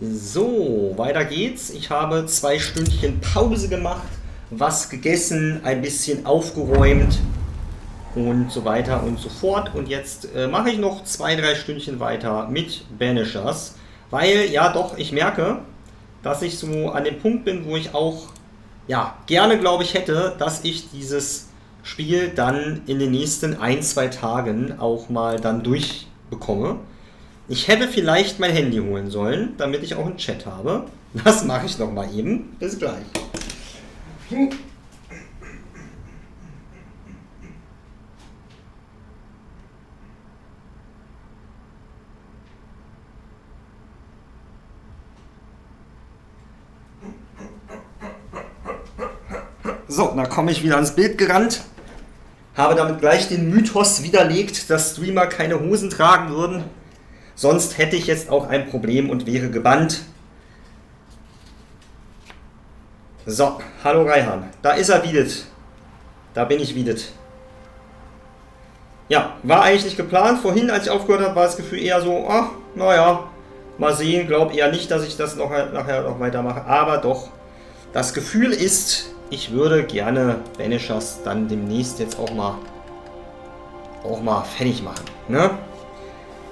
So, weiter geht's. Ich habe 2 Stündchen Pause gemacht, was gegessen, ein bisschen aufgeräumt und so weiter und so fort. Und jetzt mache ich noch 2-3 Stündchen weiter mit Banishers, weil ja doch, ich merke, dass ich so an dem Punkt bin, wo ich auch ja gerne, glaube ich, hätte, dass ich dieses Spiel dann in den nächsten 1-2 Tagen auch mal dann durchbekomme. Ich hätte vielleicht mein Handy holen sollen, damit ich auch einen Chat habe. Das mache ich noch mal eben. Bis gleich. So, da komme ich wieder ans Bild gerannt. Habe damit gleich den Mythos widerlegt, dass Streamer keine Hosen tragen würden. Sonst hätte ich jetzt auch ein Problem und wäre gebannt. So, hallo Reihan. Da ist er wieder. Da bin ich wieder. Ja, war eigentlich nicht geplant. Vorhin, als ich aufgehört habe, war das Gefühl eher so, ach, naja, mal sehen. Glaube eher nicht, dass ich das nachher noch weitermache. Aber doch, das Gefühl ist, ich würde gerne Banishers dann demnächst jetzt auch mal fertig machen. Ne?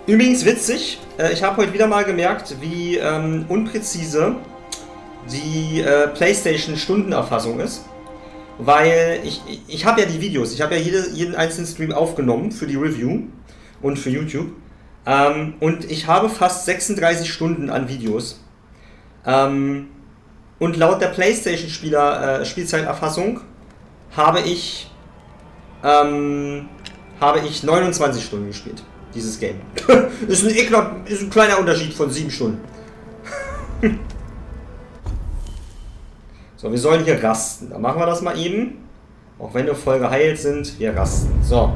Übrigens witzig, ich habe heute wieder mal gemerkt, wie unpräzise die PlayStation-Stundenerfassung ist. Weil ich habe ja die Videos, ich habe ja jeden einzelnen Stream aufgenommen für die Review und für YouTube. Und ich habe fast 36 Stunden an Videos. Und laut der PlayStation-Spielzeiterfassung habe ich 29 Stunden gespielt. Dieses Game. ist ein kleiner Unterschied von 7 Stunden. So, wir sollen hier rasten. Dann machen wir das mal eben. Auch wenn wir voll geheilt sind, wir rasten. So.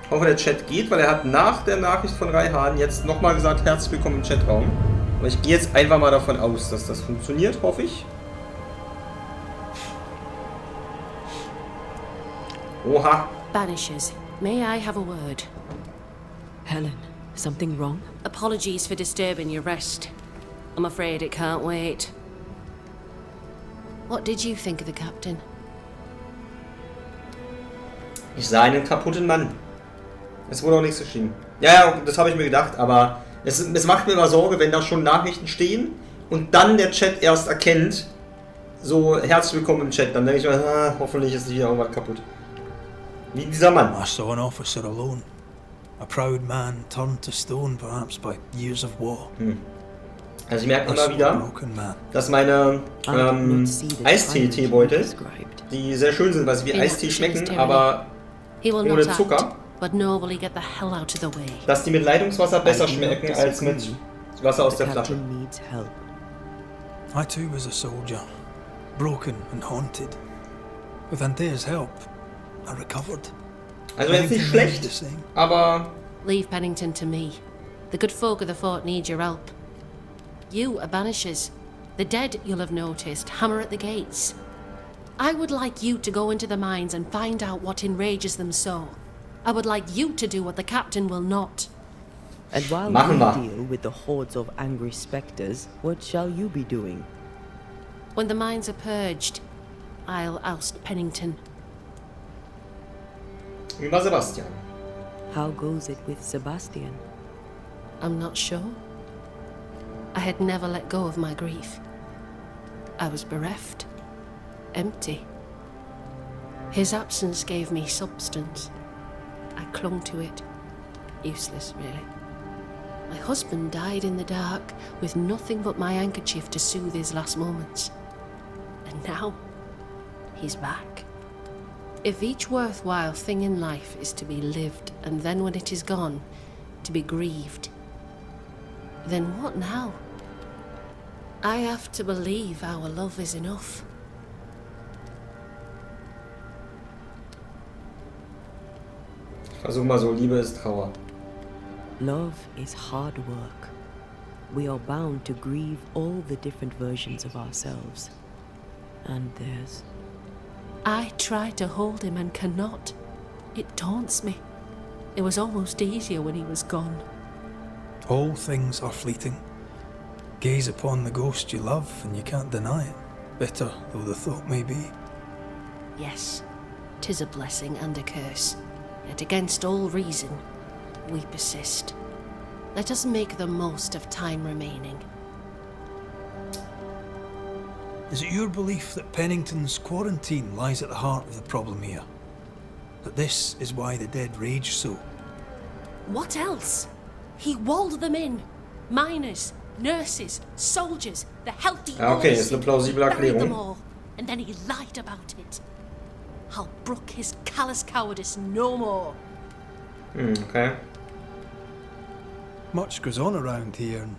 Ich hoffe, der Chat geht, weil er hat nach der Nachricht von Reihan jetzt nochmal gesagt, herzlich willkommen im Chatraum. Aber ich gehe jetzt einfach mal davon aus, dass das funktioniert, hoffe ich. Oha. Banishers, may I have a word? Helen, something wrong? Apologies for disturbing your rest. I'm afraid it can't wait. What did you think of the captain? Ich sah einen kaputten Mann. Es wurde auch nichts geschrieben. Ja, das habe ich mir gedacht, aber es macht mir immer Sorge, wenn da schon Nachrichten stehen und dann der Chat erst erkennt, so herzlich willkommen im Chat. Dann denke ich mir, hoffentlich ist nicht wieder irgendwas kaputt. Wie dieser Mann. I saw an officer alone. A proud man turned to stone perhaps by years of war. Also ich merke immer wieder, dass meine Eistee-Teebeutel, die sehr schön sind, weil sie wie Eistee schmecken, aber ohne Zucker, dass die mit Leitungswasser besser schmecken als mit Wasser aus der Flasche. I too was a soldier, broken and haunted. With Antea's help, I recovered. Also jetzt nicht schlecht, aber... Leave Pennington to me. The good folk of the fort need your help. You are Banishers. The dead, you'll have noticed, hammer at the gates. I would like you to go into the mines and find out what enrages them so. I would like you to do what the captain will not. And while we deal with the hordes of angry spectres, what shall you be doing? When the mines are purged, I'll oust Pennington. Wie war Sebastian? How goes it with Sebastian? I'm not sure. I had never let go of my grief. I was bereft, empty. His absence gave me substance. I clung to it. Useless, really. My husband died in the dark with nothing but my handkerchief to soothe his last moments. And now, he's back. If each worthwhile thing in life is to be lived, and then when it is gone, to be grieved, then what now? I have to believe our love is enough. Versuch mal so, Liebe ist Trauer. Love is hard work. We are bound to grieve all the different versions of ourselves. And theirs. I try to hold him and cannot. It taunts me. It was almost easier when he was gone. All things are fleeting. Gaze upon the ghost you love and you can't deny it, bitter though the thought may be. Yes, 'tis a blessing and a curse. Yet against all reason, we persist. Let us make the most of time remaining. Is it your belief that Pennington's quarantine lies at the heart of the problem here? That this is why the dead rage so? What else? He walled them in. Miners, nurses, soldiers, the healthy Okay, boys. ist eine plausible Buried them Erklärung. all, and then he lied about it. I'll brook his callous cowardice no more. Okay. Much goes on around here, and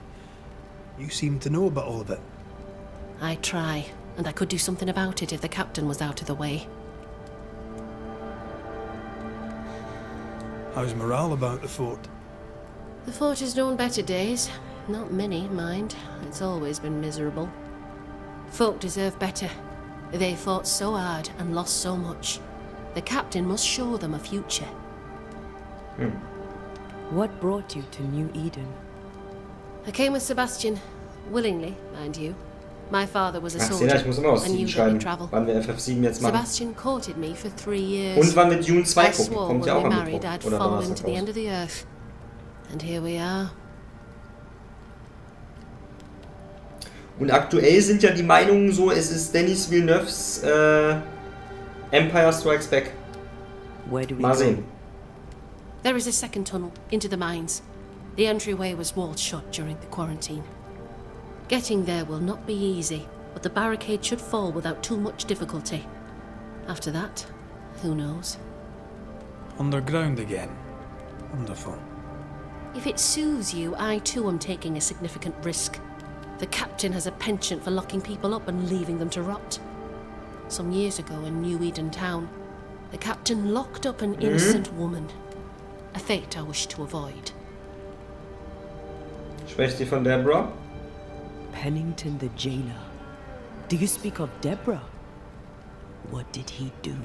you seem to know about all of it. I try, and I could do something about it if the captain was out of the way. How's morale about the fort? The fort has known better days. Not many, mind. It's always been miserable. Folk deserve better. They fought so hard and lost so much. The captain must show them a future. What brought you to New Eden? I came with Sebastian. Willingly, mind you. My father was a Ach, soldier ich muss immer aus and knew Steam that we'd schreiben, travel. wann wir FF7 jetzt machen. Sebastian courted me for 3 years. Und wann wir Dune 2 I gucken. swore Kommt ja when auch we am married Mittwoch. I'd Oder follow him to Donnerstag the raus. end of the earth. And here we are. Und aktuell sind ja die Meinungen so, es ist Denis Villeneuves Empire Strikes Back. Where do we Mal go? sehen. There is a second tunnel into the mines. The entryway was walled shut during the quarantine. Getting there will not be easy, but the barricade should fall without too much difficulty. After that, who knows? Underground again. Wonderful. If it soothes you, I too am taking a significant risk. The captain has a penchant for locking people up and leaving them to rot. Some years ago in New Eden town, the captain locked up an innocent woman. A fate I wish to avoid. Spricht die von Deborah? Pennington the jailer. Do you speak of Deborah? What did he do?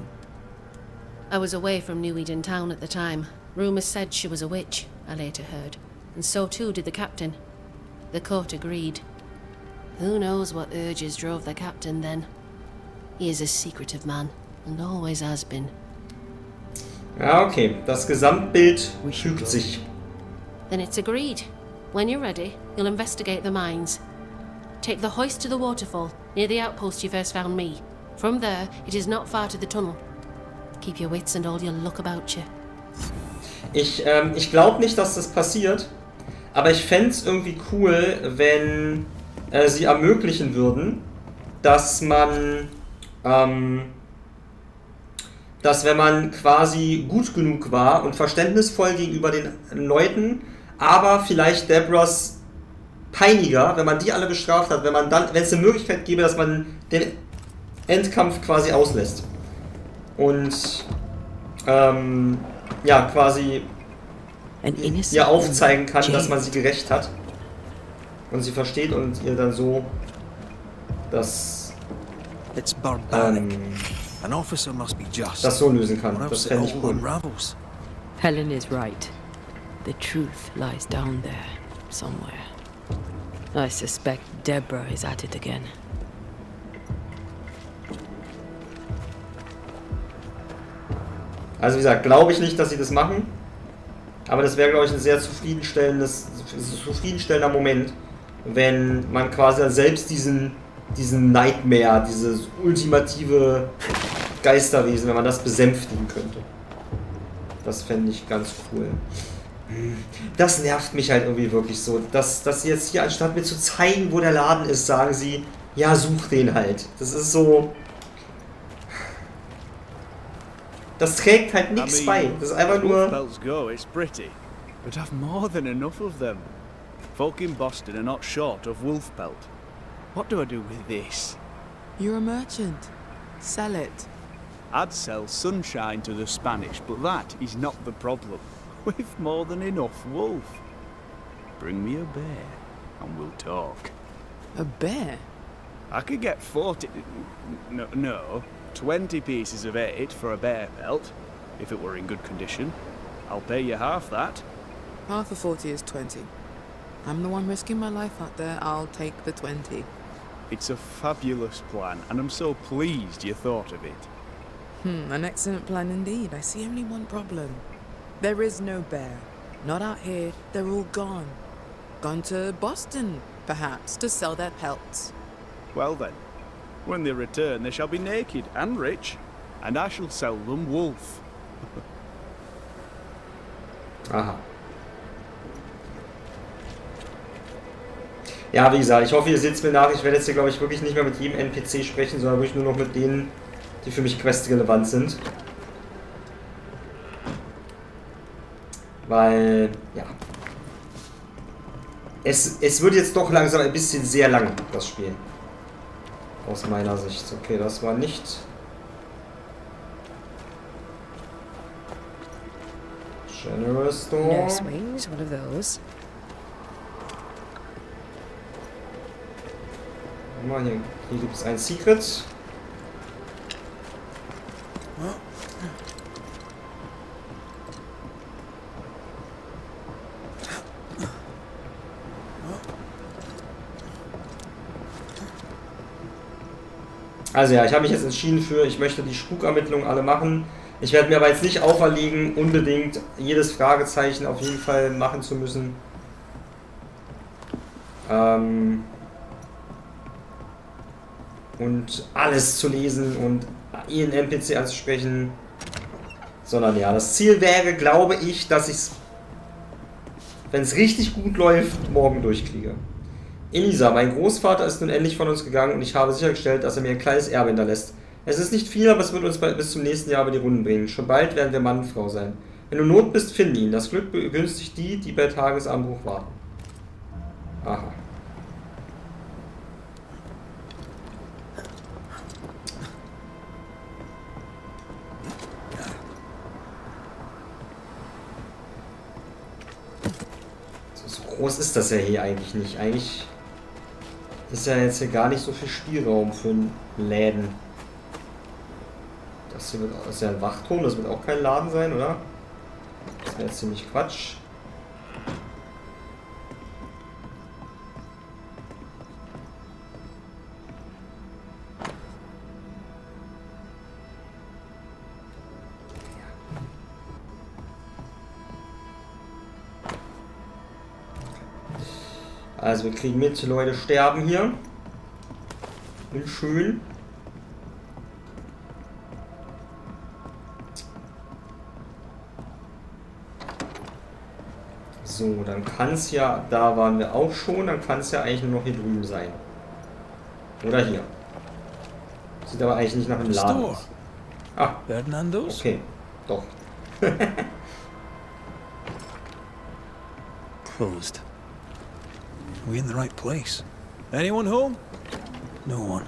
I was away from New Eden town at the time. Rumours said she was a witch, I later heard. And so too did the captain. The court agreed. Who knows what urges drove the captain then? He is a secretive man, and always has been. Ja, okay. Das Gesamtbild fügt sich. Then it's agreed. When you're ready, you'll investigate the mines. Take the hoist to the waterfall, near the outpost you first found me. From there, it is not far to the tunnel. Keep your wits and all your luck about you. Ich glaube nicht, dass das passiert, aber ich fände es irgendwie cool, wenn sie ermöglichen würden, dass man, dass wenn man quasi gut genug war und verständnisvoll gegenüber den Leuten, aber vielleicht Deborahs Peiniger, wenn man die alle bestraft hat, wenn es eine Möglichkeit gäbe, dass man den Endkampf quasi auslässt. Und ja, quasi ihr aufzeigen kann, dass man sie gerecht hat. Und sie versteht und ihr dann so das das so lösen kann. Das fände ich cool. Helen is right. The truth lies down there, somewhere. I suspect Deborah is at it again. Also wie gesagt, glaube ich nicht, dass sie das machen. Aber das wäre, glaube ich, ein sehr zufriedenstellender Moment, wenn man quasi dann selbst diesen Nightmare, dieses ultimative Geisterwesen, wenn man das besänftigen könnte. Das fände ich ganz cool. Das nervt mich halt irgendwie wirklich so, dass sie jetzt hier, anstatt mir zu zeigen, wo der Laden ist, sagen sie, ja, such den halt. Das ist so... Das trägt halt nichts bei. Das ist einfach nur... Go, it's pretty, but I've more than enough of them. Folk in Boston are not short of wolf pelt. What do I do with this? You're a merchant. Sell it. I'd sell sunshine to the Spanish, but that is not the problem. We've more than enough wolf. Bring me a bear, and we'll talk. A bear? I could get 20 pieces of 8 for a bear pelt, if it were in good condition. I'll pay you half that. Half of 40 is 20. I'm the one risking my life out there. I'll take the 20. It's a fabulous plan, and I'm so pleased you thought of it. An excellent plan indeed. I see only one problem. There is no bear. Not out here. They're all gone. Gone to Boston, perhaps, to sell their pelts. Well then, when they return, they shall be naked and rich, and I shall sell them wolf. Aha. Ja, wie gesagt, ich hoffe, ihr seht es mir nach. Ich werde jetzt hier, glaube ich, wirklich nicht mehr mit jedem NPC sprechen, sondern wirklich nur noch mit denen, die für mich questrelevant sind. Weil, ja. Es wird jetzt doch langsam ein bisschen sehr lang, das Spiel. Aus meiner Sicht. Okay, das war nicht... Generous Store. No swings, one of those. Hier gibt es ein Secret. Also ja, ich habe mich jetzt entschieden für, ich möchte die Spukermittlungen alle machen. Ich werde mir aber jetzt nicht auferlegen, unbedingt jedes Fragezeichen auf jeden Fall machen zu müssen. Und alles zu lesen und jeden NPC anzusprechen. Sondern ja, das Ziel wäre, glaube ich, dass ich es, wenn es richtig gut läuft, morgen durchkriege. Elisa, mein Großvater ist nun endlich von uns gegangen und ich habe sichergestellt, dass er mir ein kleines Erbe hinterlässt. Es ist nicht viel, aber es wird uns bis zum nächsten Jahr über die Runden bringen. Schon bald werden wir Mann und Frau sein. Wenn du in Not bist, finde ihn. Das Glück begünstigt die, die bei Tagesanbruch warten. Aha. So groß ist das ja hier eigentlich nicht. Eigentlich ist ja jetzt hier gar nicht so viel Spielraum für einen Läden. Das hier ist ja ein Wachturm, das wird auch kein Laden sein, oder? Das wäre jetzt ziemlich Quatsch. Also wir kriegen mit, Leute sterben hier. Und schön. So, dann kann es ja, da waren wir auch schon, dann kann es ja eigentlich nur noch hier drüben sein. Oder hier. Sieht aber eigentlich nicht nach einem Laden aus. Ah, Fernando's? okay, doch. Closed. Are we in the right place? Anyone home? No one.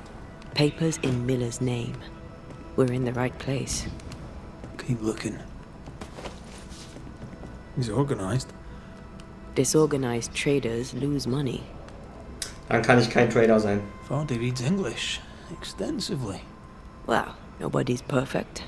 Papers in Miller's name. We're in the right place. Keep looking. He's organized. Disorganized traders lose money. Dann kann ich kein Trader sein. Vardy reads English extensively. Well, nobody's perfect.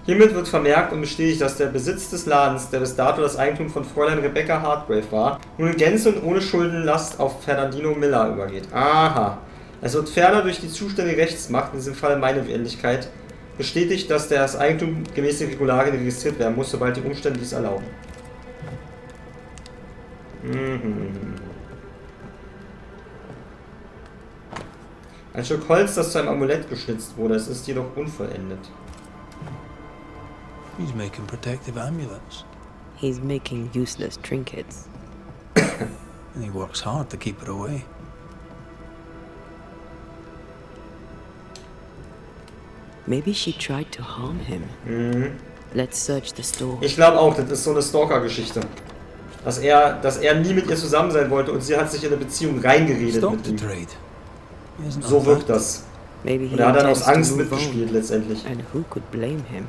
Hiermit wird vermerkt und bestätigt, dass der Besitz des Ladens, der bis dato das Eigentum von Fräulein Rebecca Hartgrave war, nun in Gänze und ohne Schuldenlast auf Fernandino Miller übergeht. Aha. Es wird ferner durch die zuständige Rechtsmacht, in diesem Fall meine Wendigkeit, bestätigt, dass das Eigentum gemäß den Regularien registriert werden muss, sobald die Umstände dies erlauben. Ein Stück Holz, das zu einem Amulett geschnitzt wurde, es ist jedoch unvollendet. He's making protective amulets. He's making useless trinkets. And he works hard to keep it away. Maybe she tried to harm him. Let's search the store. Ich glaube auch, das ist so eine Stalker-Geschichte. Dass er nie mit ihr zusammen sein wollte und sie hat sich in eine Beziehung reingeredet mit ihm. So wirkt das. Maybe he Und er hat dann aus intends Angst to move mitgespielt on. letztendlich. And who could blame him?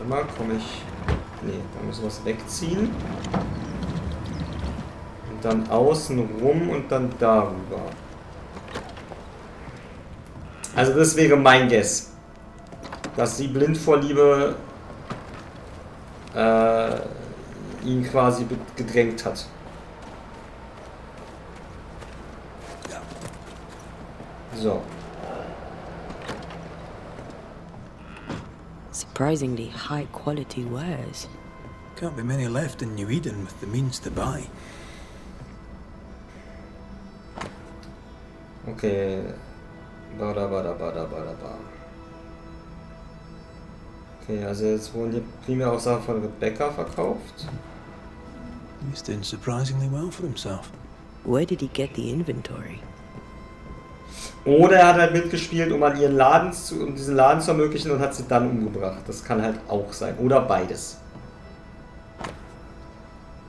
Warte mal, komme ich... Nee, da müssen wir es wegziehen. Und dann außen rum und dann darüber. Also das wäre mein Guess. dass sie blind vor Liebe ihn quasi gedrängt hat. So. Surprisingly high quality wares. Can't be many left in New Eden with the means to buy. Okay. Okay, also jetzt wurden hier primär auch Sachen von Rebecca verkauft. He's doing surprisingly well for himself. Where did he get the inventory? Oder er hat halt mitgespielt, um diesen Laden zu ermöglichen und hat sie dann umgebracht. Das kann halt auch sein. Oder beides.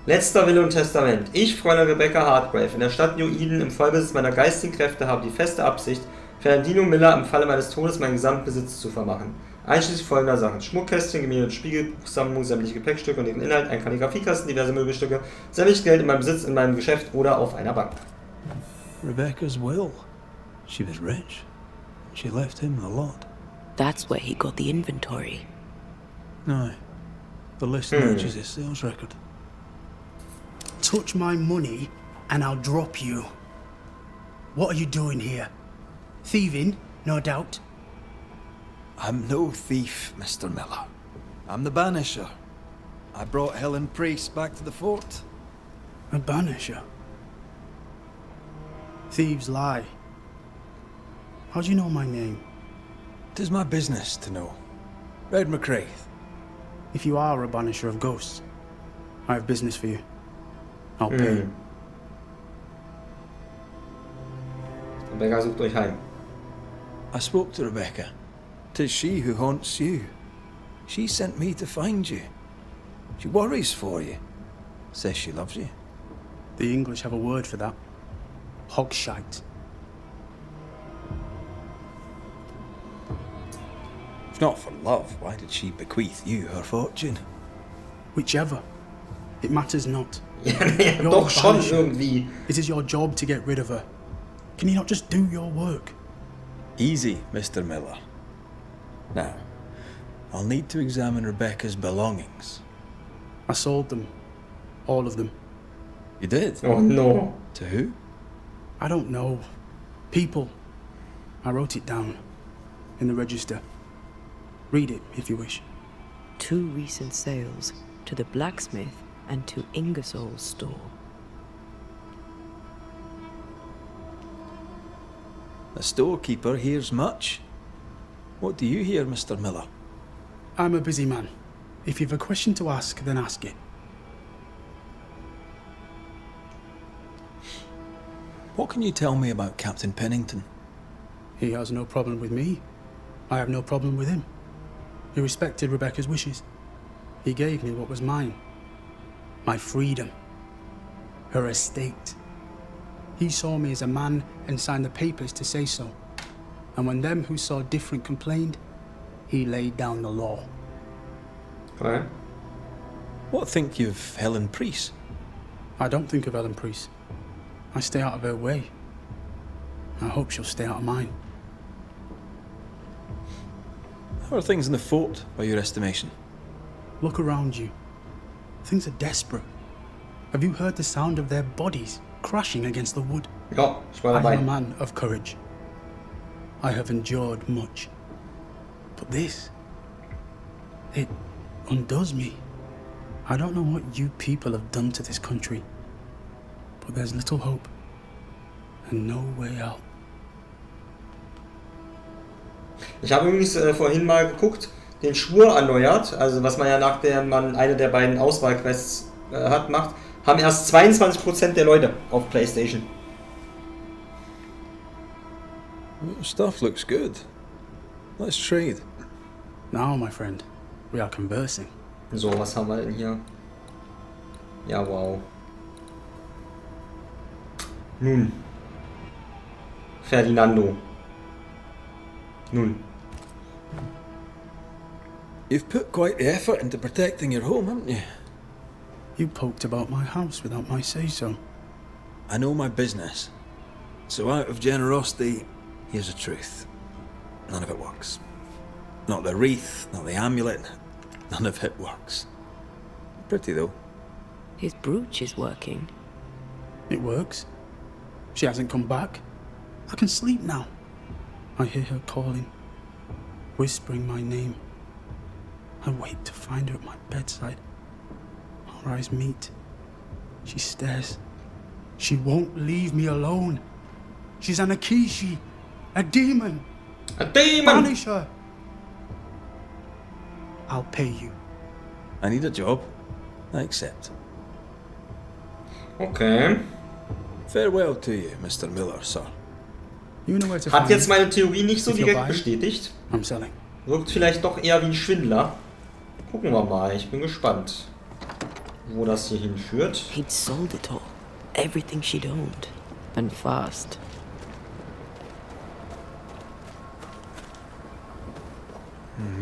Letzter Wille und Testament. Ich, Fräulein Rebecca Hartgrave, in der Stadt New Eden im Vollbesitz meiner geistigen Kräfte habe die feste Absicht, Fernandino Miller im Falle meines Todes meinen Gesamtbesitz zu vermachen. Einschließlich folgender Sachen: Schmuckkästchen, Gemälde und Spiegelbuchsammlung, sämtliche Gepäckstücke und ihren Inhalt, ein Kalligrafiekasten, diverse Möbelstücke, sämtliches Geld in meinem Besitz, in meinem Geschäft oder auf einer Bank. Rebecca's will. She was rich. She left him the lot. That's where he got the inventory. No. The list matches his sales record. Touch my money and I'll drop you. What are you doing here? Thieving, no doubt. I'm no thief, Mr. Miller. I'm the Banisher. I brought Helen Priest back to the fort. A banisher? Thieves lie. How do you know my name? 'Tis my business to know. Red McCraith. If you are a banisher of ghosts, I have business for you. I'll pay. Rebecca sucht euch heim. I spoke to Rebecca. 'Tis she who haunts you. She sent me to find you. She worries for you. Says she loves you. The English have a word for that. Hogshite. If not for love, why did she bequeath you her fortune? Whichever. It matters not. Ja, You're doch a schon banisher. irgendwie. It is your job to get rid of her. Can you not just do your work? Easy, Mr. Miller. Now, I'll need to examine Rebecca's belongings. I sold them. All of them. You did? Oh no. To who? I don't know. People. I wrote it down. In the register. Read it if you wish. 2 recent sales to the blacksmith and to Ingersoll's store. The storekeeper hears much. What do you hear, Mr. Miller? I'm a busy man. If you've a question to ask, then ask it. What can you tell me about Captain Pennington? He has no problem with me. I have no problem with him. He respected Rebecca's wishes. He gave me what was mine. My freedom. Her estate. He saw me as a man and signed the papers to say so. And when them who saw different complained, he laid down the law. Okay. What think you of Helen Priest? I don't think of Ellen Priest. I stay out of her way. I hope she'll stay out of mine. How are things in the fort, by your estimation? Look around you. Things are desperate. Have you heard the sound of their bodies crashing against the wood? Ja, ich war I am dabei. a man of courage. I have endured much. But this, it undoes me. I don't know what you people have done to this country, but there's little hope and no way out. Ich habe übrigens vorhin mal geguckt, den Schwur erneuert, also was man ja nachdem man eine der beiden Auswahlquests macht, haben erst 22% der Leute auf PlayStation. Stuff looks good. Let's trade. Now, my friend, we are conversing. So, was haben wir denn hier? Ja, wow. Nun. Ferdinando. Nun. You've put quite the effort into protecting your home, haven't you? You poked about my house without my say-so. I know my business. So out of generosity, here's the truth. None of it works. Not the wreath, not the amulet. None of it works. Pretty though. His brooch is working. It works. She hasn't come back. I can sleep now. I hear her calling, whispering my name. I wait to find her at my bedside. Our eyes meet. She stares. She won't leave me alone. She's an Akishi, a demon. A demon! Banish her. I'll pay you. I need a job. I accept. Okay. Farewell to you, Mr. Miller, sir. You know where to Hat find jetzt me. meine Theorie nicht so If you're direkt buying, bestätigt. I'm selling. Wirkt vielleicht doch eher wie ein Schwindler. Gucken wir mal, ich bin gespannt, wo das hier hinführt. He'd sold it all. Everything she'd owned. And fast.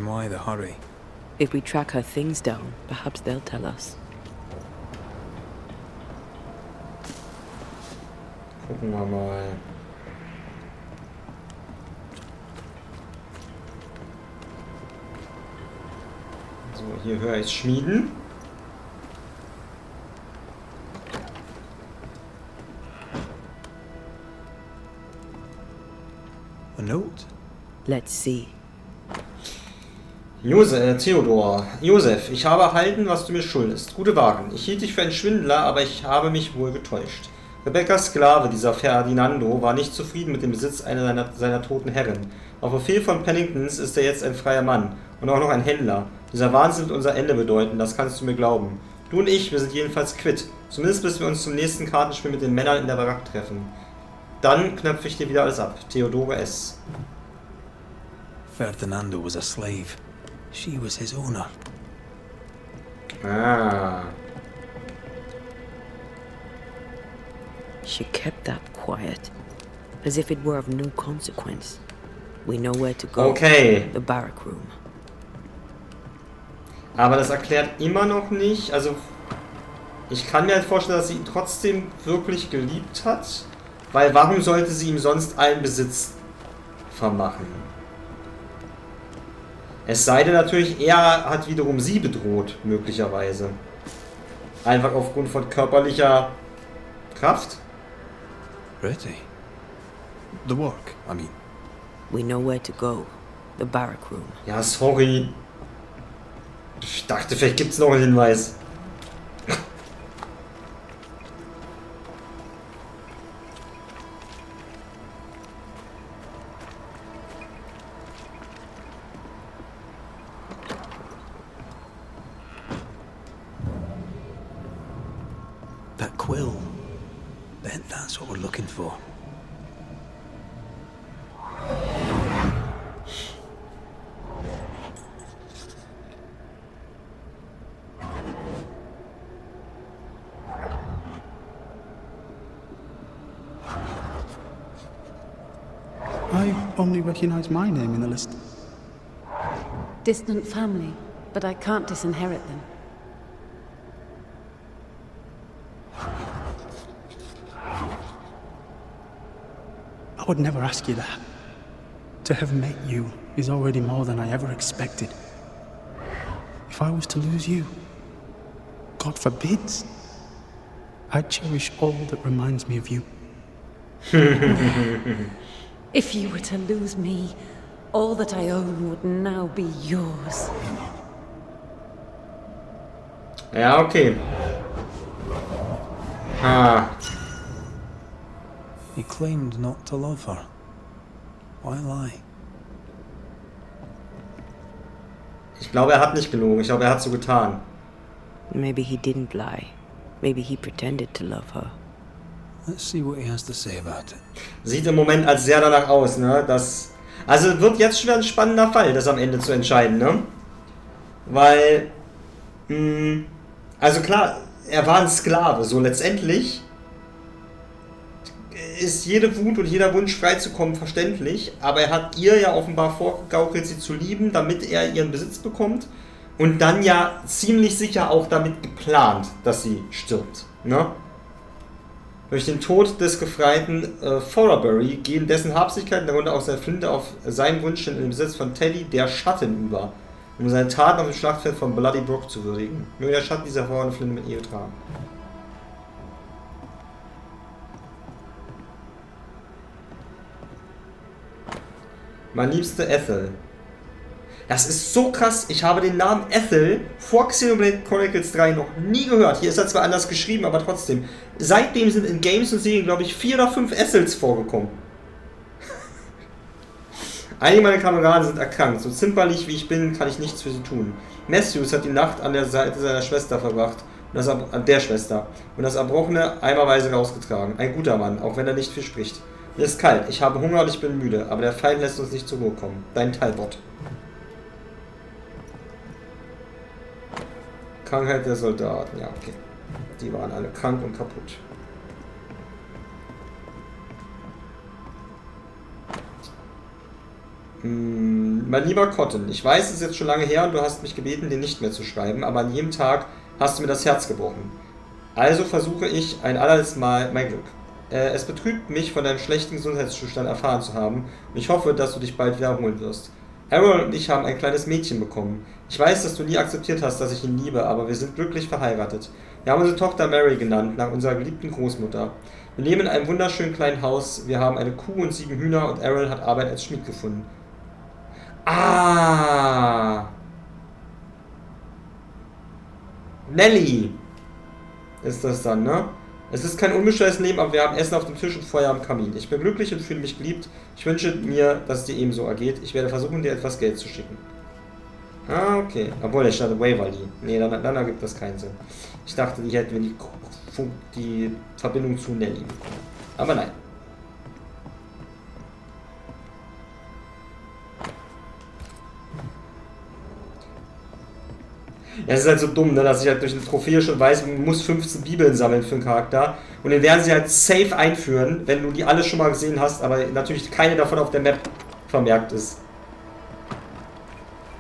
Why the hurry? If we track her things down, perhaps they'll tell us. Gucken wir mal. So, hier höre ich Schmieden. A note? Let's see. Theodor. Josef, ich habe erhalten, was du mir schuldest. Gute Waren. Ich hielt dich für einen Schwindler, aber ich habe mich wohl getäuscht. Rebekkas Sklave, dieser Ferdinando, war nicht zufrieden mit dem Besitz einer seiner toten Herren. Auf Befehl von Penningtons ist er jetzt ein freier Mann und auch noch ein Händler. Dieser Wahnsinn wird unser Ende bedeuten, das kannst du mir glauben. Du und ich, wir sind jedenfalls quitt. Zumindest bis wir uns zum nächsten Kartenspiel mit den Männern in der Barack treffen. Dann knöpfe ich dir wieder alles ab. Theodore S. Ferdinando was a slave. She was his owner. Ah. She kept that quiet. As if it were of no consequence. We know where to go. Okay. The barrack room. Aber das erklärt immer noch nicht, also ich kann mir halt vorstellen, dass sie ihn trotzdem wirklich geliebt hat, weil warum sollte sie ihm sonst allen Besitz vermachen? Es sei denn natürlich, er hat wiederum sie bedroht, möglicherweise. Einfach aufgrund von körperlicher Kraft. Pretty. The work, I mean. We know where to go. The barrack room. Ja, sorry. Ich dachte, vielleicht gibt es noch einen Hinweis. That quill. Bet that's what we're looking for. I only recognize my name in the list. Distant family, but I can't disinherit them. I would never ask you that. To have met you is already more than I ever expected. If I was to lose you, God forbids, I'd cherish all that reminds me of you. If you were to lose me, all that I own would now be yours. Ja, okay. Ah. He claimed not to love her. Why lie? Ich glaube, er hat nicht gelogen. Ich glaube, er hat so getan. Maybe he didn't lie. Maybe he pretended to love her. Let's see what he has to say about it. Sieht im Moment als sehr danach aus, ne? Also wird jetzt schon ein spannender Fall, das am Ende zu entscheiden, ne? Weil, also klar, er war ein Sklave, so letztendlich ist jede Wut und jeder Wunsch freizukommen verständlich, aber er hat ihr ja offenbar vorgegaukelt, sie zu lieben, damit er ihren Besitz bekommt und dann ja ziemlich sicher auch damit geplant, dass sie stirbt, ne? Durch den Tod des Gefreiten Thorberry gehen dessen Habseligkeiten, darunter auch seine Flinte, auf seinen Wunsch in den Besitz von Teddy, der Schatten, über, um seine Taten auf dem Schlachtfeld von Bloody Brook zu würdigen. Möge der Schatten dieser hervorragende Flinte mit Ehre tragen. Mein liebster Ethel. Das ist so krass. Ich habe den Namen Ethel vor Xenoblade Chronicles 3 noch nie gehört. Hier ist er zwar anders geschrieben, aber trotzdem. Seitdem sind in Games und Serien, glaube ich, 4 oder 5 Ethels vorgekommen. Einige meiner Kameraden sind erkrankt. So zimperlich wie ich bin, kann ich nichts für sie tun. Matthews hat die Nacht an der Seite seiner Schwester verbracht. An der Schwester. Und das Erbrochene eimerweise rausgetragen. Ein guter Mann, auch wenn er nicht viel spricht. Mir ist kalt, ich habe Hunger und ich bin müde, aber der Feind lässt uns nicht zur Ruhe kommen. Dein Talbot. Krankheit der Soldaten, ja, okay. Die waren alle krank und kaputt. Mein lieber Cotton, ich weiß, es ist jetzt schon lange her und du hast mich gebeten, dir nicht mehr zu schreiben, aber an jedem Tag hast du mir das Herz gebrochen. Also versuche ich ein allerletztes Mal mein Glück. Es betrübt mich, von deinem schlechten Gesundheitszustand erfahren zu haben und ich hoffe, dass du dich bald wiederholen wirst. Errol und ich haben ein kleines Mädchen bekommen. Ich weiß, dass du nie akzeptiert hast, dass ich ihn liebe, aber wir sind glücklich verheiratet. Wir haben unsere Tochter Mary genannt, nach unserer geliebten Großmutter. Wir leben in einem wunderschönen kleinen Haus, wir haben eine Kuh und 7 Hühner und Errol hat Arbeit als Schmied gefunden. Ah! Nelly ist das dann, ne? Es ist kein unbeschwertes Leben, aber wir haben Essen auf dem Tisch und Feuer am Kamin. Ich bin glücklich und fühle mich geliebt. Ich wünsche mir, dass es dir ebenso ergeht. Ich werde versuchen, dir etwas Geld zu schicken. Ah, okay. Obwohl, der stand Waverly. Nee, dann ergibt das keinen Sinn. Ich dachte, die hätten wir die Verbindung zu Nelly bekommen. Aber nein. Ja, es ist halt so dumm, ne, dass ich halt durch eine Trophäe schon weiß, man muss 15 Bibeln sammeln für einen Charakter. Und den werden sie halt safe einführen, wenn du die alle schon mal gesehen hast, aber natürlich keine davon auf der Map vermerkt ist.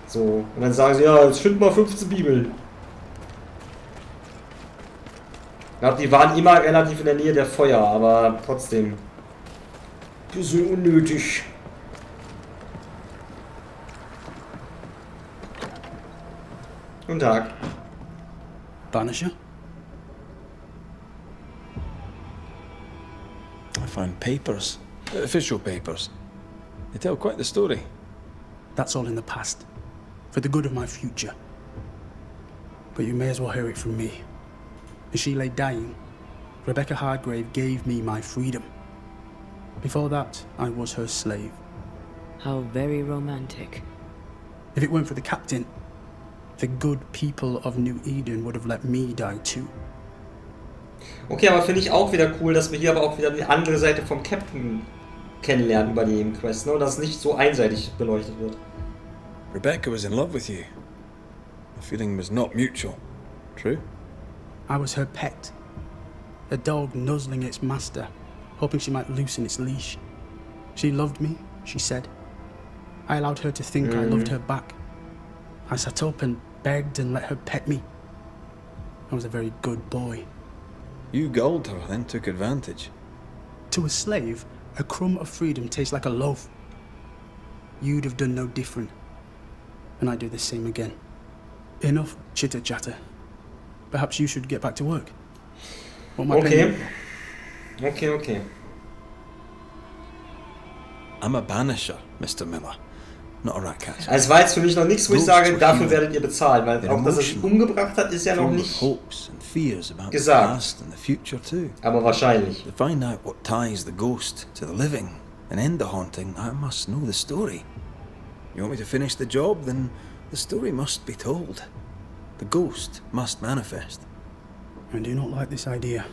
So, und dann sagen sie, ja, jetzt finden wir 15 Bibeln. Ich glaube, die waren immer relativ in der Nähe der Feuer, aber trotzdem. Bisschen unnötig. Guten Tag. Banisher? I found papers. Official papers. They tell quite the story. That's all in the past. For the good of my future. But you may as well hear it from me. As she lay dying, Rebecca Hardgrave gave me my freedom. Before that, I was her slave. How very romantic. If it weren't for the captain, the good people of New Eden would have let me die too. Okay, aber finde ich auch wieder cool, dass wir hier aber auch wieder die andere Seite vom Captain kennenlernen über die Nebenquest, ne? Und das nicht so einseitig beleuchtet wird. Rebecca was in love with you. The feeling was not mutual. True? I was her pet. A dog nuzzling its master, hoping she might loosen its leash. She loved me, she said. I allowed her to think I loved her back. I sat up and begged and let her pet me. I was a very good boy. You gulled her, then took advantage. To a slave, a crumb of freedom tastes like a loaf. You'd have done no different. And I'd do the same again. Enough chitter-chatter. Perhaps you should get back to work. Okay. I'm a banisher, Mr. Miller. Not a rat catcher. Also es war jetzt für mich noch nichts, wo ich sage, dafür werdet ihr bezahlen, weil auch, dass er sich umgebracht hat, ist ja noch nicht gesagt. Aber wahrscheinlich. To find out what ties the ghost to the living and end the haunting, I must know the story. You want me to finish the job, then the story must be told. The ghost must manifest. I do not like this idea.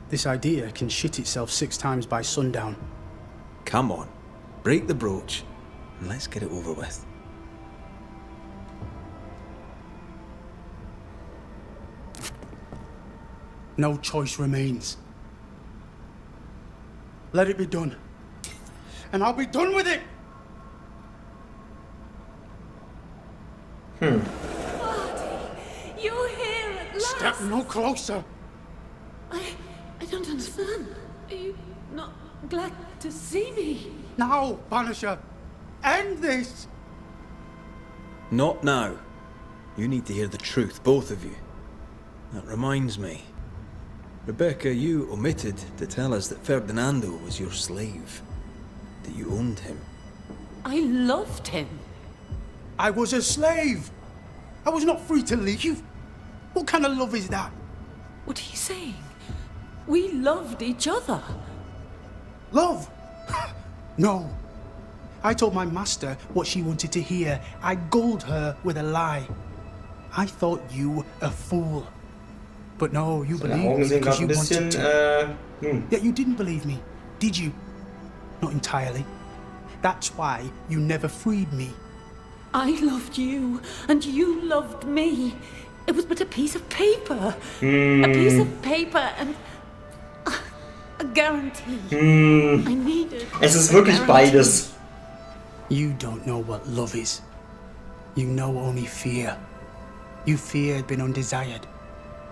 This idea can shit itself 6 times by sundown. Come on, break the brooch. And let's get it over with. No choice remains. Let it be done. And I'll be done with it! Marty, you're here at last! Step no closer! I don't understand. Son, are you not glad to see me? Now, Banisher! End this! Not now. You need to hear the truth, both of you. That reminds me. Rebecca, you omitted to tell us that Ferdinando was your slave. That you owned him. I loved him. I was a slave! I was not free to leave! What kind of love is that? What are you saying? We loved each other. Love? No. I told my master what she wanted to hear. I gulled her with a lie. I thought you a fool. But no, you believed me because you wanted to. Yet you didn't believe me, did you? Not entirely. That's why you never freed me. I loved you, and you loved me. It was but a piece of paper. A piece of paper and a guarantee. I needed. Es ist wirklich beides. You don't know what love is. You know only fear. You feared being undesired,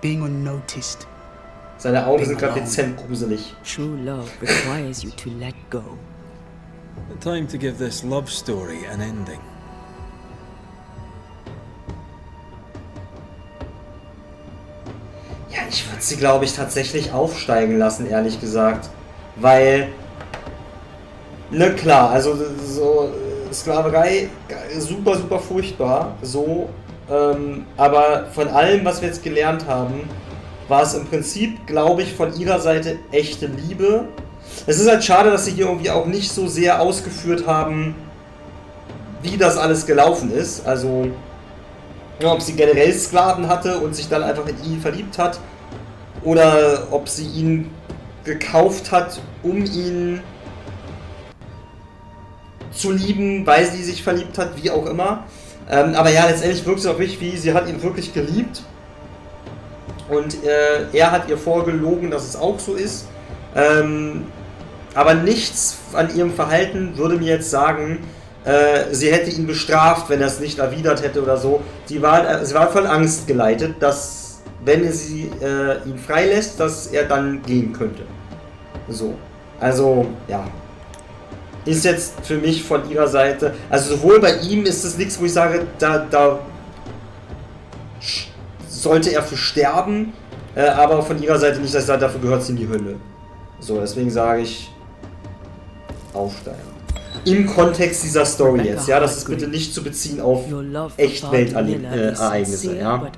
being unnoticed. Seine Augen sind gerade dezent gruselig. True love requires you to let go. Time to give this love story an ending. Ja, ich würde sie, glaube ich, tatsächlich aufsteigen lassen, ehrlich gesagt. Weil, ne, klar, also so Sklaverei, super, super furchtbar, so, aber von allem, was wir jetzt gelernt haben, war es im Prinzip, glaube ich, von ihrer Seite echte Liebe. Es ist halt schade, dass sie hier irgendwie auch nicht so sehr ausgeführt haben, wie das alles gelaufen ist, also ja, ob sie generell Sklaven hatte und sich dann einfach in ihn verliebt hat oder ob sie ihn gekauft hat, um ihn zu lieben, weil sie sich verliebt hat, wie auch immer. Aber ja, letztendlich wirkt es auch wirklich wie, sie hat ihn wirklich geliebt und er hat ihr vorgelogen, dass es auch so ist. Aber nichts an ihrem Verhalten würde mir jetzt sagen, sie hätte ihn bestraft, wenn er es nicht erwidert hätte oder so. Sie war von Angst geleitet, dass, wenn sie ihn freilässt, dass er dann gehen könnte. So. Also, ja. Ist jetzt für mich von ihrer Seite, also sowohl bei ihm ist es nichts, wo ich sage, da sollte er für sterben, aber von ihrer Seite nicht, dass ich sage, dafür gehört sie in die Hölle. So, deswegen sage ich, aufsteigen. Im Kontext dieser Story jetzt, ja, das ist bitte nicht zu beziehen auf Echtweltereignisse, ja.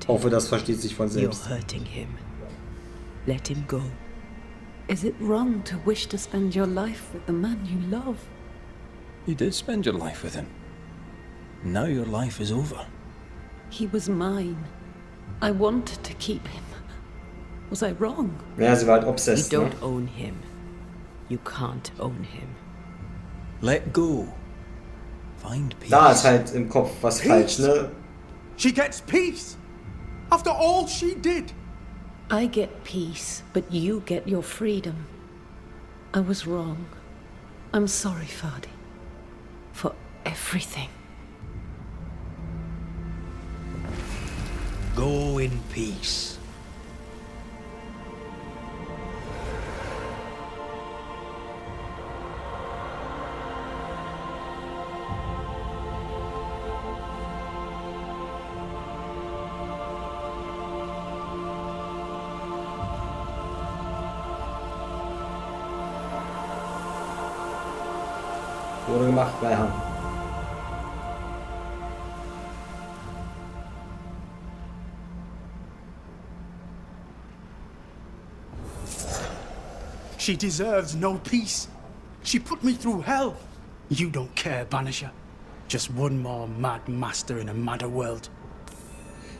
Hoffe, das versteht sich von selbst. Let him go. Is it wrong to wish to spend your life with the man you love? You did spend your life with him. Now your life is over. He was mine. I wanted to keep him. Was I wrong? Ja, sie war halt obsessed, You ne? don't own him. You can't own him. Let go. Find peace. Da ist halt im Kopf was falsch, ne? She gets peace! After all she did! I get peace, but you get your freedom. I was wrong. I'm sorry, Fadi. For everything. Go in peace. Wurde gemacht bei Hand. She deserves no peace. She put me through hell. You don't care, Banisher. Just one more mad master in a madder world.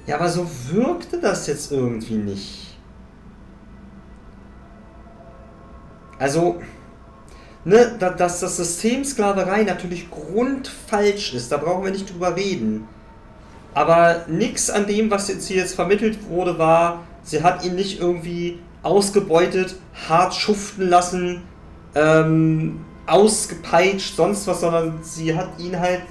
Ja, aber so wirkte das jetzt irgendwie nicht. Also, ne, dass das System Sklaverei natürlich grundfalsch ist, da brauchen wir nicht drüber reden. Aber nichts an dem, was jetzt hier jetzt vermittelt wurde, war, sie hat ihn nicht irgendwie ausgebeutet, hart schuften lassen, ausgepeitscht, sonst was, sondern sie hat ihn halt,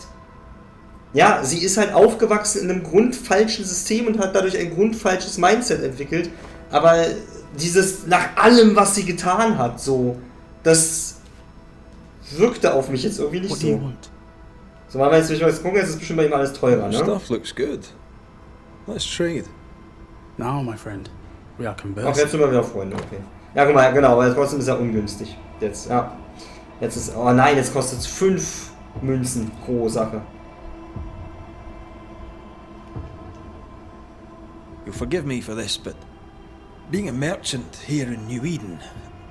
ja, sie ist halt aufgewachsen in einem grundfalschen System und hat dadurch ein grundfalsches Mindset entwickelt, aber dieses, nach allem, was sie getan hat, so, das wirkte auf mich jetzt irgendwie nicht What do you so. want? So, weil wir jetzt mal gucken, jetzt ist bestimmt bei ihm alles teurer, ne? Stuff looks good. Let's trade. Now, my friend, we are Ach, conversing. jetzt sind wir wieder Freunde, okay. Ja, guck mal, genau, aber trotzdem ist er ungünstig. Jetzt, ja. Jetzt ist, oh nein, jetzt kostet es 5 Münzen pro Sache. You'll forgive me for this, but being a merchant here in New Eden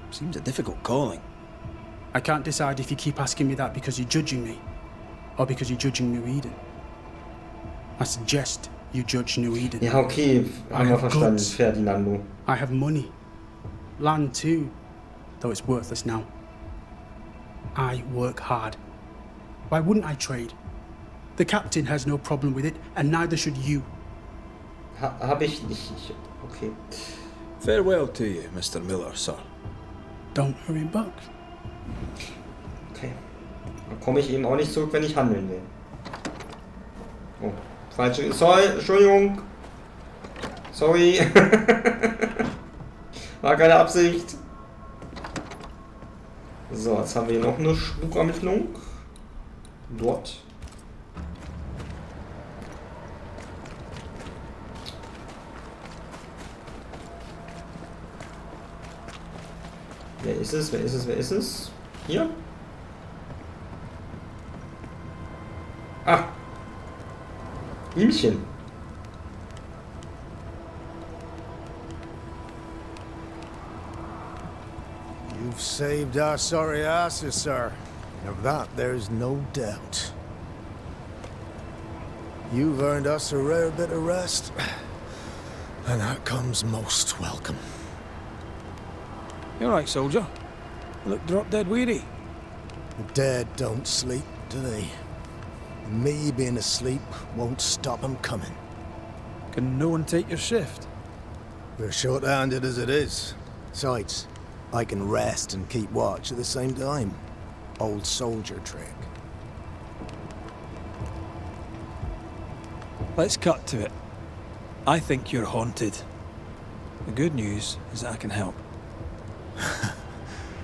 seems a difficult calling. I can't decide if you keep asking me that because you're judging me, or because you're judging New Eden. I suggest you judge New Eden. Ja, okay, haben wir verstanden, goods. Ferdinando. I have money. Land too, though it's worthless now. I work hard. Why wouldn't I trade? The captain has no problem with it, and neither should you. Hab ich nicht. Okay. Farewell to you, Mr. Miller, sir. Don't hurry back. Okay. Dann komme ich eben auch nicht zurück, wenn ich handeln will. Oh, falsche. Sorry, Entschuldigung. Sorry. War keine Absicht. So, jetzt haben wir hier noch eine Spukermittlung. Dort. Wer ist es? Wer ist es? Wer ist es? Hier? Ah. Ihmchen. You've saved our sorry asses, sir. Of that, there's no doubt. You've earned us a rare bit of rest, and that comes most welcome. You alright, soldier? You look drop dead weary. The dead don't sleep, do they? And me being asleep won't stop them coming. Can no one take your shift? We're short-handed as it is. Besides, I can rest and keep watch at the same time. Old soldier trick. Let's cut to it. I think you're haunted. The good news is that I can help.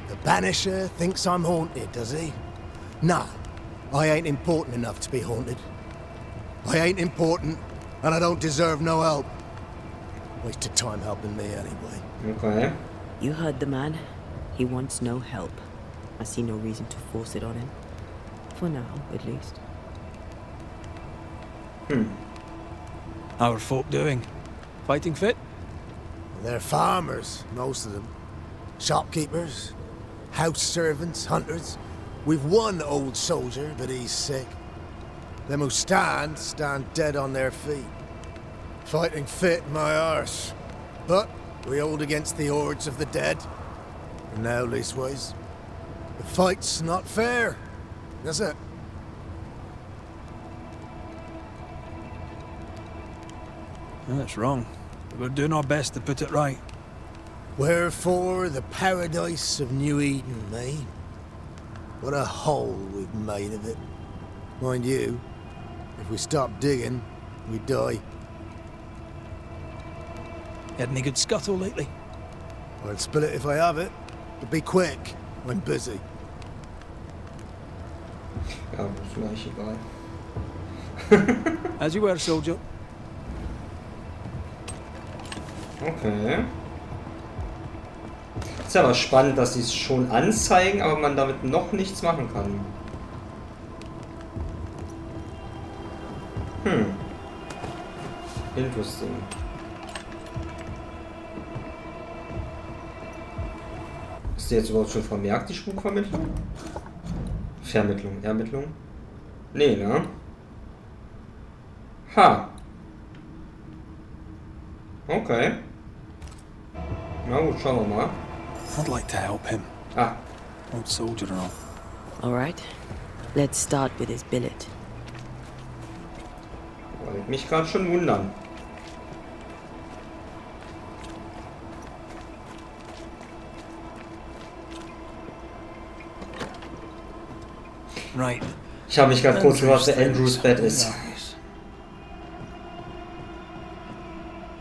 The Banisher thinks I'm haunted, does he? Nah, I ain't important enough to be haunted. I ain't important, and I don't deserve no help. Wasted time helping me anyway. Okay. You heard the man. He wants no help. I see no reason to force it on him. For now, at least. How are folk doing? Fighting fit? They're farmers, most of them. Shopkeepers, house servants, hunters. We've one old soldier, but he's sick. Them who stand dead on their feet. Fighting fit, my arse. But we hold against the hordes of the dead. For now, leastways. The fight's not fair. That's it. That's wrong. We're doing our best to put it right. Wherefore the paradise of New Eden, eh? What a hole we've made of it. Mind you, if we stop digging, we die. Had any good scuttle lately? I'll spill it if I have it, but be quick. I'm busy. Ja, ist mir eigentlich egal. As you were, soldier. Okay. Ist ja aber spannend, dass sie es schon anzeigen, aber man damit noch nichts machen kann. Interesting. Ist die jetzt überhaupt schon vermerkt, die Spukvermittlung? Vermittlung, Ermittlung? Nee, ne? Ha. Okay. Na gut, schauen wir mal. I'd like to help him. Ah, Old soldier and all. All right. Let's start with his billet. wollte mich gerade schon wundern. Right. Ich habe mich gerade kurz gefragt, wer Andrews Bett ist.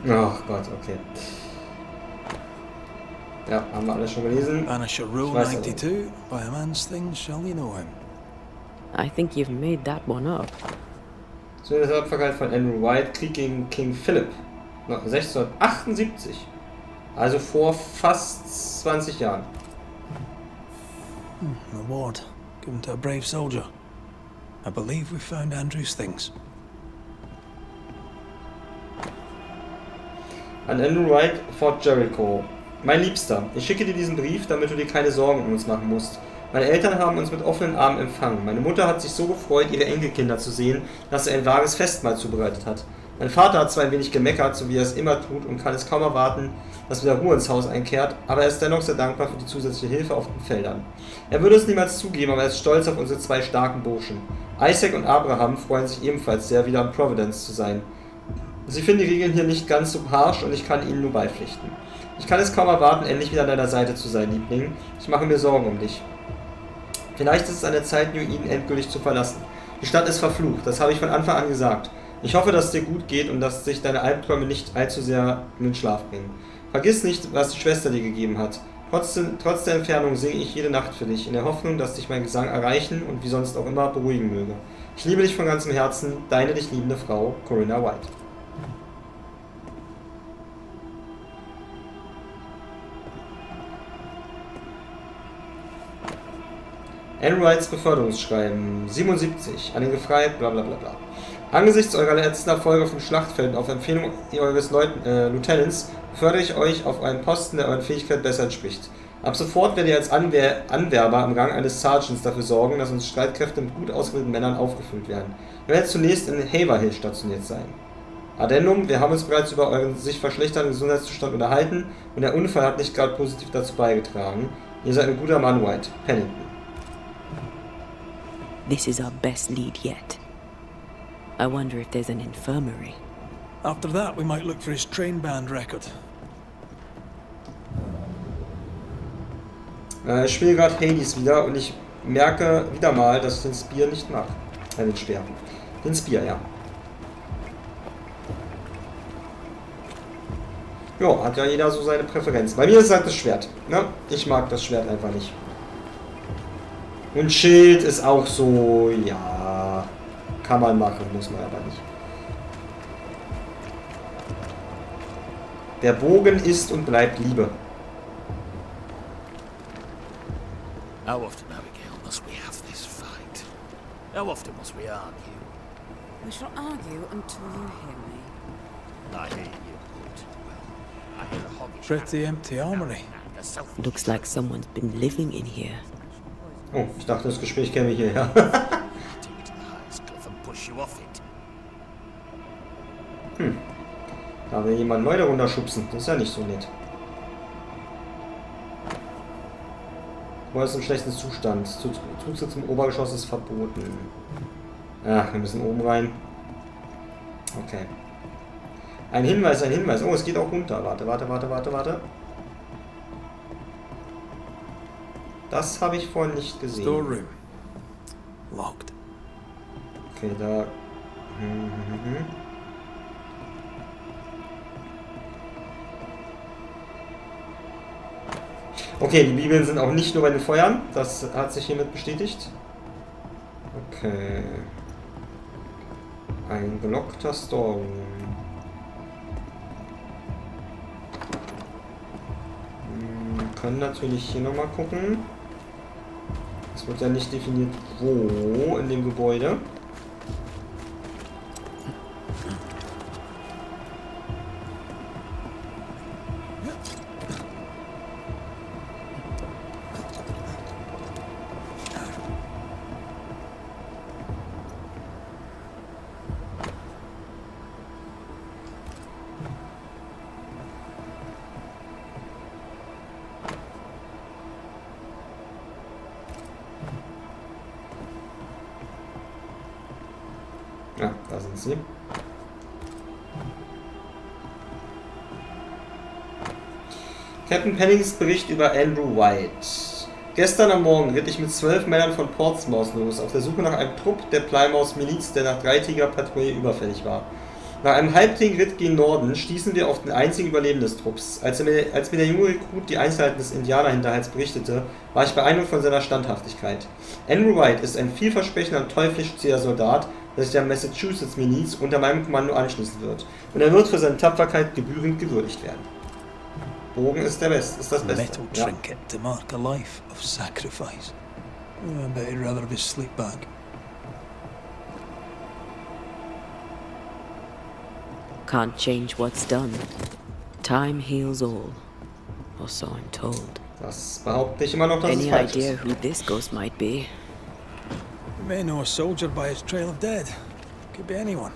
Ach Gott, okay. Ja, haben wir alles schon gelesen. Banisher Rule 92, by a man's things shall you know him. I think you've made that one up. So der Tapferkeit von Andrew White, Krieg gegen King Philip. 1678. Also vor fast 20 Jahren. Reward given to a brave soldier. I believe we found Andrew's things. An Andrew White, Fort Jericho. Mein Liebster, ich schicke dir diesen Brief, damit du dir keine Sorgen um uns machen musst. Meine Eltern haben uns mit offenen Armen empfangen. Meine Mutter hat sich so gefreut, ihre Enkelkinder zu sehen, dass sie ein wahres Festmahl zubereitet hat. Mein Vater hat zwar ein wenig gemeckert, so wie er es immer tut, und kann es kaum erwarten, dass wieder Ruhe ins Haus einkehrt, aber er ist dennoch sehr dankbar für die zusätzliche Hilfe auf den Feldern. Er würde es niemals zugeben, aber er ist stolz auf unsere zwei starken Burschen. Isaac und Abraham freuen sich ebenfalls sehr, wieder in Providence zu sein. Sie finden die Regeln hier nicht ganz so harsch und ich kann ihnen nur beipflichten. Ich kann es kaum erwarten, endlich wieder an deiner Seite zu sein, Liebling. Ich mache mir Sorgen um dich. Vielleicht ist es an der Zeit, New Eden endgültig zu verlassen. Die Stadt ist verflucht, das habe ich von Anfang an gesagt. Ich hoffe, dass es dir gut geht und dass sich deine Albträume nicht allzu sehr in den Schlaf bringen. Vergiss nicht, was die Schwester dir gegeben hat. Trotz der Entfernung singe ich jede Nacht für dich, in der Hoffnung, dass dich mein Gesang erreichen und wie sonst auch immer beruhigen möge. Ich liebe dich von ganzem Herzen, deine dich liebende Frau, Corinna White. Andrew Whites Beförderungsschreiben 77 an den Gefreiten, bla bla bla bla. Angesichts eurer letzten Erfolge auf dem Schlachtfeld und auf Empfehlung eures Lieutenants befördere ich euch auf einen Posten, der euren Fähigkeiten besser entspricht. Ab sofort werdet ihr als Anwerber im Rang eines Sergeants dafür sorgen, dass unsere Streitkräfte mit gut ausgebildeten Männern aufgefüllt werden. Ihr werdet zunächst in Haverhill stationiert sein. Addendum, wir haben uns bereits über euren sich verschlechternden Gesundheitszustand unterhalten und der Unfall hat nicht gerade positiv dazu beigetragen. Ihr seid ein guter Mann, White. Pennington. This is our best lead yet. I wonder if there's an infirmary. After that, we might look for his train band record. Ich spiele gerade Hades wieder und ich merke wieder mal, dass ich den Spear nicht mag. Den Speer. Den Spear, ja. Ja, hat ja jeder so seine Präferenz. Bei mir ist halt das Schwert. Ne? Ich mag das Schwert einfach nicht. Und Schild ist auch so, ja, kann man machen, muss man aber nicht. Der Bogen ist und bleibt Liebe. How often, Abigail, must we have this fight? How often must we argue? We shall argue until you hear me. I hear you, good. Well, I hear a hoggish... Pretty empty armory. Looks like someone's been living in here. Oh, ich dachte, das Gespräch käme hierher. Da will jemand neu darunter schubsen. Das ist ja nicht so nett. Wo ist im schlechten Zustand? Zutritt zum Obergeschoss ist verboten. Ach, wir müssen oben rein. Okay. Ein Hinweis, ein Hinweis. Oh, es geht auch runter. Warte. Das habe ich vorhin nicht gesehen. Storeroom. Locked. Okay, da... Okay, die Bibeln sind auch nicht nur bei den Feuern. Das hat sich hiermit bestätigt. Okay. Ein gelockter Storeroom. Wir können natürlich hier nochmal gucken. Es wird ja nicht definiert, wo in dem Gebäude. Ja, da sind sie. Captain Pennings Bericht über Andrew White. Gestern am Morgen ritt ich mit 12 Männern von Portsmouth los, auf der Suche nach einem Trupp der Plymouth Miliz, der nach 3-tägiger Patrouille überfällig war. Nach einem halbtägigen Ritt gegen Norden stießen wir auf den einzigen Überlebenden des Trupps. Als mir der junge Rekrut die Einzelheiten des Indianerhinterhalts berichtete, war ich beeindruckt von seiner Standhaftigkeit. Andrew White ist ein vielversprechender und teuflischzieher Soldat, der sich der Massachusetts Miliz unter meinem Kommando anschließen wird. Und er wird für seine Tapferkeit gebührend gewürdigt werden. Bogen ist das Beste. Metal trinket to mark a life of sacrifice. I bet he'd rather have his sleep bag. Can't change what's done. Time heals all. Or so I'm told. Das behaupte ich immer noch, dass es Any falsch idea ist. who this ghost might be? You may know a soldier by his trail of dead. Could be anyone.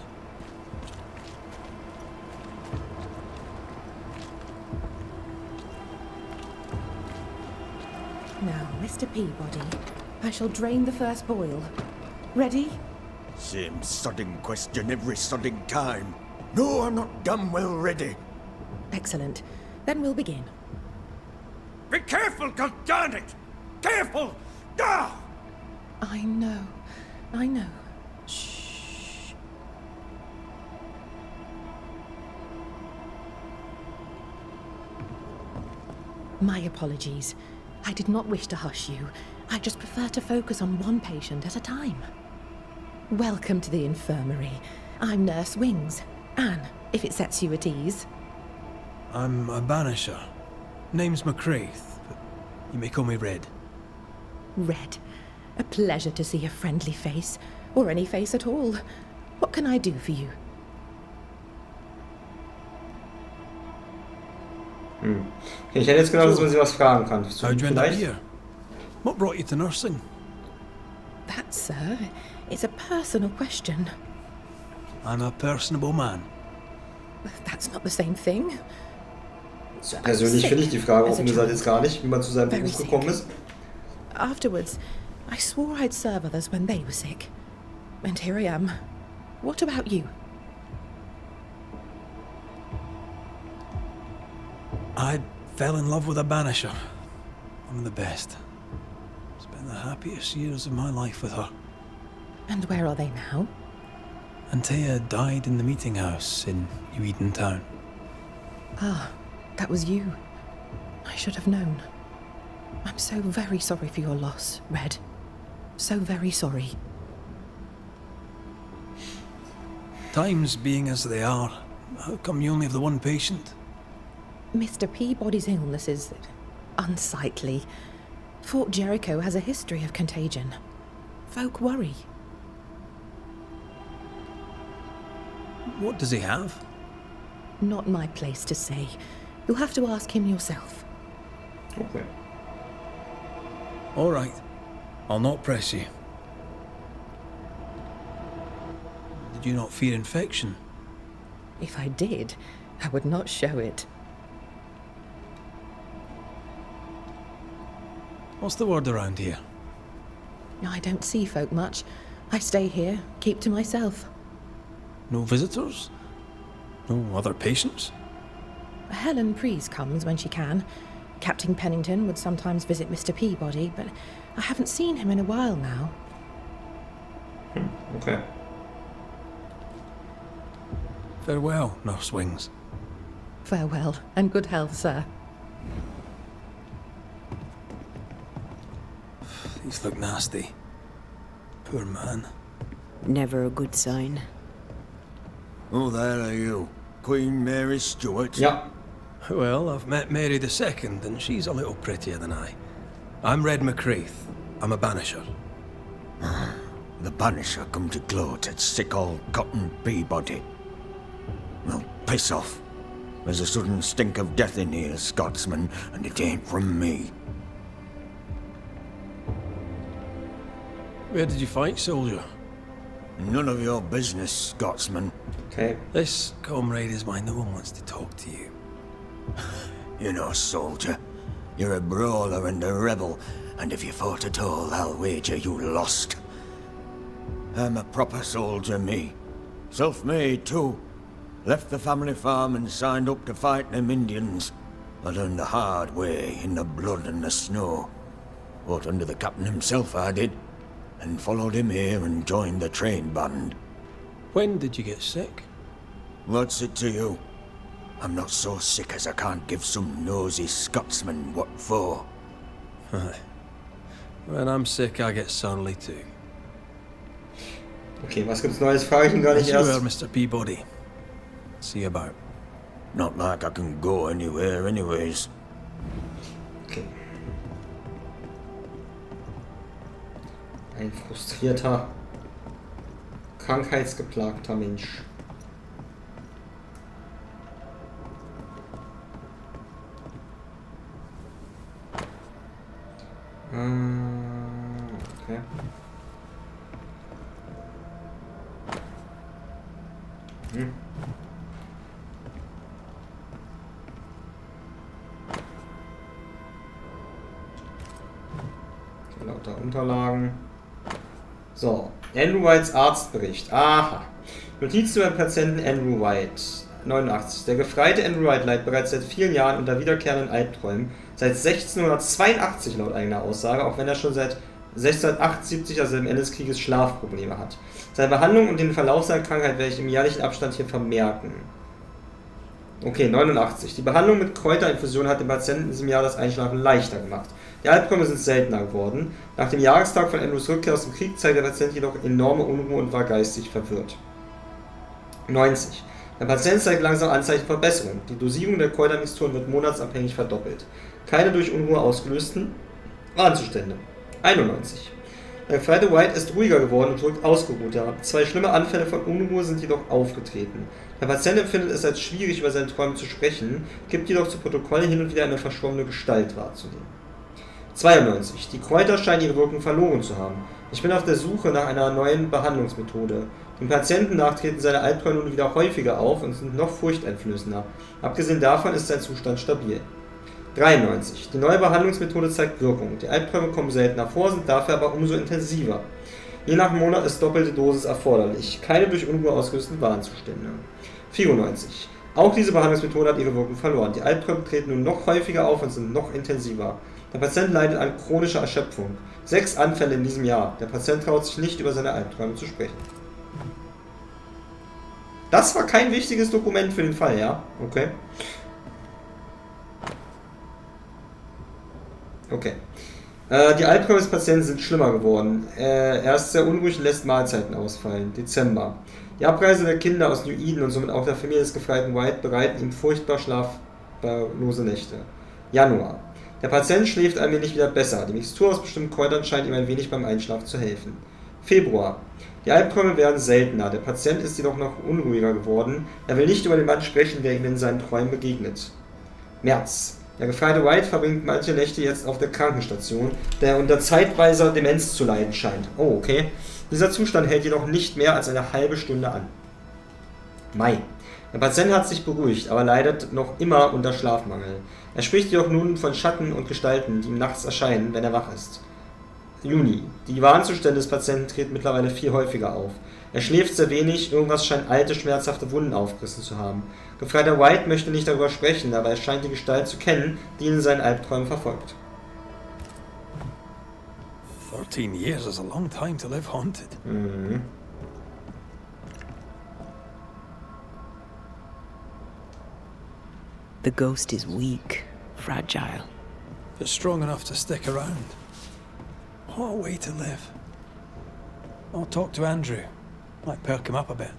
Now, Mr. Peabody, I shall drain the first boil. Ready? Same sodding question every sodding time. No, I'm not damn well ready. Excellent. Then we'll begin. Be careful, goddarn it! Careful! Ah! I know. Shh. My apologies. I did not wish to hush you. I just prefer to focus on one patient at a time. Welcome to the infirmary. I'm Nurse Wings. Anne, if it sets you at ease. I'm a banisher. Name's McCraith, but you may call me Red. Red. A pleasure to see a friendly face, or any face at all. What can I do for you? Ich hätte jetzt genau, dass man sie was fragen kann. How'd you end up here? What brought you to nursing? That, sir, is a personal question. I'm a personable man. That's not the same thing. So persönlich finde ich die Frage offen gesagt jetzt gar nicht, wie man zu seinem Beruf gekommen ist. Afterwards, I swore I'd serve others when they were sick. And here I am. What about you? I fell in love with a banisher. One of the best. Spent the happiest years of my life with her. And where are they now? Antea died in the meeting house in New Eden Town. Ah, that was you. I should have known. I'm so very sorry for your loss, Red. So very sorry. Times being as they are, how come you only have the one patient? Mr. Peabody's illness is unsightly. Fort Jericho has a history of contagion. Folk worry. What does he have? Not my place to say. You'll have to ask him yourself. Okay. All right. I'll not press you. Did you not fear infection? If I did, I would not show it. What's the word around here? I don't see folk much. I stay here, keep to myself. No visitors? No other patients? Helen Preece comes when she can. Captain Pennington would sometimes visit Mr. Peabody, but I haven't seen him in a while now. Okay. Farewell, Nurse Wings. Farewell, and good health, sir. These look nasty. Poor man. Never a good sign. Oh, there are you. Queen Mary Stuart. Ja. Well, I've met Mary II, and she's a little prettier than I. I'm Red McCraith. I'm a banisher. The banisher come to gloat at sick old Cotton Peabody. Well, piss off. There's a sudden stink of death in here, Scotsman, and it ain't from me. Where did you fight, soldier? None of your business, Scotsman. Okay. This comrade is mine. No one wants to talk to you. You know, soldier, you're a brawler and a rebel, and if you fought at all, I'll wager you lost. I'm a proper soldier, me. Self-made, too. Left the family farm and signed up to fight them Indians. I learned the hard way, in the blood and the snow. Fought under the captain himself, I did, and followed him here and joined the train band. When did you get sick? What's it to you? I'm not so sick as I can't give some nosy Scotsman what for. When I'm sick, I get surly too. Okay, was gibt's Neues? Frage ich ihn gar nicht As you erst. were, Mr. Peabody. See about. Not like I can go anywhere anyways. Okay. Ein frustrierter, krankheitsgeplagter Mensch. Okay. Lauter Unterlagen. So, Andrew Whites Arztbericht. Aha. Notiz über den Patienten Andrew White. 89. Der gefreite Andrew White leidet bereits seit vielen Jahren unter wiederkehrenden Albträumen. Seit 1682 laut eigener Aussage, auch wenn er schon seit 1678, also am Ende des Krieges, Schlafprobleme hat. Seine Behandlung und den Verlauf seiner Krankheit werde ich im jährlichen Abstand hier vermerken. Okay, 89. Die Behandlung mit Kräuterinfusion hat dem Patienten in diesem Jahr das Einschlafen leichter gemacht. Die Albträume sind seltener geworden. Nach dem Jahrestag von Andrews Rückkehr aus dem Krieg zeigte der Patient jedoch enorme Unruhe und war geistig verwirrt. 90. Der Patient zeigt langsam Anzeichen von Verbesserung. Die Dosierung der Kräutermixturen wird monatsabhängig verdoppelt. Keine durch Unruhe ausgelösten Warnzustände. 91. Der gefreite White ist ruhiger geworden und wirkt ausgeruhter. 2 schlimme Anfälle von Unruhe sind jedoch aufgetreten. Der Patient empfindet es als schwierig, über seine Träume zu sprechen, gibt jedoch zu Protokoll hin und wieder eine verschwommene Gestalt wahrzunehmen. 92. Die Kräuter scheinen ihre Wirkung verloren zu haben. Ich bin auf der Suche nach einer neuen Behandlungsmethode. Dem Patienten nach treten seine Albträume nun wieder häufiger auf und sind noch furchteinflößender. Abgesehen davon ist sein Zustand stabil. 93. Die neue Behandlungsmethode zeigt Wirkung. Die Albträume kommen seltener vor, sind dafür aber umso intensiver. Je nach Monat ist doppelte Dosis erforderlich. Keine durch Unruhe ausgelösten Warnzustände. 94. Auch diese Behandlungsmethode hat ihre Wirkung verloren. Die Albträume treten nun noch häufiger auf und sind noch intensiver. Der Patient leidet an chronischer Erschöpfung. 6 Anfälle in diesem Jahr. Der Patient traut sich nicht, über seine Albträume zu sprechen. Das war kein wichtiges Dokument für den Fall, ja? Okay. Okay. Die Albträume des Patienten sind schlimmer geworden. Er ist sehr unruhig und lässt Mahlzeiten ausfallen. Dezember. Die Abreise der Kinder aus New Eden und somit auch der Familie des gefreiten White bereiten ihm furchtbar schlaflose Nächte. Januar. Der Patient schläft allmählich wieder besser. Die Mixtur aus bestimmten Kräutern scheint ihm ein wenig beim Einschlafen zu helfen. Februar. Die Albträume werden seltener. Der Patient ist jedoch noch unruhiger geworden. Er will nicht über den Mann sprechen, der ihm in seinen Träumen begegnet. März. Der gefreite White verbringt manche Nächte jetzt auf der Krankenstation, der unter zeitweiser Demenz zu leiden scheint. Oh, okay. Dieser Zustand hält jedoch nicht mehr als eine halbe Stunde an. Mai. Der Patient hat sich beruhigt, aber leidet noch immer unter Schlafmangel. Er spricht jedoch nun von Schatten und Gestalten, die ihm nachts erscheinen, wenn er wach ist. Juni. Die Warnzustände des Patienten treten mittlerweile viel häufiger auf. Er schläft sehr wenig, irgendwas scheint alte, schmerzhafte Wunden aufgerissen zu haben. Gefreiter White möchte nicht darüber sprechen, aber er scheint die Gestalt zu kennen, die ihn in seinen Albträumen verfolgt. 13 years is a long time to live haunted. The ghost is weak, fragile. But strong enough to stick around. What a way to live. I'll talk to Andrew. Might perk him up a bit.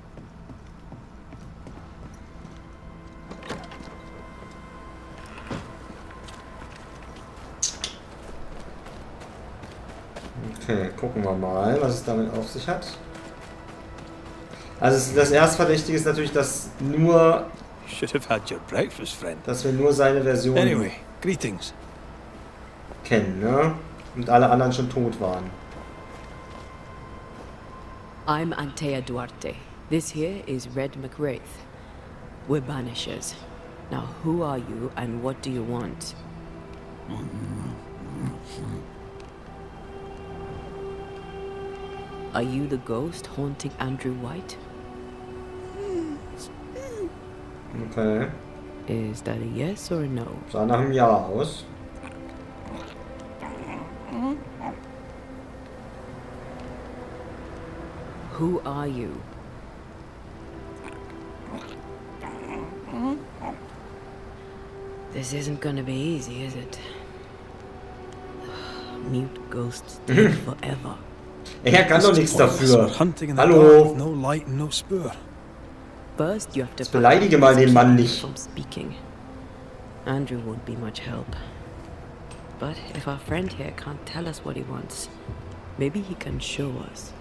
Okay, gucken wir mal, was es damit auf sich hat. Also das Erstverdächtige ist natürlich, dass nur... Should have had your breakfast, friend. Dass wir nur seine Version Anyway, greetings. kennen, ne? Und alle anderen schon tot waren. I'm Antea Duarte. This here is Red McWraith. We're Banishers. Now, who are you and what do you want? Are you the ghost haunting Andrew White? Okay. Is that a yes or a no? Sah nach einem Ja aus. Who are you? This isn't gonna be easy, is it? Mute ghosts dead forever. Er kann doch nichts dafür. Hunting in the Hallo. dark, no light and no spur. First, you have to Beleidige mal den Mann nicht. from speaking. Andrew won't be much help. But if our friend here can't tell us what he wants, maybe he can show us.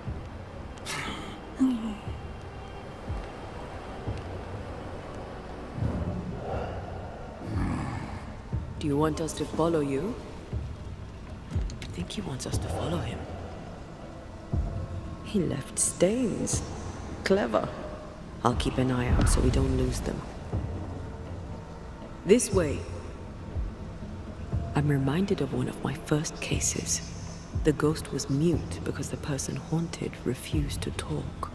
Do you want us to follow you? I think he wants us to follow him. He left stains. Clever. I'll keep an eye out so we don't lose them. This way. I'm reminded of one of my first cases. The ghost was mute because the person haunted refused to talk.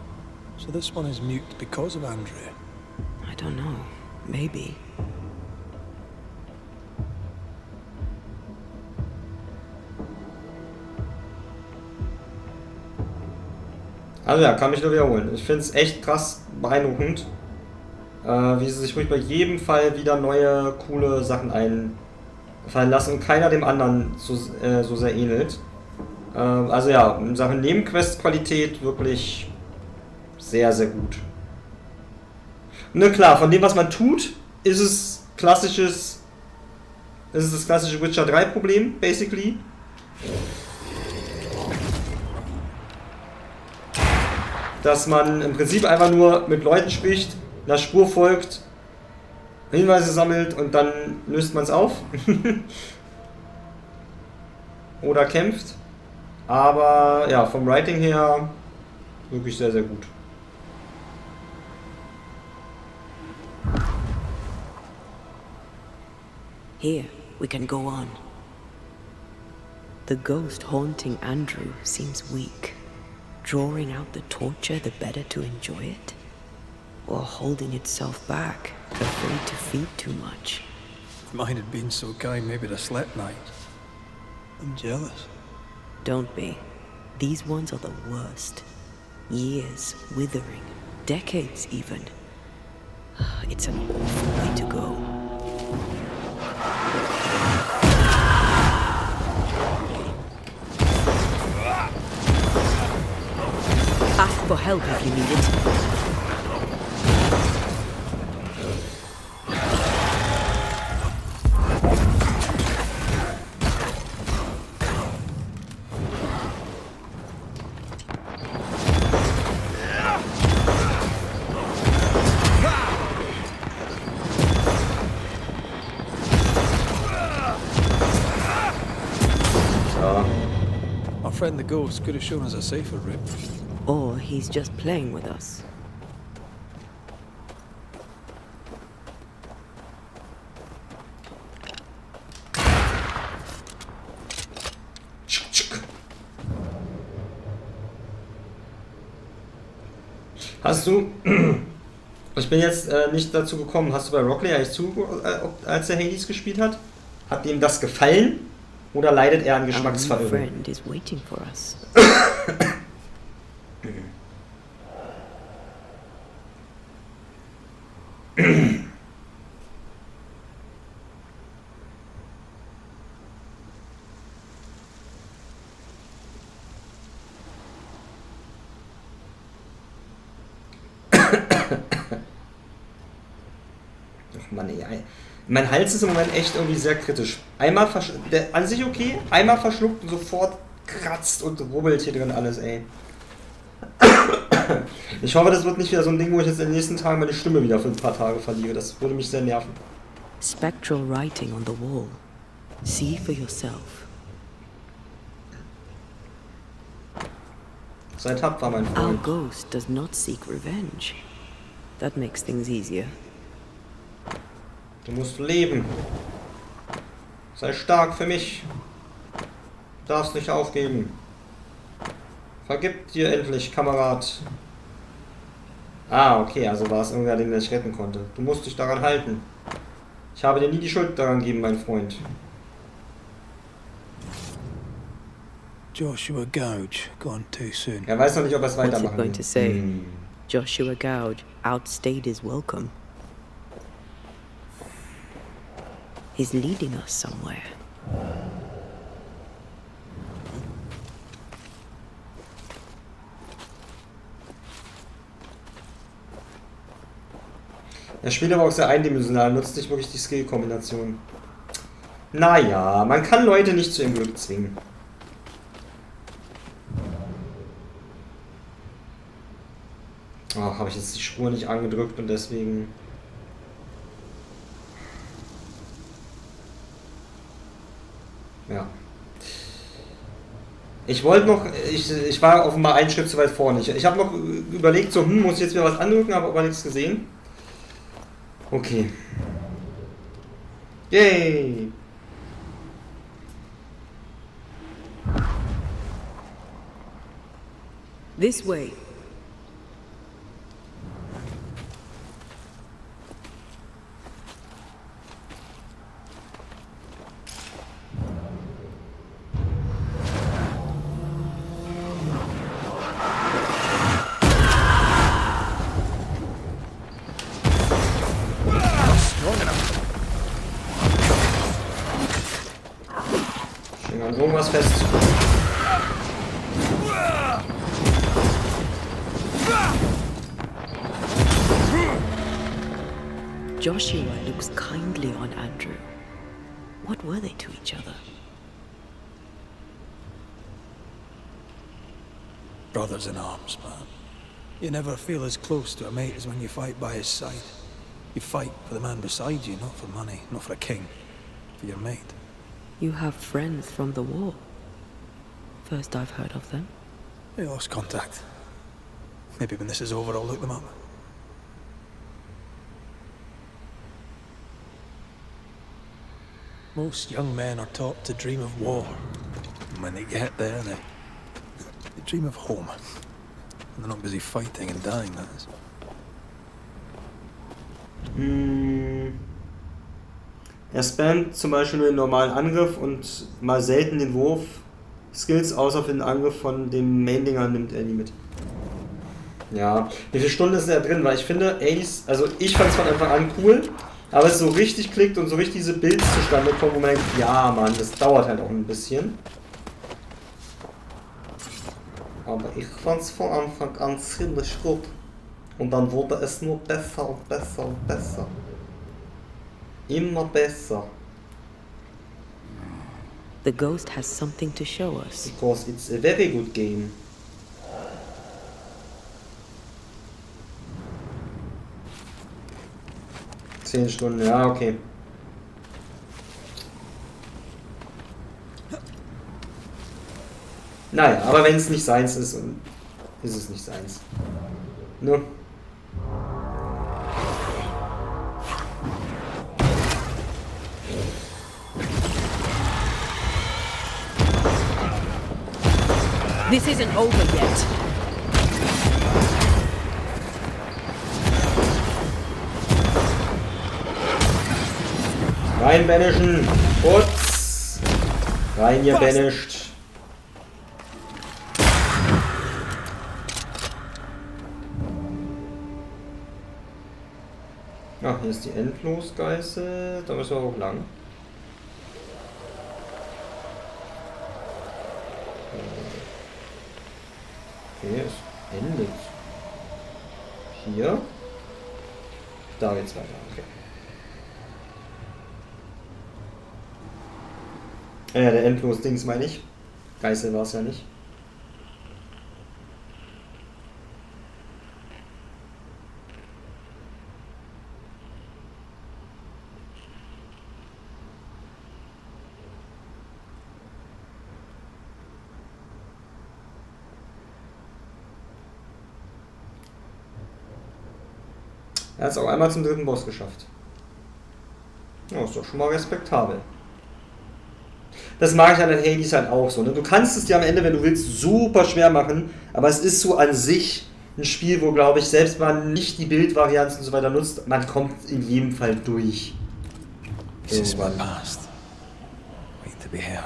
So this one is mute because of Andrea. I don't know. Maybe. Also ja, kann mich nur wiederholen. Ich finde es echt krass beeindruckend, wie sie sich ruhig bei jedem Fall wieder neue, coole Sachen einfallen lassen und keiner dem anderen so sehr ähnelt. Also ja, in Sachen Nebenquest-Qualität wirklich sehr, sehr gut. Ne, klar, von dem, was man tut, ist es das klassische Witcher 3 Problem, basically. Dass man im Prinzip einfach nur mit Leuten spricht, einer Spur folgt, Hinweise sammelt und dann löst man es auf. Oder kämpft. Aber ja, vom Writing her wirklich sehr, sehr gut. Here, we can go on. The ghost haunting Andrew seems weak. Drawing out the torture the better to enjoy it? Or holding itself back, afraid to feed too much? If mine had been so kind, maybe I'd have slept night. I'm jealous. Don't be. These ones are the worst. Years withering, decades even. It's an awful way to go. Ask for help if you need it. Our friend the ghost could have shown us a safer route. Or he's just playing with us. Hast du... Ich bin jetzt nicht dazu gekommen. Hast du bei Rockley eigentlich als er Hades gespielt hat? Hat ihm das gefallen? Oder leidet er an Geschmacksverirrung? Friend is waiting for us. Ach Mann, ey. Mein Hals ist im Moment echt irgendwie sehr kritisch. Einmal an sich okay, einmal verschluckt und sofort kratzt und rubbelt hier drin alles, ey. Ich hoffe, das wird nicht wieder so ein Ding, wo ich jetzt in den nächsten Tagen meine Stimme wieder für ein paar Tage verliere. Das würde mich sehr nerven. Spectral writing on the wall. See for yourself. Sei tapfer, mein Our Freund. ghost does not seek revenge. That makes things easier. Du musst leben. Sei stark für mich. Du darfst nicht aufgeben. Vergib dir endlich, Kamerad. Ah, okay, also war es irgendwer, den ich retten konnte. Du musst dich daran halten. Ich habe dir nie die Schuld daran gegeben, mein Freund. Joshua Gouge, gone too soon. Er weiß noch nicht, ob er es What's it weitermachen going to say? Joshua Gouge outstayed his welcome. He's leading us somewhere. Das Spiel aber auch sehr eindimensional, nutzt nicht wirklich die Skill-Kombination. Naja, man kann Leute nicht zu ihrem Glück zwingen. Oh, habe ich jetzt die Spur nicht angedrückt und deswegen... Ja. Ich wollte noch... Ich war offenbar einen Schritt zu weit vorne. Ich habe noch überlegt, so, muss ich jetzt wieder was andrücken, habe aber nichts gesehen. Okay. Yay! This way. Schön an irgendwas fest. Joshua looks kindly on Andrew. What were they to each other? Brothers in arms, man. You never feel as close to a mate as when you fight by his side. You fight for the man beside you, not for money, not for a king. For your mate. You have friends from the war. First I've heard of them. They lost contact. Maybe when this is over, I'll look them up. Most young men are taught to dream of war. And when they get there, they dream of home. And they're not busy fighting and dying, that is. Er spammt zum Beispiel nur den normalen Angriff und mal selten den Wurf. Skills außer für den Angriff von dem Main-Dinger nimmt er nie mit. Ja, wie viele Stunden ist er drin? Weil ich finde, Ace, also ich fand es von Anfang an cool, aber es so richtig klickt und so richtig diese Builds zustande kommen, wo man denkt, ja Mann, das dauert halt auch ein bisschen. Aber ich fand es von Anfang an ziemlich gut. Und dann wurde es nur besser und besser und besser. Immer besser. The ghost has something to show us. Because it's a very good game. Zehn Stunden, ja, okay. Naja, aber wenn es nicht seins ist, ist es nicht seins. Ne? This isn't over yet. Rein banishen. Putz. Rein ihr banished. Ach, hier ist die Endlosgeißel. Da müssen wir auch lang. Okay, es endet hier. Da geht's weiter, okay. Ja, der Endlos-Dings meine ich. Geißel war es ja nicht. Er hat es auch einmal zum dritten Boss geschafft. Ja, ist doch schon mal respektabel. Das mag ich an den Hades halt auch so. Ne? Du kannst es dir am Ende, wenn du willst, super schwer machen, aber es ist so an sich ein Spiel, wo, glaube ich, selbst wenn man nicht die Bildvarianten und so weiter nutzt, man kommt in jedem Fall durch. This is my past. Wait to be heard.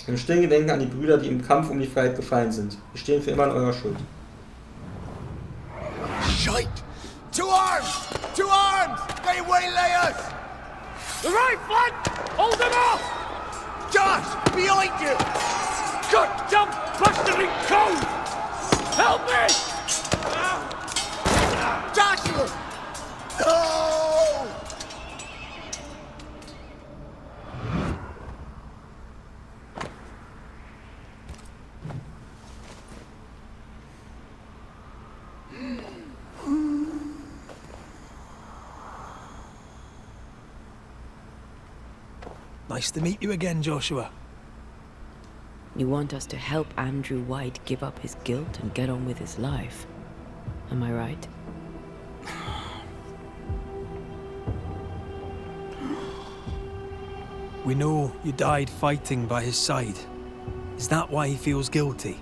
Im stillen Gedenken an die Brüder, die im Kampf um die Freiheit gefallen sind. Wir stehen für immer in eurer Schuld. Shite! To arms! To arms! They waylay us! The right flank! Hold them off! Josh! Behind you! Goddamn blustering code! Help me! Joshua! No! Nice to meet you again, Joshua. You want us to help Andrew White give up his guilt and get on with his life. Am I right? We know you died fighting by his side. Is that why he feels guilty?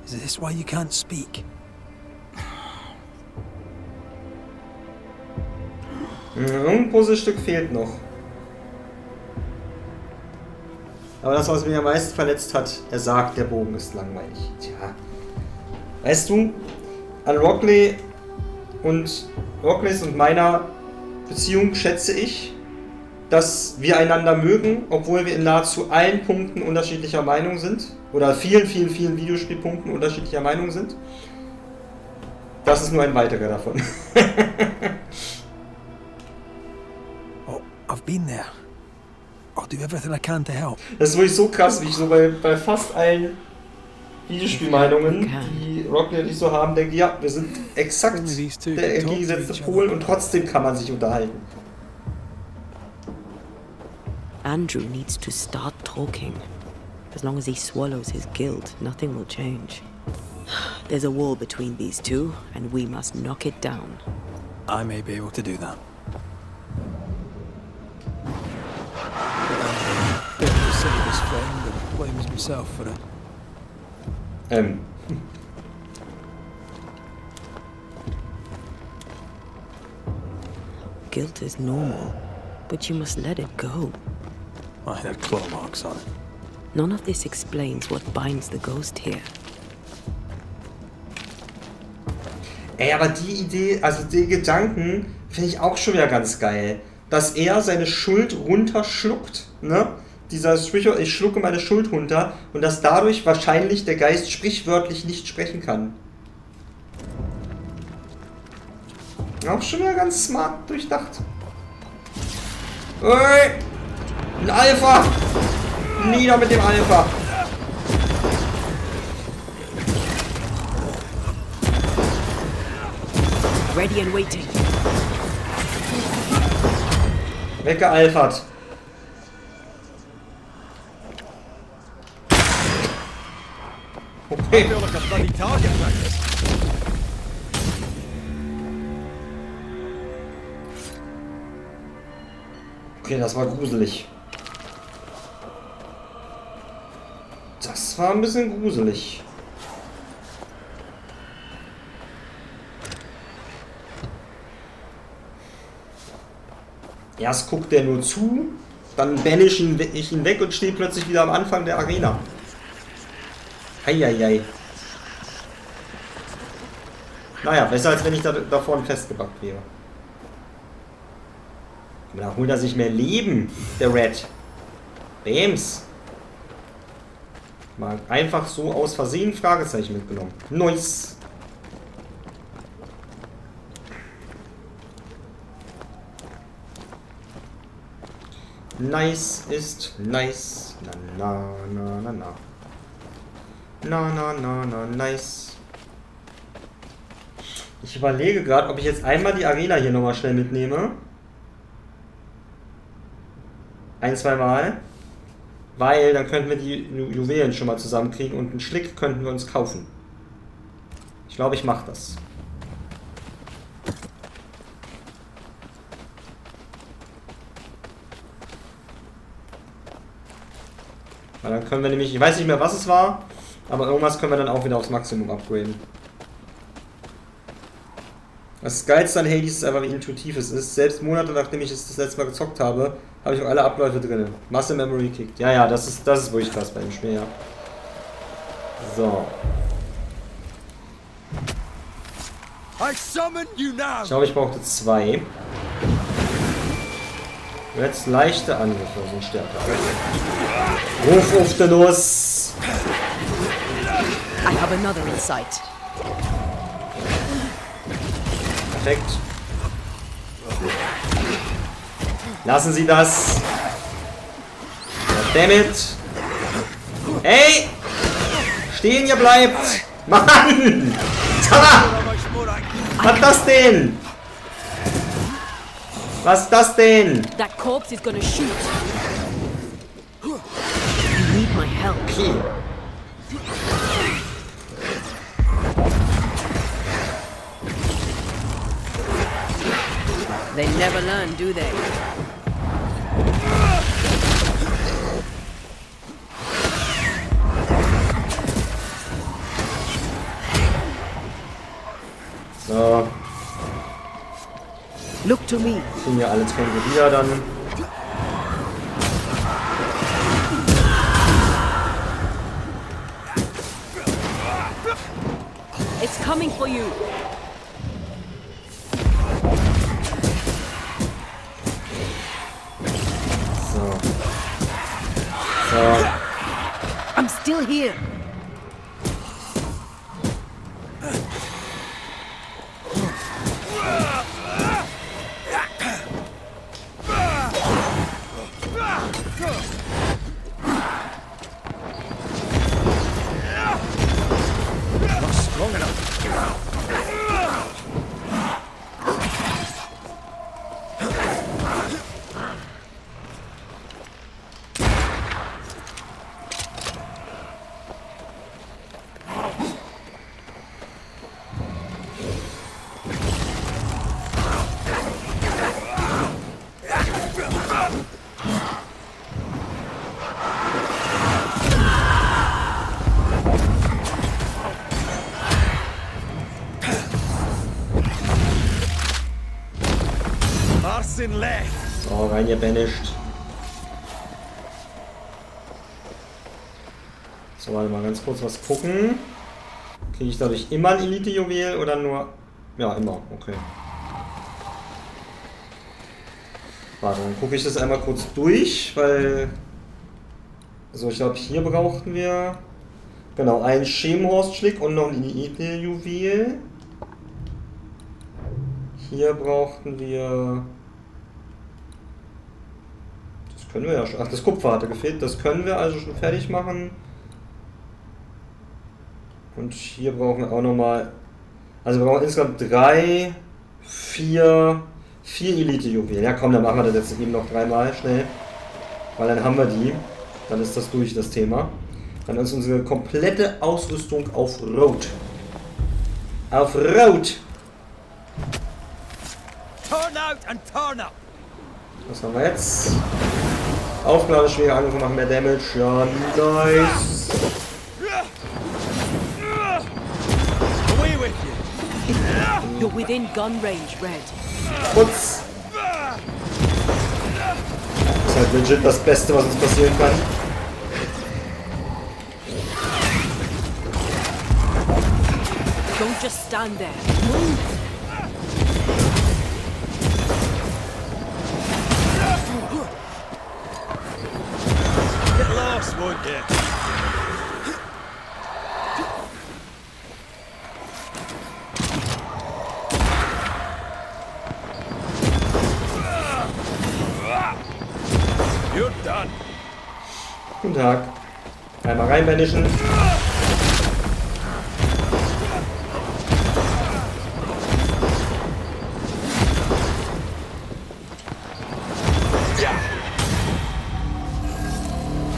Is this why you can't speak? Ein Puzzlestück fehlt noch. Aber das, was mich am meisten verletzt hat, er sagt, der Bogen ist langweilig. Tja. Weißt du, an Rockleys und meiner Beziehung schätze ich, dass wir einander mögen, obwohl wir in nahezu allen Punkten unterschiedlicher Meinung sind. Oder vielen Videospielpunkten unterschiedlicher Meinung sind. Das ist nur ein weiterer davon. Oh, I've been there. I'll do everything I can to help. Das ist wirklich so krass, wie ich so bei fast allen Videospielmeinungen, die Rockley und ich so haben, denke, ja, wir sind exakt der entgegengesetzte Pol und trotzdem kann man sich unterhalten. Andrew needs to start talking. As long as he swallows his guilt, nothing will change. There's a wall between these two, and we must knock it down. I may be able to do that. Save his friend and blames himself for it. Guilt is normal, but you must let it go. I had claw marks on it. None of this explains what binds the ghost here. Ey, aber die Idee, also die Gedanken, finde ich auch schon wieder ganz geil. Dass er seine Schuld runterschluckt, ne? Dieser Sprichwort, ich schlucke meine Schuld runter, und dass dadurch wahrscheinlich der Geist sprichwörtlich nicht sprechen kann. Auch schon wieder ganz smart durchdacht. Ey! Ein Alpha! Nieder mit dem Alpha! Ready and waiting. Weggealphert. Okay. Okay, das war gruselig. Das war ein bisschen gruselig. Erst guckt er nur zu, dann banish ich ihn weg und stehe plötzlich wieder am Anfang der Arena. Eieiei. Naja, besser als wenn ich da vorne festgebackt wäre. Da holt er sich mehr Leben, der Red. Bams. Mal einfach so aus Versehen Fragezeichen mitgenommen. Nice. Nice ist nice. Na na na na na. Na na na na nice. Ich überlege gerade, ob ich jetzt einmal die Arena hier nochmal schnell mitnehme. Ein, zwei Mal. Weil dann könnten wir die Juwelen schon mal zusammenkriegen und einen Schlick könnten wir uns kaufen. Ich glaube, ich mache das. Weil dann können wir nämlich, ich weiß nicht mehr, was es war, aber irgendwas können wir dann auch wieder aufs Maximum upgraden. Das Geilste an Hades ist einfach, wie intuitiv es ist. Selbst Monate nachdem ich es das letzte Mal gezockt habe, habe ich auch alle Abläufe drin. Muscle Memory kickt. Ja, das ist wirklich krass bei dem Spiel, ja. So. Ich glaube, ich brauchte 2. Jetzt leichte Angriffe sind stärker. Ruf auf die Nuss! I have another in sight. Perfekt. Lassen Sie das. Goddammit. Ey! Stehen, ihr bleibt! Mann! Was ist das denn? Was ist das denn? That corpse is gonna shoot. You need my help. Okay. They never learn, do they? So. Look to me. Kriegen wir alle Tränke wieder dann. It's coming for you. So. I'm still here. So, rein ihr Banished. So, warte mal ganz kurz was gucken. Kriege ich dadurch immer ein Elite-Juwel oder nur... Ja, immer, okay. Warte, dann gucke ich das einmal kurz durch, weil... So, ich glaube, hier brauchten wir... Genau, einen Schemenhorstschlick und noch ein Elite-Juwel. Hier brauchten wir... Das können wir ja schon... Ach, das Kupfer hatte gefehlt. Das können wir also schon fertig machen. Und hier brauchen wir auch nochmal... Also wir brauchen insgesamt 3, 4 Elite-Juwelen. Ja komm, dann machen wir das jetzt eben noch 3-mal schnell. Weil dann haben wir die. Dann ist das durch, das Thema. Dann ist unsere komplette Ausrüstung auf Rot. Auf Rot! Was haben wir jetzt? Aufgabe, schwere Angriffe machen mehr Damage. Ja, nice. You're within gun range, Red. Putz. Das ist halt legit das Beste, was uns passieren kann. Don't just stand there. Move. Get lost, won't you? You're done. Guten Tag. Einmal rein banishen.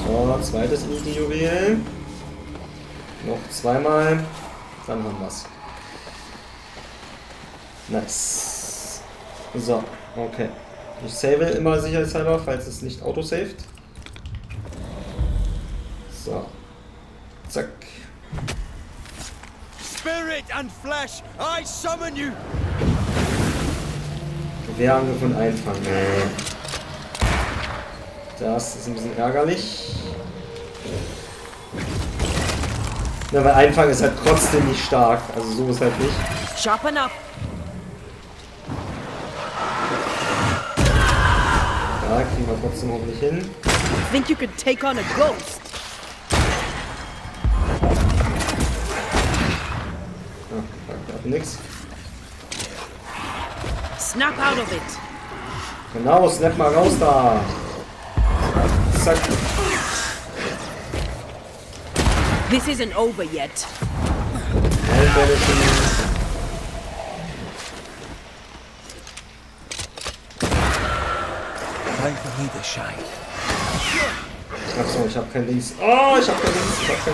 So, zweites Elite-Juwel. Noch 2-mal. Dann haben wir's. Nice. So, okay. Ich save immer sicherheitshalber, falls es nicht autosaved. So. Zack. Spirit and flesh, I summon you. Wehrangriff von Einfang. Das ist ein bisschen ärgerlich. Ja, weil Einfang ist halt trotzdem nicht stark. Also so ist halt nicht. Sharpen up. Ja, kriegen wir trotzdem hoffentlich hin. Think you could take on a ghost? Ja, nix. Snap out of it. Genau, snap mal raus da. Zack. This isn't over yet. Time for me to shine. Achso, ich hab kein Links. Oh, ich hab kein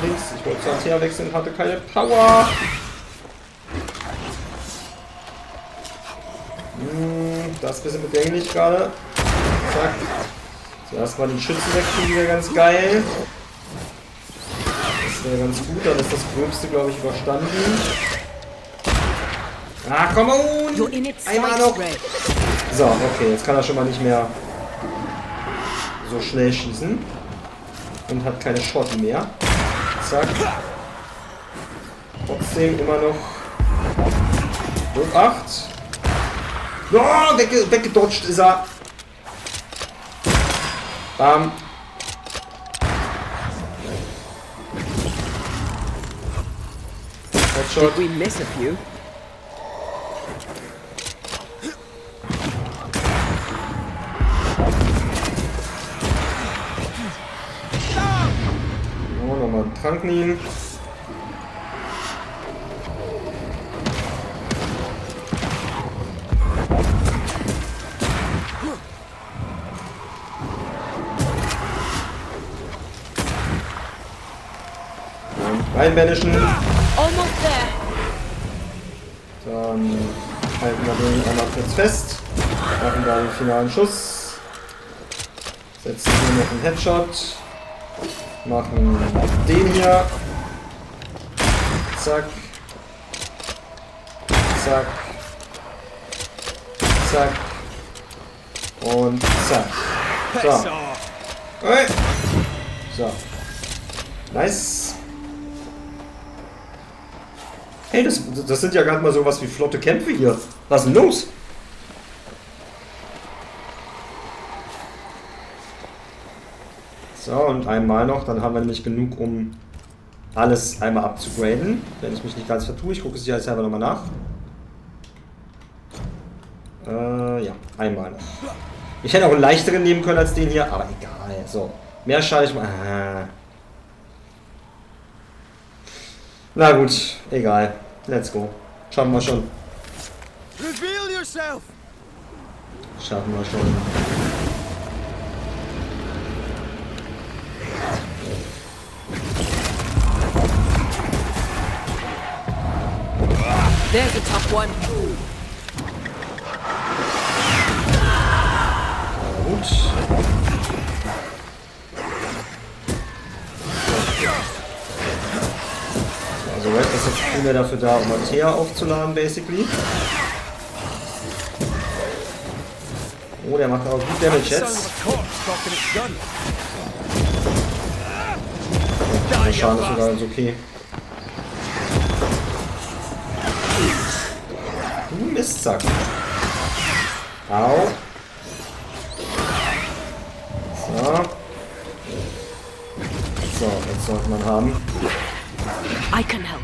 Links. Ich wollte zu Antea wechseln, hatte keine Power. Das ist ein bisschen bedenklich gerade. Zack. Zuerst mal den Schützen wegkriegen, wäre ganz geil. Das wäre ganz gut, dann ist das Gröbste, glaube ich, überstanden. Ah, komm on! Einmal noch. So, okay, jetzt kann er schon mal nicht mehr so schnell schießen. Und hat keine Schotten mehr. Zack. Trotzdem immer noch. Druck 8. Oh, weggedodged ist er. Bam. Headshot. Did we miss a few? Oh, nochmal einen Trank nehmen. Reinbanischen. Dann halten wir den einmal kurz fest. Machen da den finalen Schuss. Setzen hier noch einen Headshot. Machen den hier. Zack. Zack. Zack. Und zack. So. Okay. So. Nice. Hey, das sind ja gerade mal sowas wie flotte Kämpfe hier. Was ist denn los? So, und einmal noch, dann haben wir nämlich genug, um alles einmal abzugraden. Wenn ich mich nicht ganz vertue, ich gucke es hier selber nochmal nach. Ja, einmal noch. Ich hätte auch einen leichteren nehmen können als den hier, aber egal. So, mehr schalte ich mal. Na gut, egal. Let's go. Schaffen wir schon. Reveal yourself. Schaffen wir schon. There's a tough one. Gut. Also Red ist jetzt primär dafür da, um Antea aufzuladen, basically. Oh, der macht auch gut Damage jetzt. Der Schaden ist sogar ganz okay. Du Mistsack. Au. So. So, jetzt sollte man haben. I can help.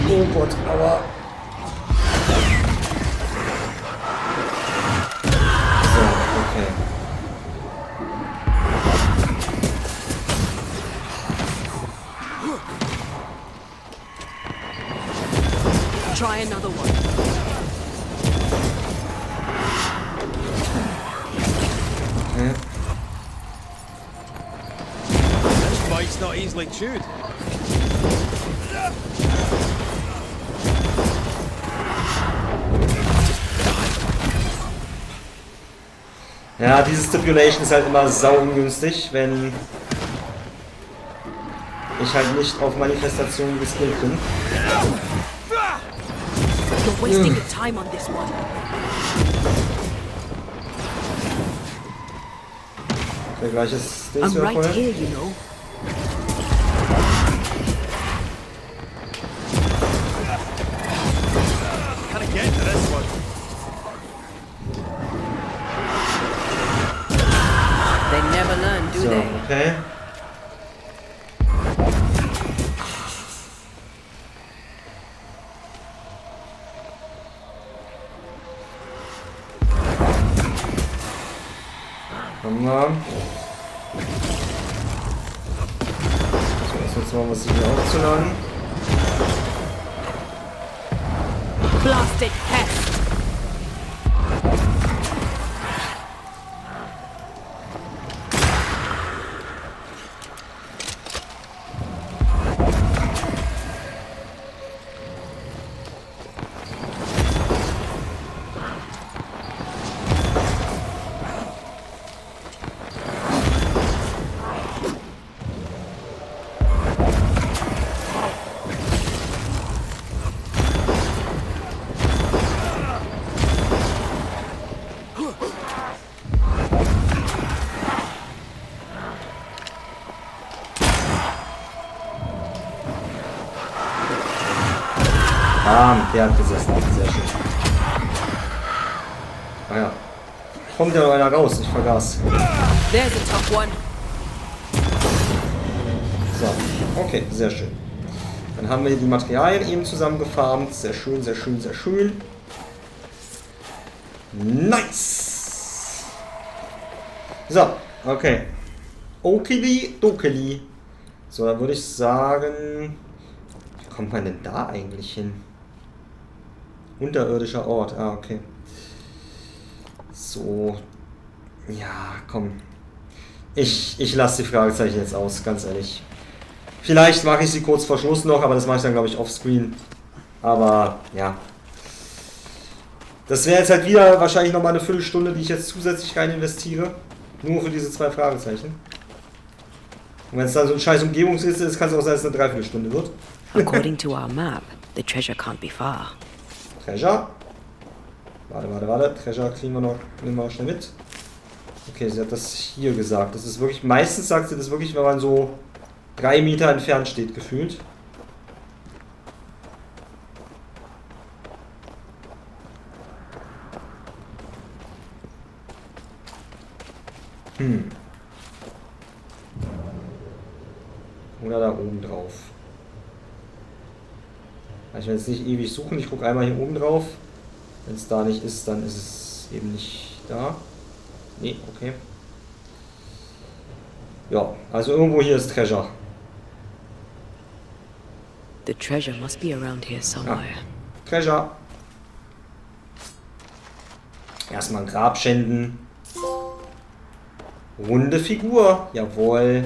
Oh Gott, aber... So, okay. Try another one. Okay. This fight's not easily chewed. Ja, diese Stipulation ist halt immer sau ungünstig, wenn ich halt nicht auf Manifestationen geskillt bin. You're wasting your time on this one. Der gleiche ist I'm right here, you know. Can I get to this one? They never learn, do So, they? okay. Haben wir. So, jetzt machen wir es hier aufzuladen. Blasted pest! Der hat gesessen. Sehr schön. Ah ja. Kommt ja noch einer raus, ich vergaß. There's a tough one. So, okay, sehr schön. Dann haben wir die Materialien eben zusammengefarmt. Sehr schön, sehr schön, sehr schön. Nice! So, okay. Okili, dokili. So, dann würde ich sagen... Wie kommt man denn da eigentlich hin? Unterirdischer Ort, ah, okay. So. Ja, komm. Ich lasse die Fragezeichen jetzt aus, ganz ehrlich. Vielleicht mache ich sie kurz vor Schluss noch, aber das mache ich dann, glaube ich, offscreen. Aber, ja. Das wäre jetzt halt wieder wahrscheinlich nochmal eine Viertelstunde, die ich jetzt zusätzlich rein investiere. Nur für diese 2 Fragezeichen. Und wenn es dann so ein scheiß Umgebungsliste ist, kann es auch sein, dass es eine Dreiviertelstunde wird. According to our map, the treasure can't be far. Treasure. Warte. Treasure kriegen wir noch, nehmen wir noch schnell mit. Okay, sie hat das hier gesagt. Das ist wirklich, meistens sagt sie das wirklich, wenn man so 3 Meter entfernt steht, gefühlt. Oder da oben drauf. Ich will jetzt nicht ewig suchen, ich gucke einmal hier oben drauf. Wenn es da nicht ist, dann ist es eben nicht da. Nee, okay. Ja, also irgendwo hier ist Treasure. The treasure must be around here somewhere. Ja. Treasure. Erstmal ein Grab schänden. Runde Figur. Jawohl.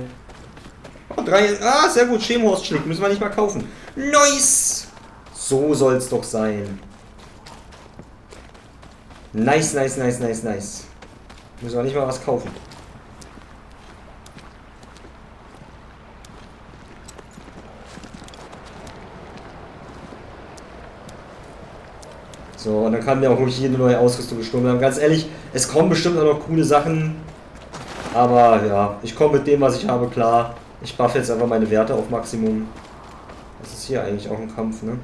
Oh, 3. Ah, sehr gut. Schemhorstschlick. Müssen wir nicht mal kaufen. Nice. So soll's doch sein. Nice. Müssen wir nicht mal was kaufen. So, und dann kann mir auch wirklich jede neue Ausrüstung gestohlen werden. Ganz ehrlich, es kommen bestimmt auch noch coole Sachen. Aber ja, ich komme mit dem, was ich habe, klar. Ich buff jetzt einfach meine Werte auf Maximum. Das ist hier eigentlich auch ein Kampf, ne?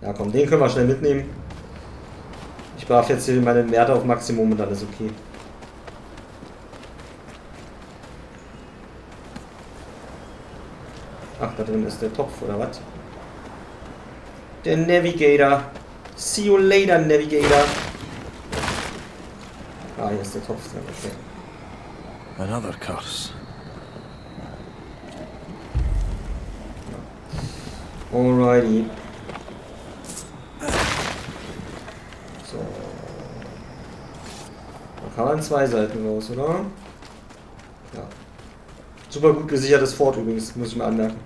Ja komm, den können wir schnell mitnehmen. Ich buff jetzt hier meine Werte auf Maximum und dann ist okay. Ach, da drin ist der Topf, oder was? Der Navigator. See you later, Navigator. Ah, hier ist der Topf drin, okay. Another curse. Alrighty. So. Da kann man 2 Seiten raus, oder? Ja. Super gut gesichertes Fort übrigens, muss ich mal anmerken.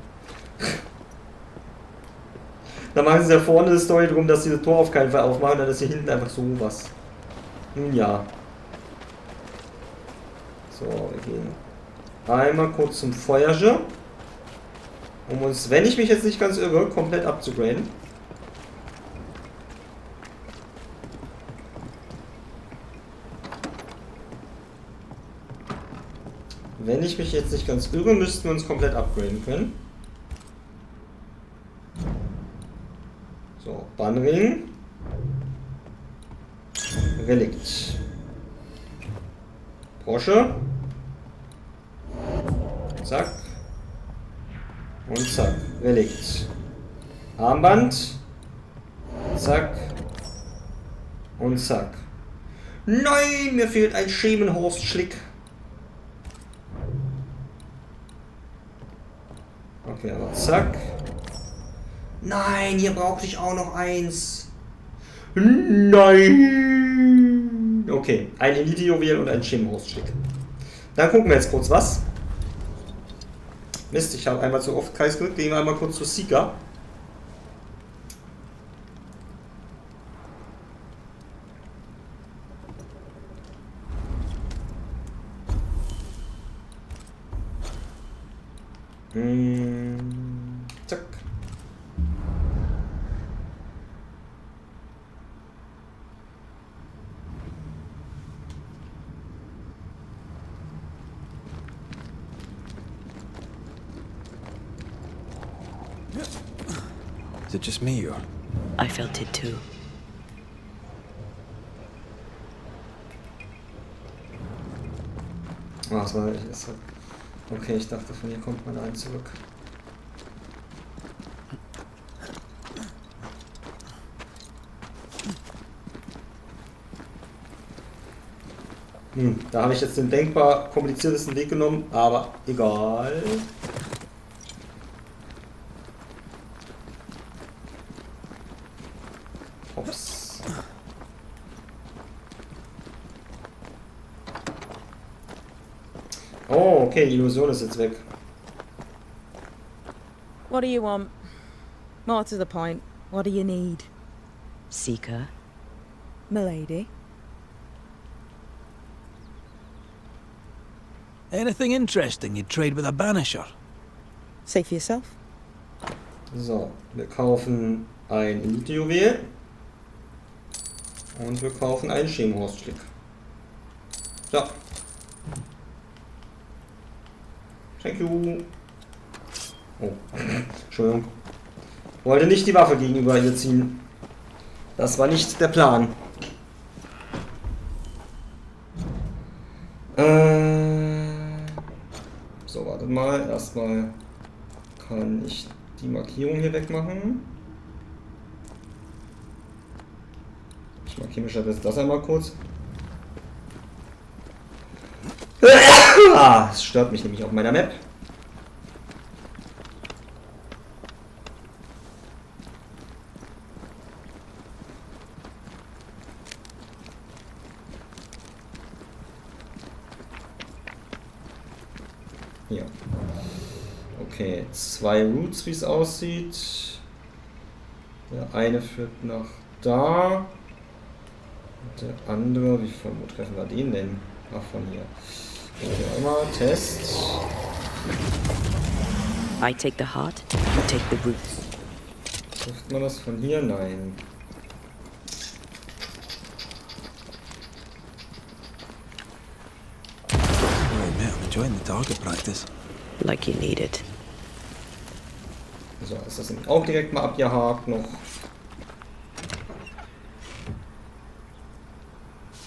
Da machen sie ja vorne eine Story drum, dass sie das Tor auf keinen Fall aufmachen, dann ist hier hinten einfach so was. Nun ja. So, wir gehen einmal kurz zum Feuerge, um uns, wenn ich mich jetzt nicht ganz irre, komplett abzugraden. Wenn ich mich jetzt nicht ganz irre, müssten wir uns komplett upgraden können. So, Bannring. Relikt. Brosche. Zack. Und zack. Relikt. Armband. Zack. Und zack. Nein, mir fehlt ein Schemenhorst-Schlick. Okay, aber zack. Nein, hier brauchte ich auch noch eins. Nein. Okay, ein Elite-Juwel und ein Schemenhorst-Schlick. Dann gucken wir jetzt kurz was. Mist, ich habe einmal zu oft Kreis gedrückt. Gehen wir einmal kurz zu Seeker. Zack. Is it just me or? I felt it too. Oh, das war das war, okay, ich dachte, von hier kommt man ein zurück. Da habe ich jetzt den denkbar kompliziertesten Weg genommen, aber egal. Hops. Oh, okay, die Illusion ist jetzt weg. What do you want? More to the point, what do you need? Seeker. Milady? Anything interesting you'd trade with a Banisher? Say for yourself. So, wir kaufen ein Elite-Juwel und wir kaufen einen Schemenhorst-Schlick. So. Thank you. Oh, Entschuldigung. Wollte nicht die Waffe gegenüber ihr ziehen. Das war nicht der Plan. So, wartet mal. Erstmal kann ich die Markierung hier wegmachen. Ich markiere mir stattdessen das einmal kurz. Es stört mich nämlich auf meiner Map. Hier. Okay, 2 Routes, wie es aussieht. Der eine führt nach da. Und der andere, wo treffen wir den denn? Ach, von hier. Okay, einmal Test. I take the heart, you take the roots. Trifft man das von hier? Nein. Right, mate, I'm enjoying the target practice. Like you need it. So, ist das nämlich auch direkt mal abgehakt noch.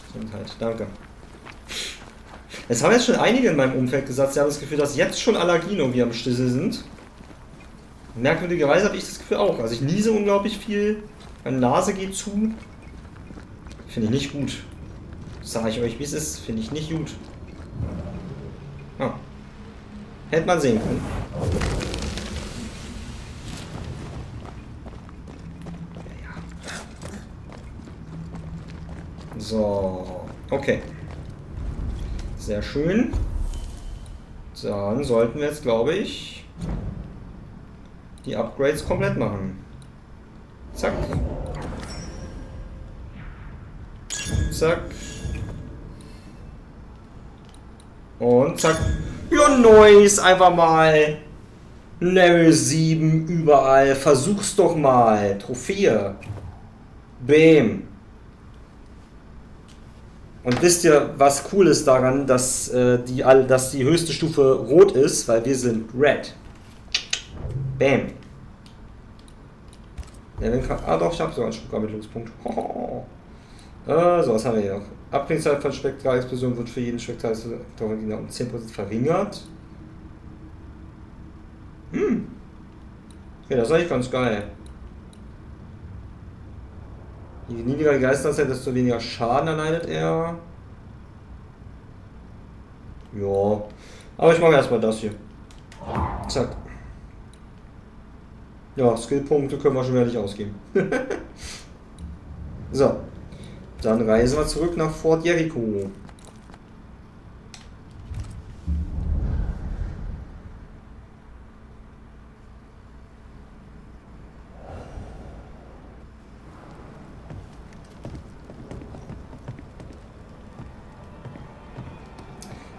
Gesundheit, danke. Es haben jetzt schon einige in meinem Umfeld gesagt, sie haben das Gefühl, dass jetzt schon Allergien irgendwie am Stissel sind. Merkwürdigerweise habe ich das Gefühl auch. Also ich niese unglaublich viel, meine Nase geht zu. Finde ich nicht gut. Sage ich euch, wie es ist, finde ich nicht gut. Ah. Hätte man sehen können. So, okay. Sehr schön. Dann sollten wir jetzt, glaube ich, die Upgrades komplett machen. Zack. Zack. Und zack. Ja, nice, einfach mal. Level 7 überall. Versuch's doch mal. Trophäe. Bam. Und wisst ihr, was cool ist daran, dass die höchste Stufe rot ist, weil wir sind Red. Bam. Ja, doch, ich habe sogar einen Spukermittlungspunkt. So, was haben wir hier noch? Abklingzeit von Spektralexplosion wird für jeden Spektralexplosion um 10% verringert. Ja, das ist eigentlich ganz geil. Je niedriger die Geisteranzahl, desto weniger Schaden erleidet er. Ja. Aber ich mache erstmal das hier. Zack. Ja, Skillpunkte können wir schon wieder nicht ausgeben. So. Dann reisen wir zurück nach Fort Jericho.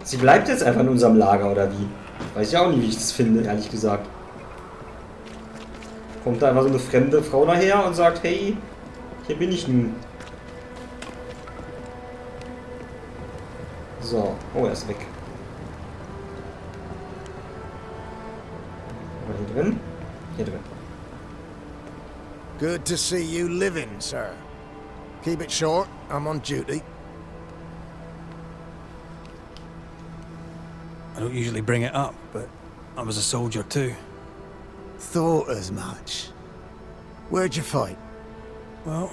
Sie bleibt jetzt einfach in unserem Lager, oder wie? Weiß ich auch nicht, wie ich das finde, ehrlich gesagt. Kommt da einfach so eine fremde Frau daher und sagt, hey, hier bin ich nun. So, oh, er ist weg. War hier drin? Hier drin. Good to see you living, sir. Keep it short, I'm on duty. I don't usually bring it up, but I was a soldier too. Thought as much. Where'd you fight? Well,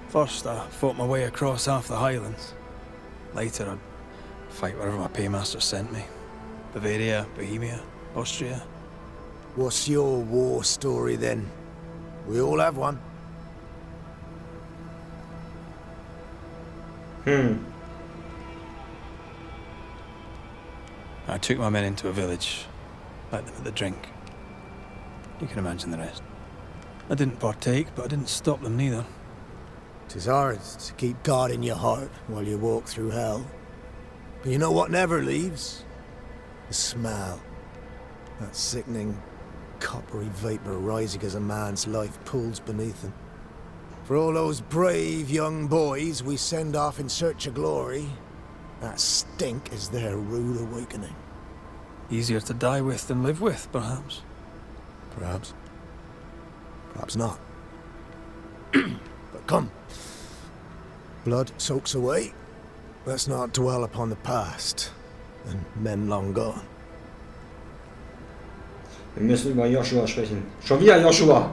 first I fought my way across half the Highlands. Later I'd fight wherever my paymaster sent me. Bavaria, Bohemia, Austria. What's your war story then? We all have one. I took my men into a village, let them at the drink. You can imagine the rest. I didn't partake, but I didn't stop them neither. 'Tis hard to keep God in your heart while you walk through hell. But you know what never leaves? The smell. That sickening, coppery vapor rising as a man's life pulls beneath him. For all those brave young boys we send off in search of glory, that stink is their rude awakening. Easier to die with than live with, perhaps. Perhaps. Perhaps not. But come. Blood soaks away. Let's not dwell upon the past and men long gone. Wir müssen über Joshua sprechen. Schon wieder Joshua!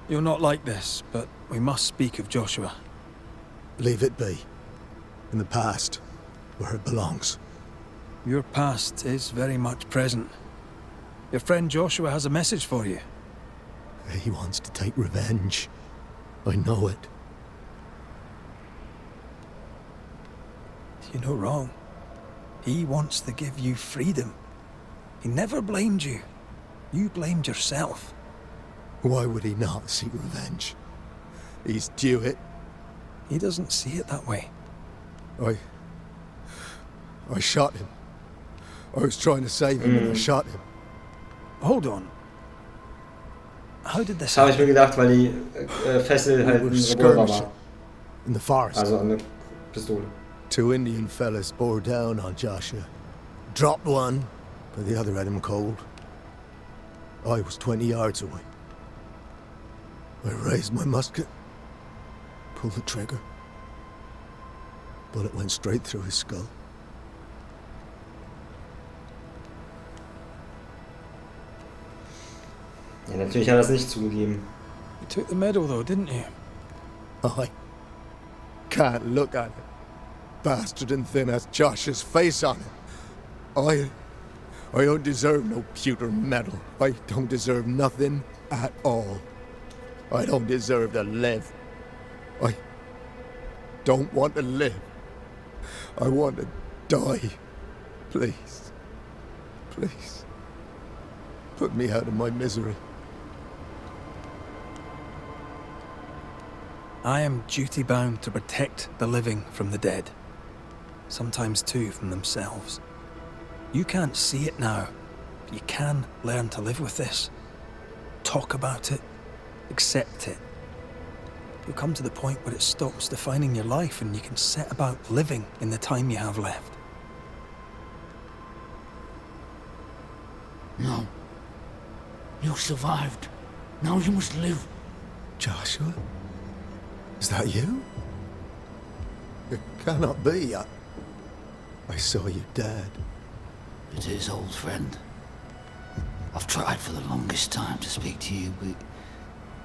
You're not like this, but we must speak of Joshua. Leave it be. In the past, where it belongs. Your past is very much present. Your friend Joshua has a message for you. He wants to take revenge. I know it. You're no wrong. He wants to give you freedom. He never blamed you. You blamed yourself. Why would he not seek revenge? He's due it. He doesn't see it that way. I shot him. I was trying to save him and I shot him. Hold on. How did this Das habe ich mir happen? gedacht, weil die Fessel halt ein Revolver war. In the forest. Also eine Pistole. 2 Indian fellas bore down on Joshua. Dropped one, but the other had him cold. I was 20 yards away. I raised my musket, pulled the trigger. Bullet went straight through his skull. Ja, natürlich hat er es nicht zugegeben. You took the medal though, didn't you? I can't look at it. Bastard and thin as Josh's face on it. I don't deserve no pewter medal. I don't deserve nothing at all. I don't deserve to live. I don't want to live. I want to die. Please. Please. Put me out of my misery. I am duty-bound to protect the living from the dead. Sometimes too from themselves. You can't see it now, but you can learn to live with this. Talk about it, accept it. You'll come to the point where it stops defining your life and you can set about living in the time you have left. No. You survived. Now you must live. Joshua? Is that you? It cannot be. I saw you dead. It is, old friend. I've tried for the longest time to speak to you, but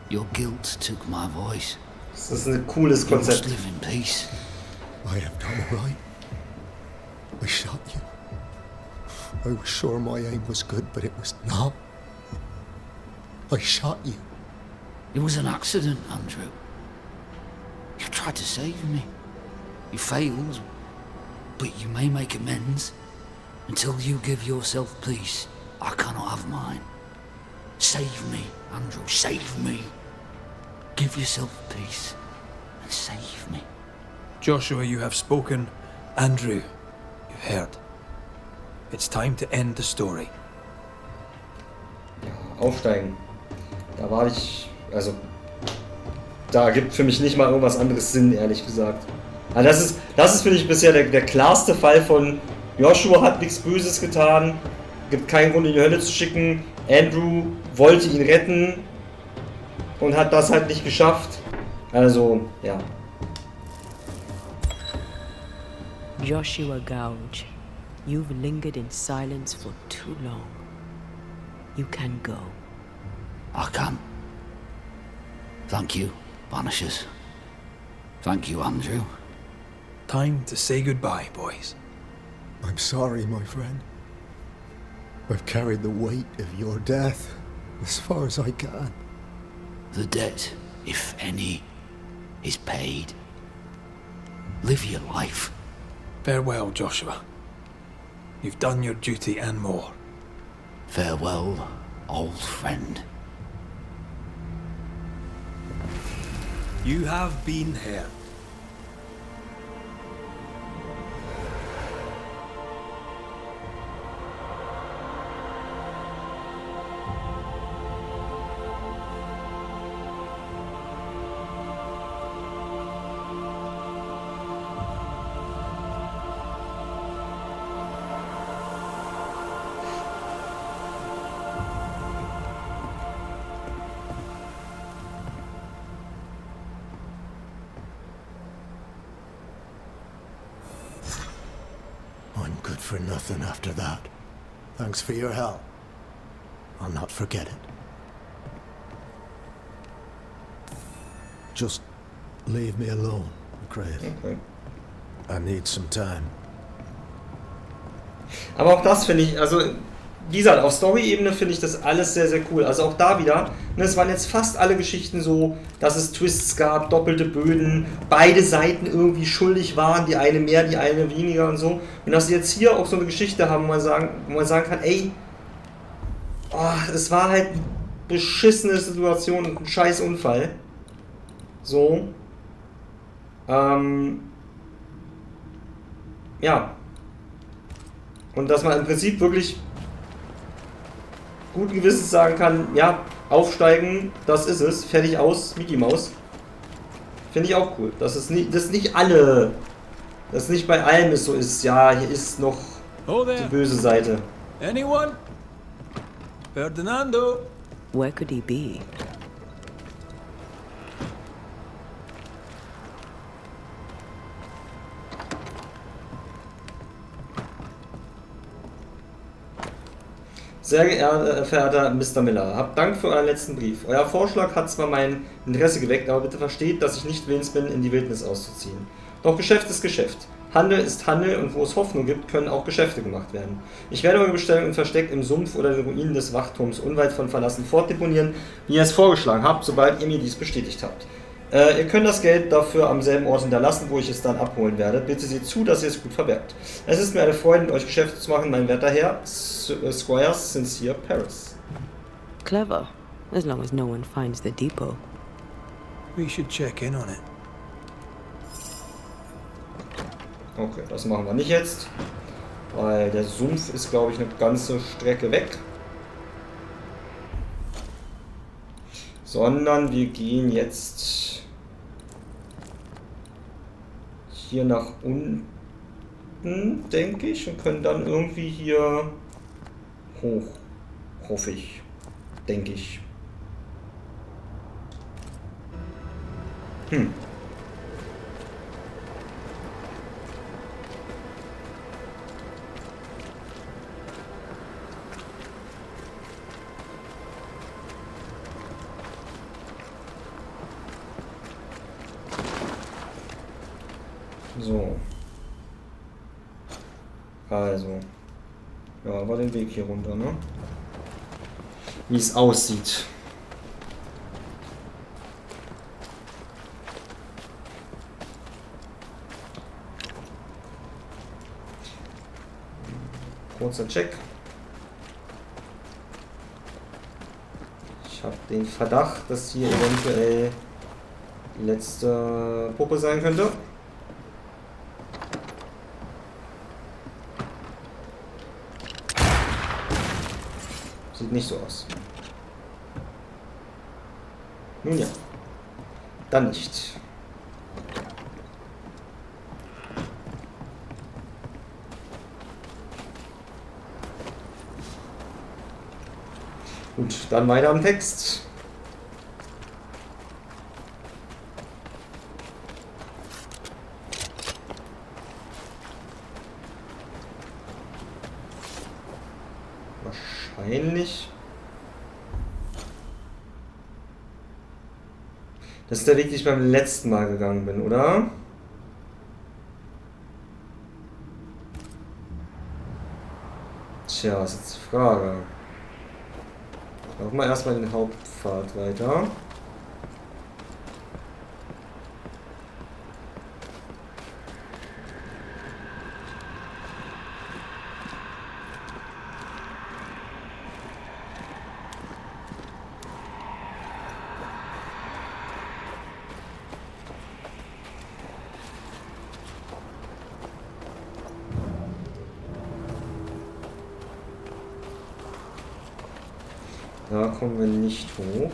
your guilt took my voice. Das ist ein cooles You must Konzept. live in peace. I have done it right. I shot you. I was sure my aim was good, but it was not. I shot you. It was an accident, Andrew. You tried to save me. You failed, but you may make amends. Until you give yourself peace, I cannot have mine. Save me, Andrew, save me. Give yourself peace and save me. Joshua, you have spoken. Andrew, you've heard. It's time to end the story. Aufsteigen. Da war ich, also da gibt für mich nicht mal irgendwas anderes Sinn, ehrlich gesagt. Also das ist finde ich bisher der klarste Fall von Joshua hat nichts Böses getan, gibt keinen Grund in die Hölle zu schicken. Andrew wollte ihn retten und hat das halt nicht geschafft. Also, ja. Joshua Gouge, you've lingered in silence for too long. You can go. I can. Thank you, Banishers. Thank you, Andrew. Time to say goodbye, boys. I'm sorry, my friend. I've carried the weight of your death as far as I can. The debt, if any, is paid. Live your life. Farewell, Joshua. You've done your duty and more. Farewell, old friend. You have been here. I'm good for nothing after that. Thanks for your help. I'll not forget it. Just leave me alone, Craig. Okay. I need some time. Aber auch das finde ich, also wie gesagt, auf Story-Ebene finde ich das alles sehr, sehr cool. Also auch da wieder, ne, es waren jetzt fast alle Geschichten so, dass es Twists gab, doppelte Böden, beide Seiten irgendwie schuldig waren, die eine mehr, die eine weniger und so. Und dass sie jetzt hier auch so eine Geschichte haben, wo man sagen kann, ey, oh, es war halt eine beschissene Situation und ein scheiß Unfall. So. Ja. Und dass man im Prinzip wirklich guten Gewissens sagen kann, ja, aufsteigen, das ist es, fertig aus, Mickey Maus. Finde ich auch cool. Dass nicht bei allem es so ist, ja, hier ist noch die böse Seite. Anyone? Ferdinando? Where could he be? Sehr geehrter, verehrter Mr. Miller, habt Dank für euren letzten Brief. Euer Vorschlag hat zwar mein Interesse geweckt, aber bitte versteht, dass ich nicht willens bin, in die Wildnis auszuziehen. Doch Geschäft ist Geschäft. Handel ist Handel und wo es Hoffnung gibt, können auch Geschäfte gemacht werden. Ich werde eure Bestellung versteckt im Sumpf oder den Ruinen des Wachturms unweit von Verlassen fortdeponieren, wie ihr es vorgeschlagen habt, sobald ihr mir dies bestätigt habt. Ihr könnt das Geld dafür am selben Ort hinterlassen, wo ich es dann abholen werde. Bitte seht zu, dass ihr es gut verbergt. Es ist mir eine Freude, mit euch Geschäfte zu machen, mein werter Herr. Squires Sincere Paris. Clever, as long as no one finds the depot. We should check in on it. Okay, das machen wir nicht jetzt. Weil der Sumpf ist, glaube ich, eine ganze Strecke weg. Sondern wir gehen jetzt hier nach unten, denke ich, und können dann irgendwie hier hoch. Hoffe ich. Denke ich. So. Also. Ja, war den Weg hier runter, ne? Wie es aussieht. Kurzer Check. Ich habe den Verdacht, dass hier eventuell die letzte Puppe sein könnte. Sieht nicht so aus. Nun ja. Dann nicht. Gut, dann weiter am Text. Wahrscheinlich. Das ist der Weg, den ich beim letzten Mal gegangen bin, oder? Tja, ist jetzt die Frage. Laufen wir erstmal den Hauptpfad weiter. Da kommen wir nicht hoch.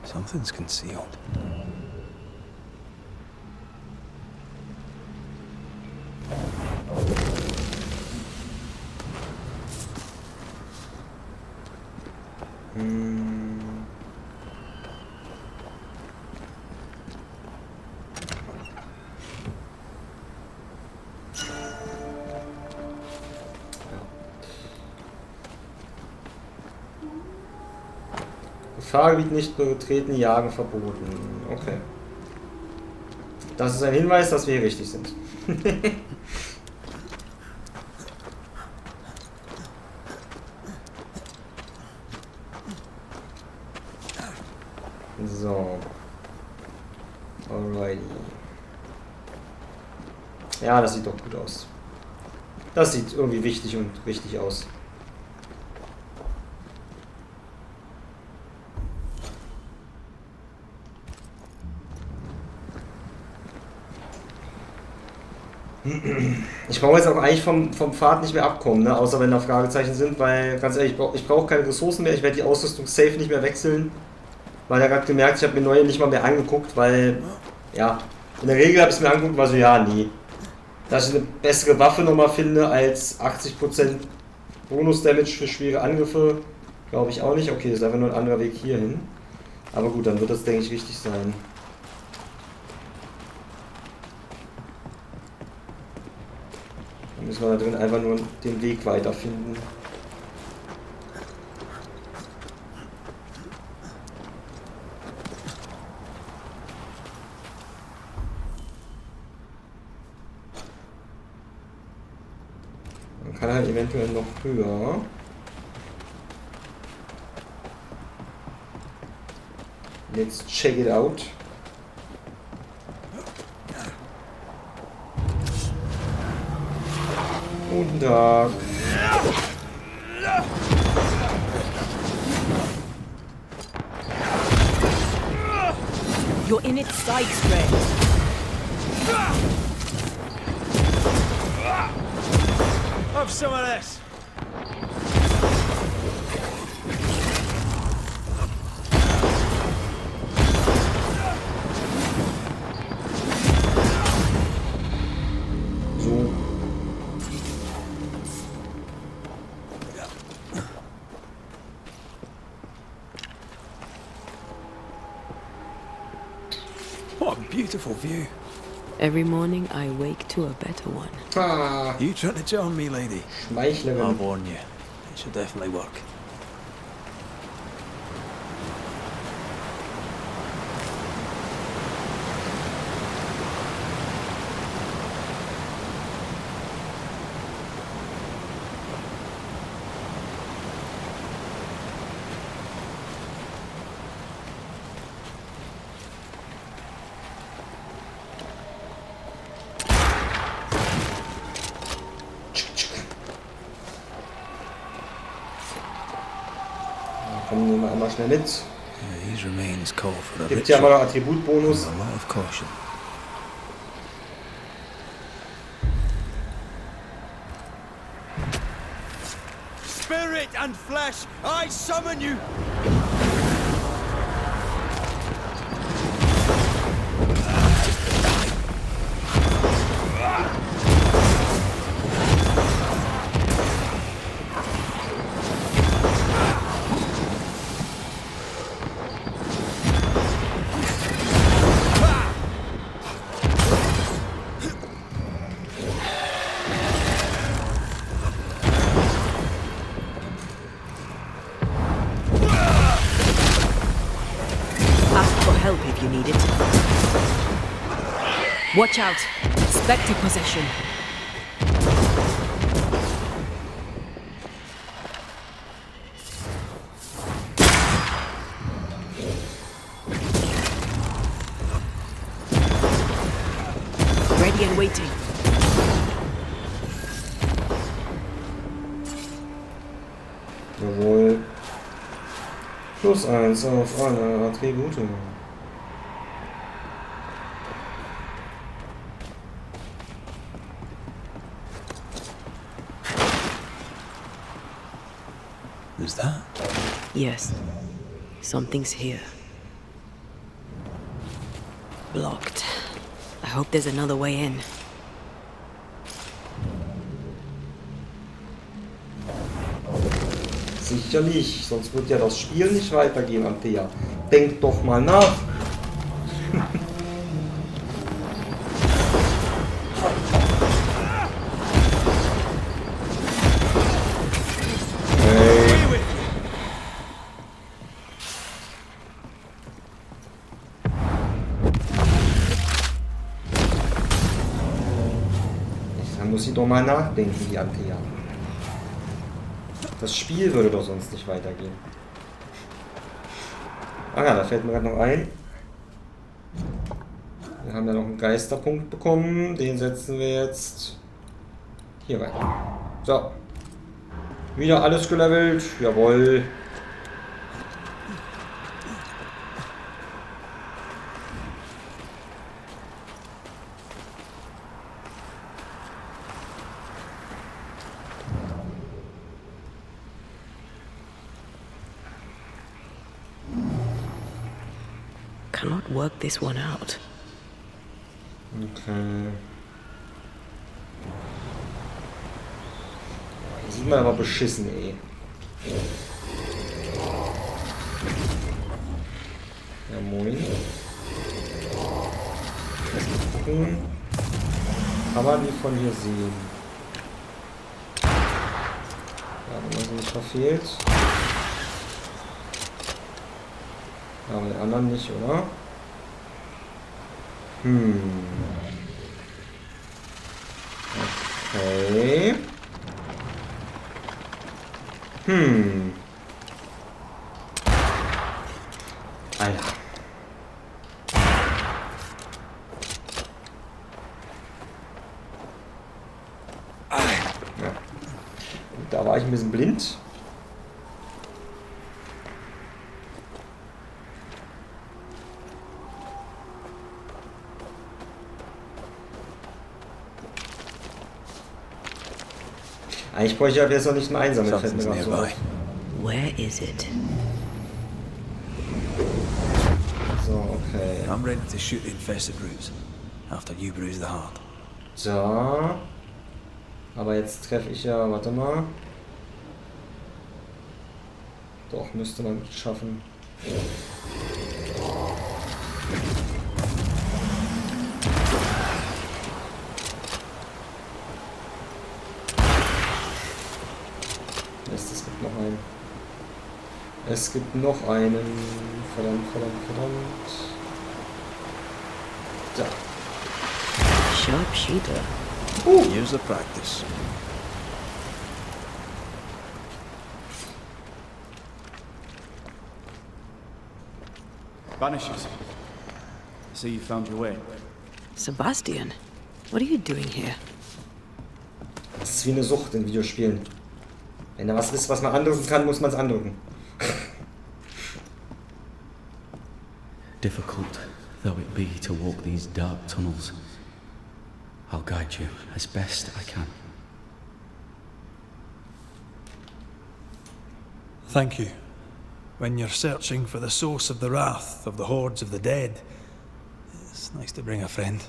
Something's concealed. Gefahrgebiet nicht betreten, Jagen verboten. Okay. Das ist ein Hinweis, dass wir hier richtig sind. So. Alrighty. Ja, das sieht doch gut aus. Das sieht irgendwie wichtig und richtig aus. Ich brauche jetzt auch eigentlich vom Pfad nicht mehr abkommen, ne? Außer wenn da Fragezeichen sind, weil, ganz ehrlich, ich brauche keine Ressourcen mehr, ich werde die Ausrüstung safe nicht mehr wechseln, weil ich gerade gemerkt, ich habe mir neue nicht mal mehr angeguckt, weil, ja, in der Regel habe ich es mir angeguckt, war so, ja, nee. Dass ich eine bessere Waffe nochmal finde als 80% Bonus-Damage für schwere Angriffe, glaube ich auch nicht. Okay, das ist einfach nur ein anderer Weg hier hin. Aber gut, dann wird das, denke ich, richtig sein. Dann müssen wir da drin einfach nur den Weg weiterfinden. Man kann halt eventuell noch höher. Let's check it out. Guten Tag. You're in its sights, Red. Have some of this. So. What a beautiful view. Every morning I wake to a better one. Ah, You trying to charm me, lady? I'll Schmeichlerin. warn you. It should definitely work. Komm, nehmen wir einmal schnell mit. These remains call for a Gibt ja mal ritual noch Attributbonus. and a lot of caution. Spirit and flesh, I summon you. Ask for help if you need it. Watch out! Spectre possession. Ready and waiting. Jawohl. +1 auf alle Attribute. Is that? Yes. Something's here. Blocked. I hope there's another way in. Sicherlich, sonst wird ja das Spiel nicht weitergehen, Antea. Denk doch mal nach. Da muss sie doch mal nachdenken, die Antea. Das Spiel würde doch sonst nicht weitergehen. Ah ja, da fällt mir gerade noch ein. Wir haben ja noch einen Geisterpunkt bekommen. Den setzen wir jetzt hier rein. So. Wieder alles gelevelt. Jawohl. Cannot work this one out. Okay. Hier sieht man aber beschissen, ey. Ja, moin. Gucken. Kann man die von hier sehen? Ja, wenn man sie nicht verfehlt. Aber den anderen nicht, oder? Okay. Alter. Ja. Da war ich ein bisschen blind. Eigentlich bräuchte ich aber jetzt noch nicht mal einsammeln, fällt mir Something's gerade so nearby. auf. Where is it? So, okay. I'm ready to shoot the infested roots after you bruise the heart. So. Aber jetzt treffe ich ja, warte mal. Doch, müsste man schaffen. Es gibt noch einen. Es gibt noch einen. Verdammt. Da. Sharpshooter. Years of practice. Banishers. I see you found your way. Sebastian, what are you doing here? Das ist wie eine Sucht in Videospielen. Wenn da was ist, was man andrücken kann, muss man es andrücken. Difficult though it be to walk these dark tunnels, I'll guide you as best I can. Thank you. When you're searching for the source of the wrath of the hordes of the dead, it's nice to bring a friend.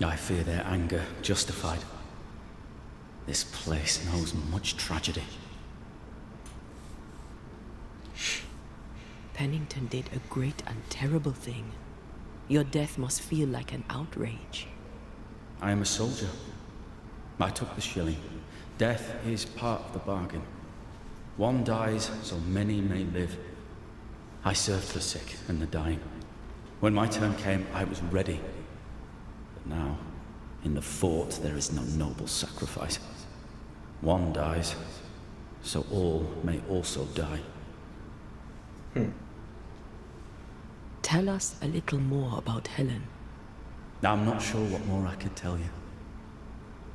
I fear their anger justified. This place knows much tragedy. Pennington did a great and terrible thing. Your death must feel like an outrage. I am a soldier. I took the shilling. Death is part of the bargain. One dies so many may live. I served the sick and the dying. When my turn came, I was ready. But now, in the fort, there is no noble sacrifice. One dies, so all may also die. Tell us a little more about Helen. I'm not sure what more I can tell you.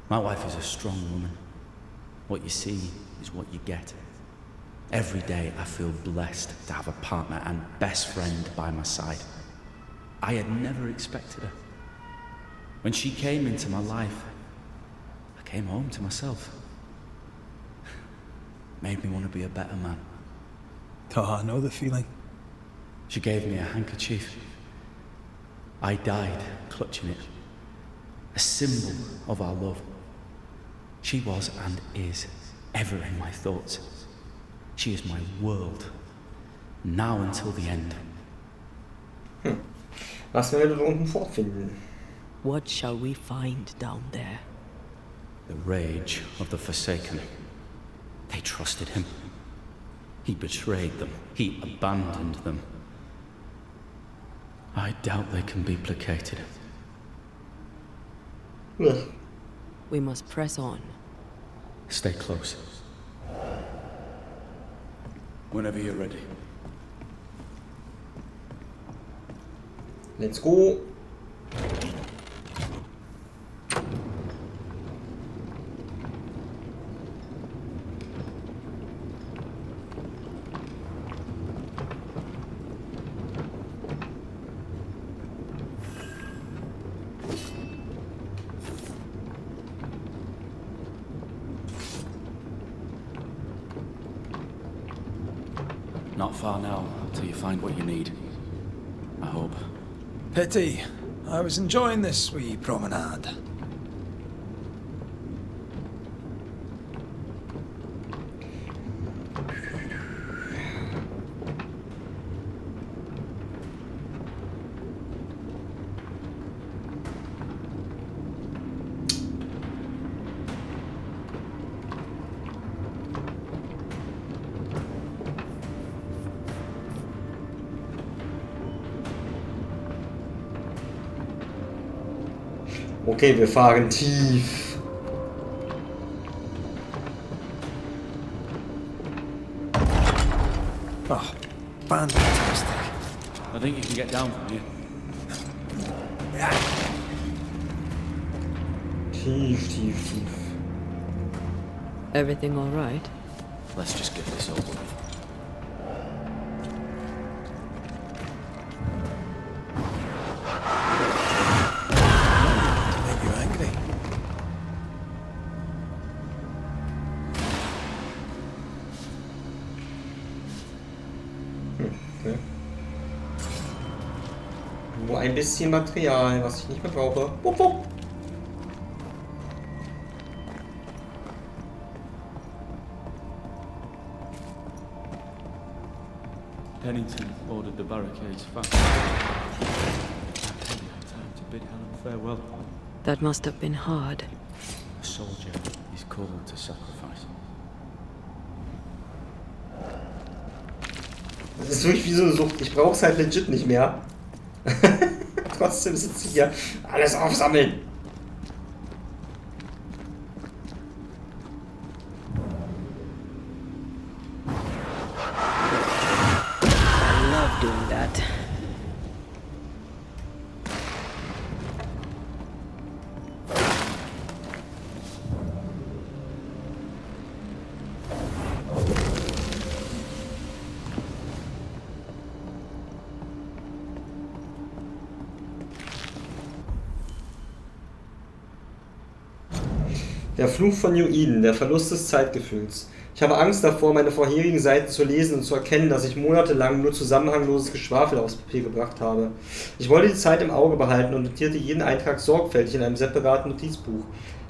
My wife is a strong woman. What you see is what you get. Every day I feel blessed to have a partner and best friend by my side. I had never expected her. When she came into my life, I came home to myself. Made me want to be a better man. Oh, I know the feeling. She gave me a handkerchief. I died clutching it. A symbol of our love. She was and is ever in my thoughts. She is my world. Now until the end. Was werden wir unten fortfinden? What shall we find down there? The rage of the Forsaken. They trusted him. He betrayed them. He abandoned them. I doubt they can be placated. We must press on. Stay close. Whenever you're ready. Let's go. Not far now, till you find what you need. I hope. Pity. I was enjoying this wee promenade. Okay, wir fahren tief. Oh, fantastic. I think you can get down from here. Tief. Everything all right? Let's just get this over with. Nur ein bisschen Material, was ich nicht mehr brauche. Wupp, wupp. Pennington ordered the barricades fast. Time to bid Helen farewell. That must have been hard. A soldier is called to sacrifice. Das ist wirklich wie so eine Sucht. Ich brauch's halt legit nicht mehr. Trotzdem sitze ich hier. Alles aufsammeln. I love doing that. Der Fluch von New Eden, der Verlust des Zeitgefühls. Ich habe Angst davor, meine vorherigen Seiten zu lesen und zu erkennen, dass ich monatelang nur zusammenhangloses Geschwafel aufs Papier gebracht habe. Ich wollte die Zeit im Auge behalten und notierte jeden Eintrag sorgfältig in einem separaten Notizbuch.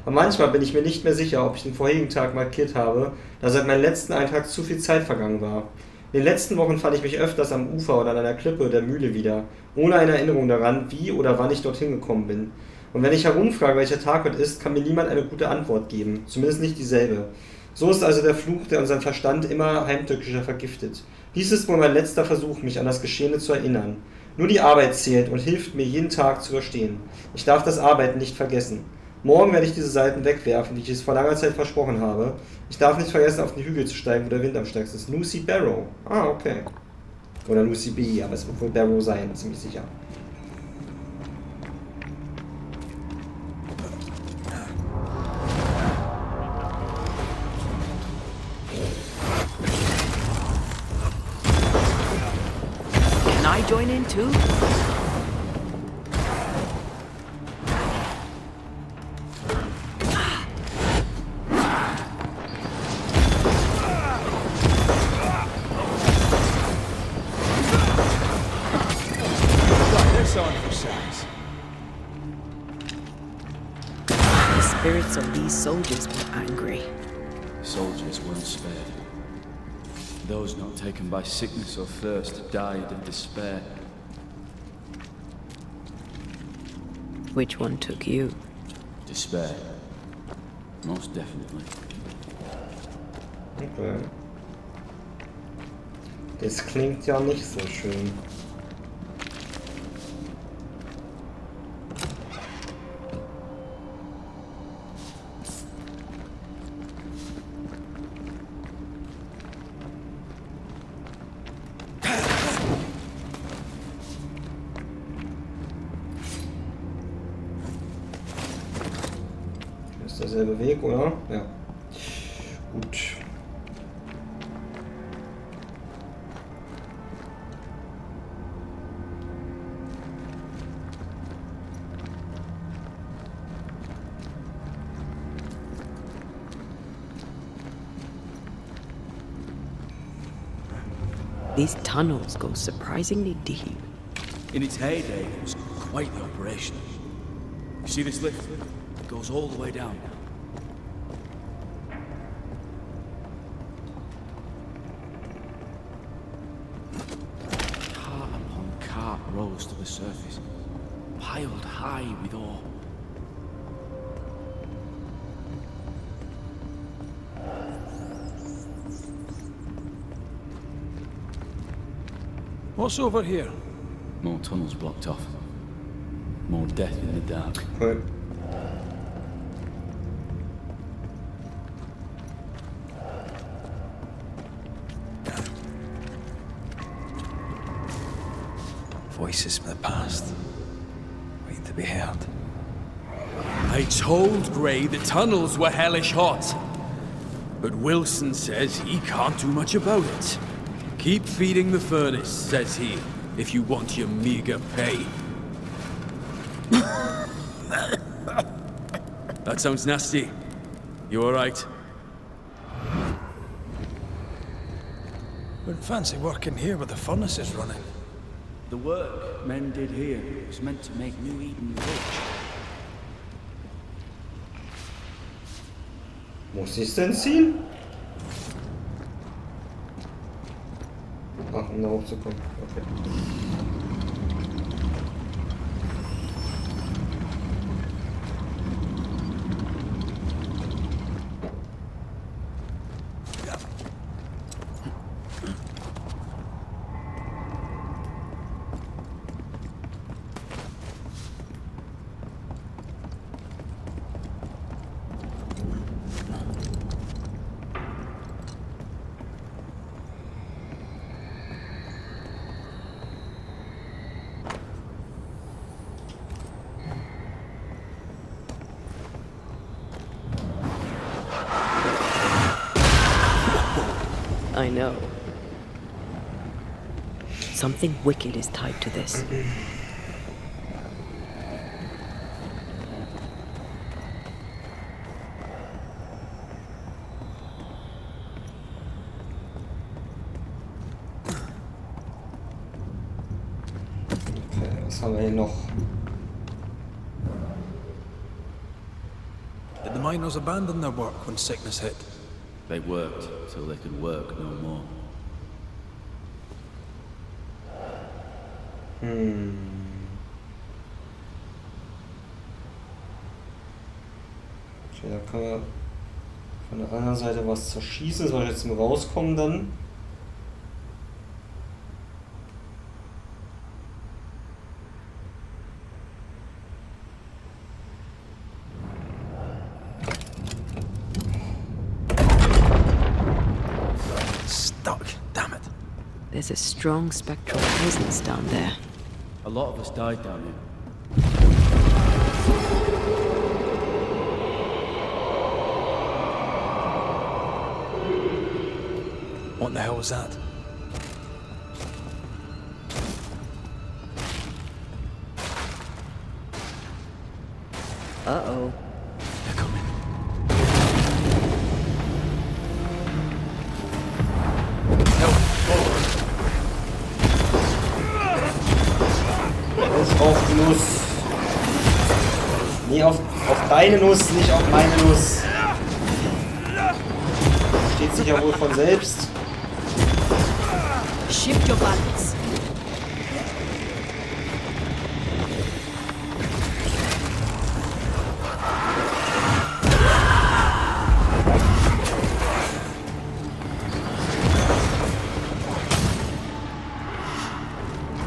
Aber manchmal bin ich mir nicht mehr sicher, ob ich den vorherigen Tag markiert habe, da seit meinem letzten Eintrag zu viel Zeit vergangen war. In den letzten Wochen fand ich mich öfters am Ufer oder an einer Klippe der Mühle wieder, ohne eine Erinnerung daran, wie oder wann ich dorthin gekommen bin. Und wenn ich herumfrage, welcher Tag heute ist, kann mir niemand eine gute Antwort geben, zumindest nicht dieselbe. So ist also der Fluch, der unseren Verstand immer heimtückischer vergiftet. Dies ist wohl mein letzter Versuch, mich an das Geschehene zu erinnern. Nur die Arbeit zählt und hilft mir, jeden Tag zu überstehen. Ich darf das Arbeiten nicht vergessen. Morgen werde ich diese Seiten wegwerfen, wie ich es vor langer Zeit versprochen habe. Ich darf nicht vergessen, auf den Hügel zu steigen, wo der Wind am stärksten ist. Lucy Barrow. Ah, okay. Oder Lucy B., aber es wird wohl Barrow sein, ziemlich sicher. Can I join in too? The spirits of these soldiers were angry. Soldiers weren't spared. Those not taken by sickness or thirst died of despair. Which one took you? Despair. Most definitely. Okay. Das klingt ja nicht so schön. Ist derselbe Weg, oder? Ja. Gut. These tunnels go surprisingly deep. In its heyday, it was quite the operation. You see this lift? It goes all the way down. Cart upon cart rose to the surface, piled high with ore. What's over here? More tunnels blocked off. More death in the dark. Cool. Voices from the past, waiting to be heard. I told Gray the tunnels were hellish hot. But Wilson says he can't do much about it. Keep feeding the furnace, says he, if you want your meager pay. That sounds nasty. You alright? Wouldn't fancy working here with the furnaces running. The work men did here was meant to make New Eden rich. Muss ich es denn ziehen? Ach, um da hochzukommen. Okay. I know. Something wicked is tied to this. Okay, was haben wir hier noch? Did the miners abandon their work when sickness hit? They worked till they could work no more. Okay, da kann man von der anderen Seite was zerschießen. Soll ich jetzt mal rauskommen dann? There's a strong spectral presence down there. A lot of us died down here. What the hell was that? Uh-oh. They're coming. Auf die Nuss. Nee, auf deine Nuss, nicht auf meine Nuss. Steht sich ja wohl von selbst. Shift your balance.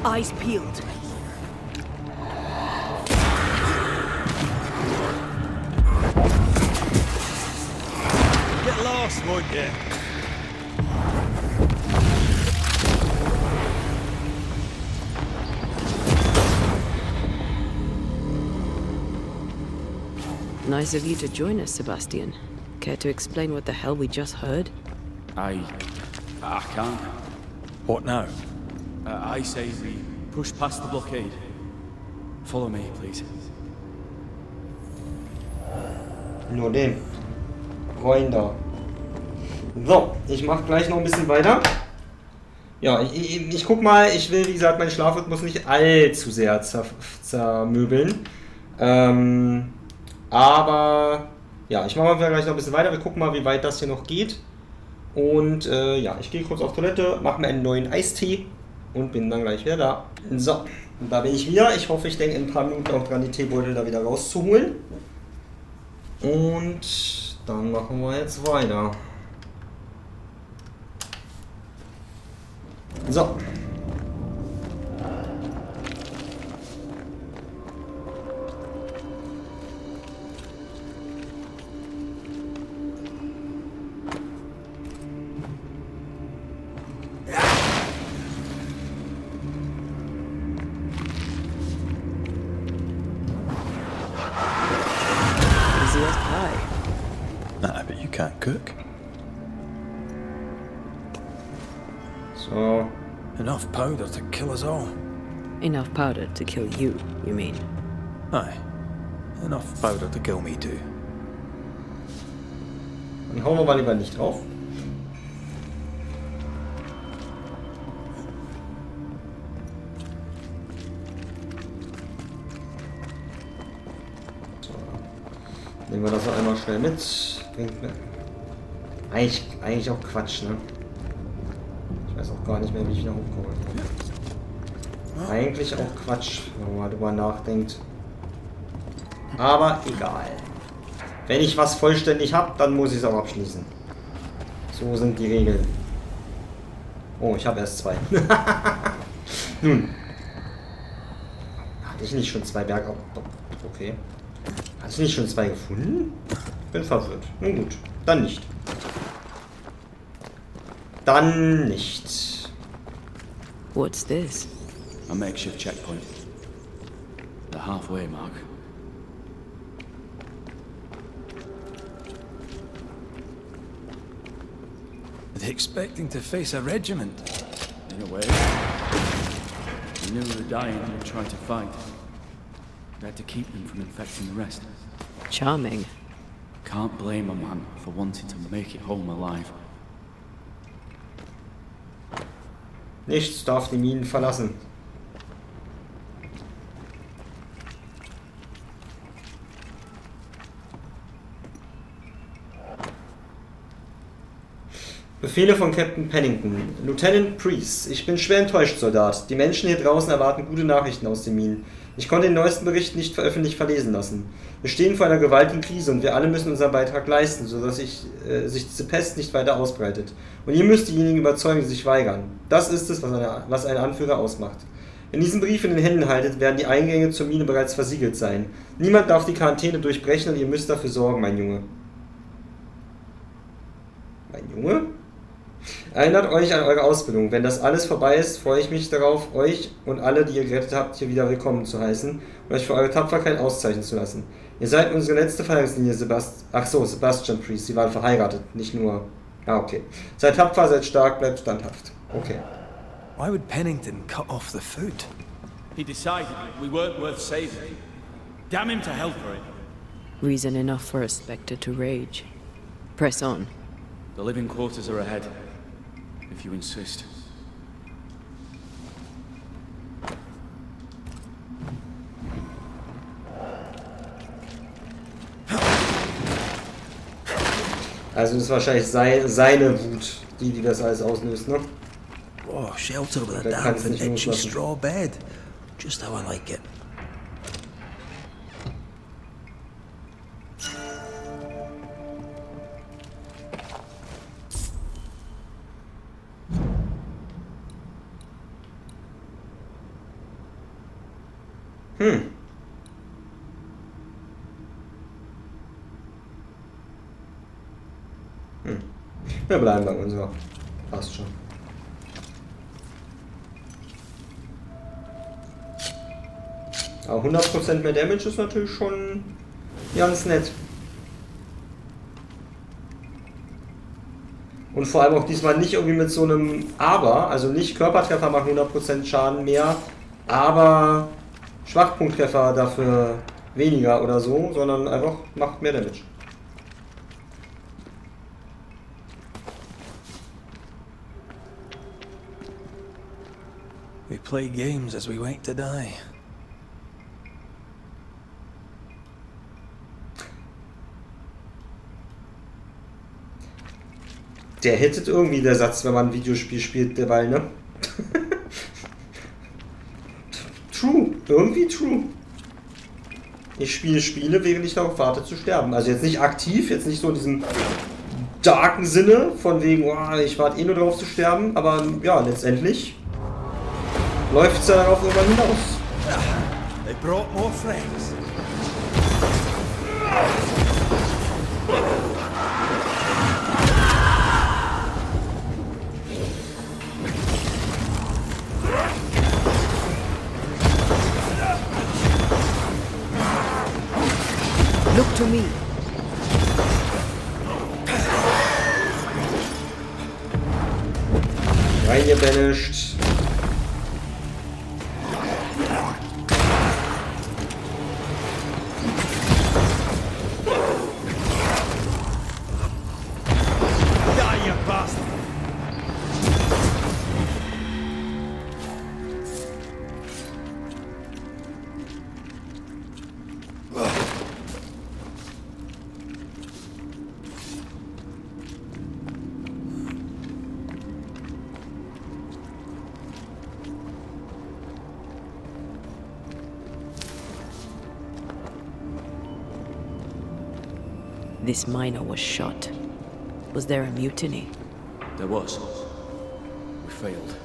Eyes peeled. Get lost, won't you? Nice of you to join us, Sebastian. Care to explain what the hell we just heard? I can't. What now? I say we push past the blockade. Follow me, please. Nur den. Freunde. So, ich mache gleich noch ein bisschen weiter. Ja, ich guck mal, ich will, wie gesagt, meinen Schlafrhythmus nicht allzu sehr zermöbeln. Aber ja, ich mache mal gleich noch ein bisschen weiter. Wir gucken mal, wie weit das hier noch geht. Und ja, ich gehe kurz auf Toilette, mache mir einen neuen Eistee und bin dann gleich wieder da. So, und da bin ich wieder. Ich hoffe, ich denke in ein paar Minuten auch dran, die Teebeutel da wieder rauszuholen. Und dann machen wir jetzt weiter. So. But you can't cook. So. Enough powder to kill us all. Enough powder to kill you, you mean? Aye. Enough powder to kill me too. Dann hauen wir mal lieber nicht drauf. Nehmen wir das noch einmal schnell mit. Bringt mir. Eigentlich auch Quatsch, ne? Ich weiß auch gar nicht mehr, wie ich wieder hochkomme. Eigentlich auch Quatsch, wenn man darüber nachdenkt. Aber egal. Wenn ich was vollständig habe, dann muss ich es auch abschließen. So sind die Regeln. Oh, ich habe erst 2. Nun. Hatte ich nicht schon 2 Berg... Okay. Hatte ich nicht schon 2 gefunden? Bin verwirrt. Nun gut, dann nicht. Dann nicht. What's this? A makeshift checkpoint. The halfway mark. Are they expecting to face a regiment? In a way. We knew the dying would try to fight. We had to keep them from infecting the rest. Charming. Can't blame a man for wanting to make it home alive. Nichts darf die Minen verlassen. Befehle von Captain Pennington. Lieutenant Priest, ich bin schwer enttäuscht, Soldat. Die Menschen hier draußen erwarten gute Nachrichten aus den Minen. Ich konnte den neuesten Bericht nicht öffentlich verlesen lassen. Wir stehen vor einer gewaltigen Krise und wir alle müssen unseren Beitrag leisten, sodass sich diese Pest nicht weiter ausbreitet. Und ihr müsst diejenigen überzeugen, die sich weigern. Das ist es, was einen Anführer ausmacht. Wenn ihr diesen Brief in den Händen haltet, werden die Eingänge zur Mine bereits versiegelt sein. Niemand darf die Quarantäne durchbrechen und ihr müsst dafür sorgen, mein Junge. Mein Junge? Erinnert euch an eure Ausbildung. Wenn das alles vorbei ist, freue ich mich darauf, euch und alle, die ihr gerettet habt, hier wieder willkommen zu heißen und euch für eure Tapferkeit auszeichnen zu lassen. Ihr seid unsere letzte Verhandlungslinie, Sebastian Priest. Sie waren verheiratet, nicht nur... Ah, okay. Seid tapfer, seid stark, bleibt standhaft. Okay. Why would Pennington cut off the food? He decided we weren't worth saving. Damn him to hell for it. Reason enough for a spectre to rage. Press on. The living quarters are ahead, if you insist. Also das ist wahrscheinlich seine Wut, die das alles auslöst, ne? Oh, shelter with a damp and itchy straw bed. Just how I like it. Wir bleiben bei Unser. Passt schon. Aber 100% mehr Damage ist natürlich schon ganz nett. Und vor allem auch diesmal nicht irgendwie mit so einem Aber, also nicht Körpertreffer machen 100% Schaden mehr, aber Schwachpunkttreffer dafür weniger oder so, sondern einfach macht mehr Damage. We play games as we wait to die. Der hittet irgendwie der Satz, wenn man ein Videospiel spielt, derweil, ne? True, irgendwie true. Ich spiele Spiele, während ich darauf warte zu sterben. Also jetzt nicht aktiv, jetzt nicht so in diesem darken Sinne, von wegen, oh, ich warte eh nur darauf zu sterben, aber ja, letztendlich läuft es ja darauf irgendwann hinaus. They brought more friends. Look to me. Reingebanished. This miner was shot. Was there a mutiny? There was. We failed.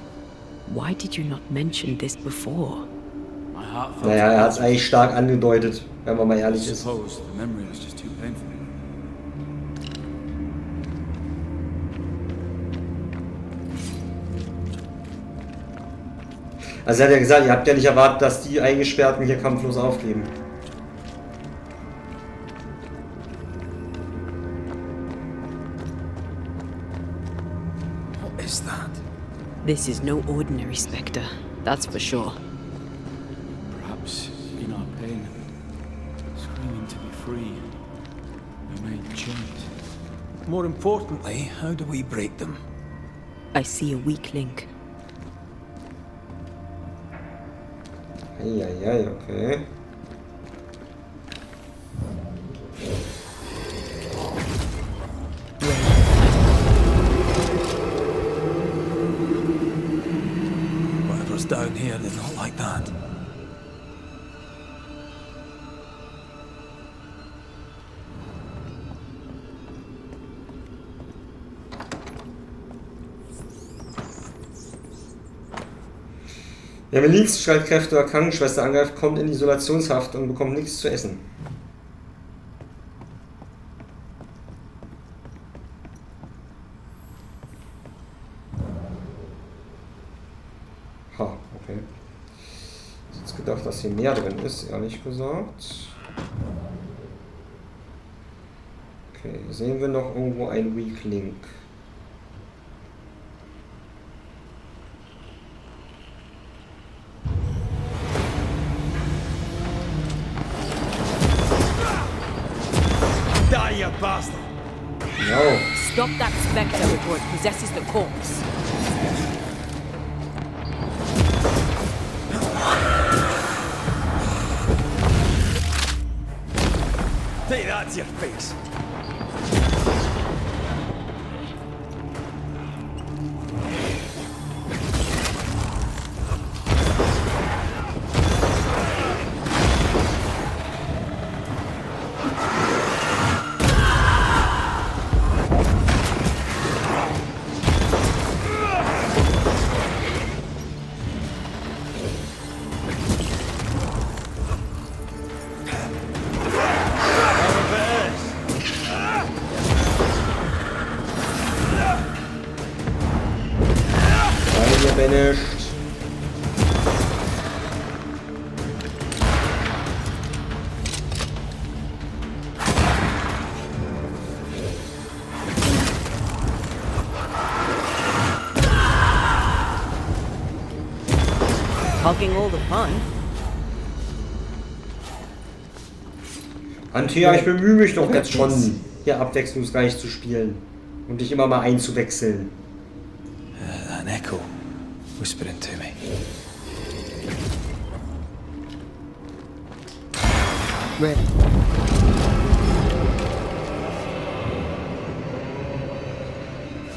Why did you not mention this before? My heart felt. Naja, er hat es eigentlich stark angedeutet, wenn man mal ehrlich ist. Suppose the memory was just too painful. Also er hat ja gesagt, ihr habt ja nicht erwartet, dass die Eingesperrten hier kampflos aufgeben. What is that? This is no ordinary spectre, that's for sure. Perhaps in our pain, screaming to be free, we made chains. More importantly, how do we break them? I see a weak link. Eieiei, okay. Whatever's down here, they're not like that. Wer mit Linksstreitkräfte oder Krankenschwester angreift, kommt in Isolationshaft und bekommt nichts zu essen. Ha, okay. Ich hätte jetzt gedacht, dass hier mehr drin ist, ehrlich gesagt. Okay, sehen wir noch irgendwo ein Weak Link. Bastard! No. Stop that spectre before it possesses the corpse. Take that to your face. Banished. Talking all the fun. Antea, ich bemühe mich doch jetzt schon, hier abwechslungsreich zu spielen und dich immer mal einzuwechseln. An echo whispering to me. Red.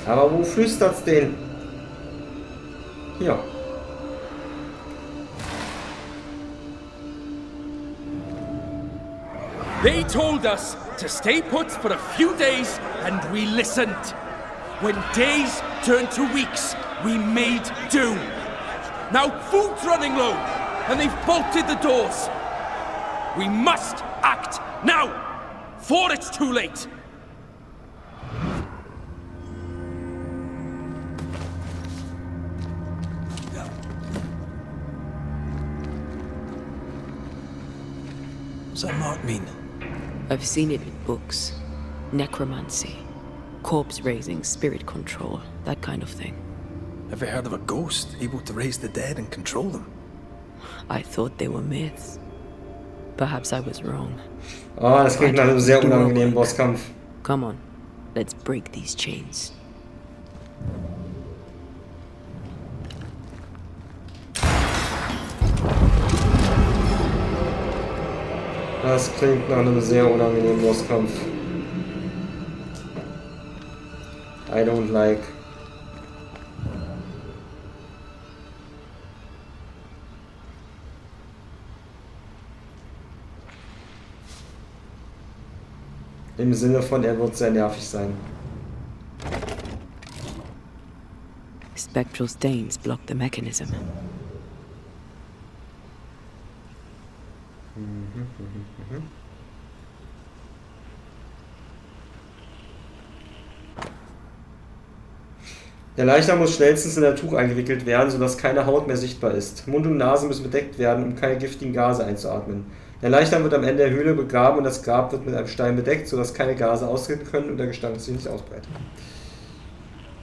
Aber wo flüstert's denn? Hier. They told us to stay put for a few days, and we listened. When days turned to weeks, we made do. Now food's running low, and they've bolted the doors. We must act now, before it's too late. What's that mark mean? I've seen it in books. Necromancy. Corpse raising, spirit control, that kind of thing. Ever heard of a ghost able to raise the dead and control them? I thought they were myths. Perhaps I was wrong. Oh, das klingt nach einem sehr unangenehmen Bosskampf. Come on, let's break these chains. Das klingt nach einem sehr unangenehmen Bosskampf. I don't like. Im Sinne von, er wird sehr nervig sein. Spectral stains block the mechanism. Der Leichnam muss schnellstens in ein Tuch eingewickelt werden, sodass keine Haut mehr sichtbar ist. Mund und Nase müssen bedeckt werden, um keine giftigen Gase einzuatmen. Der Leichnam wird am Ende der Höhle begraben und das Grab wird mit einem Stein bedeckt, sodass keine Gase austreten können und der Gestank sich nicht ausbreitet.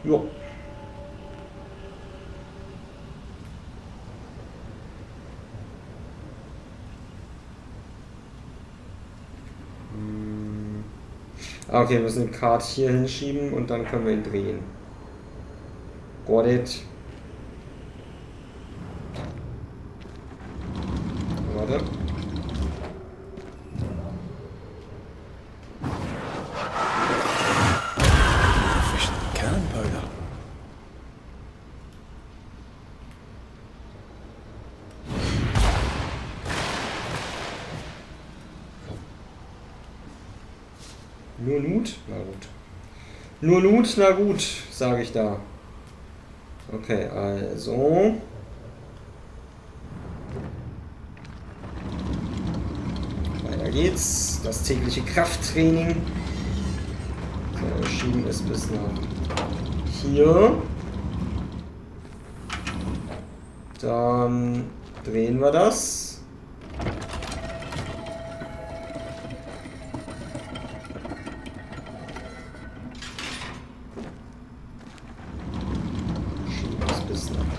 Jo. Okay, wir müssen den Kart hier hinschieben und dann können wir ihn drehen. Got it. Warte. Cannon powder. Nur Loot? Na gut. Nur Loot? Na gut, sage ich da. Okay, also. Weiter geht's. Das tägliche Krafttraining. So, wir schieben es bis nach hier. Dann drehen wir das.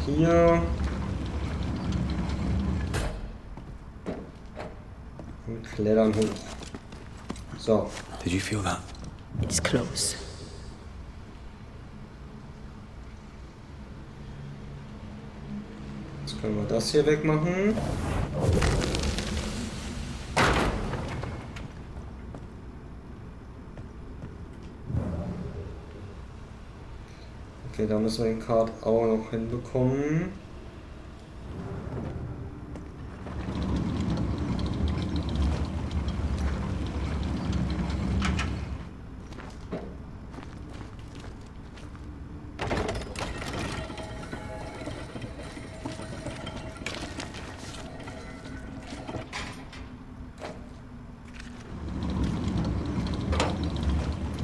Hier. Und klettern hoch. So. Did you feel that? It's close. Jetzt können wir das hier wegmachen. Okay, da müssen wir den Kart auch noch hinbekommen.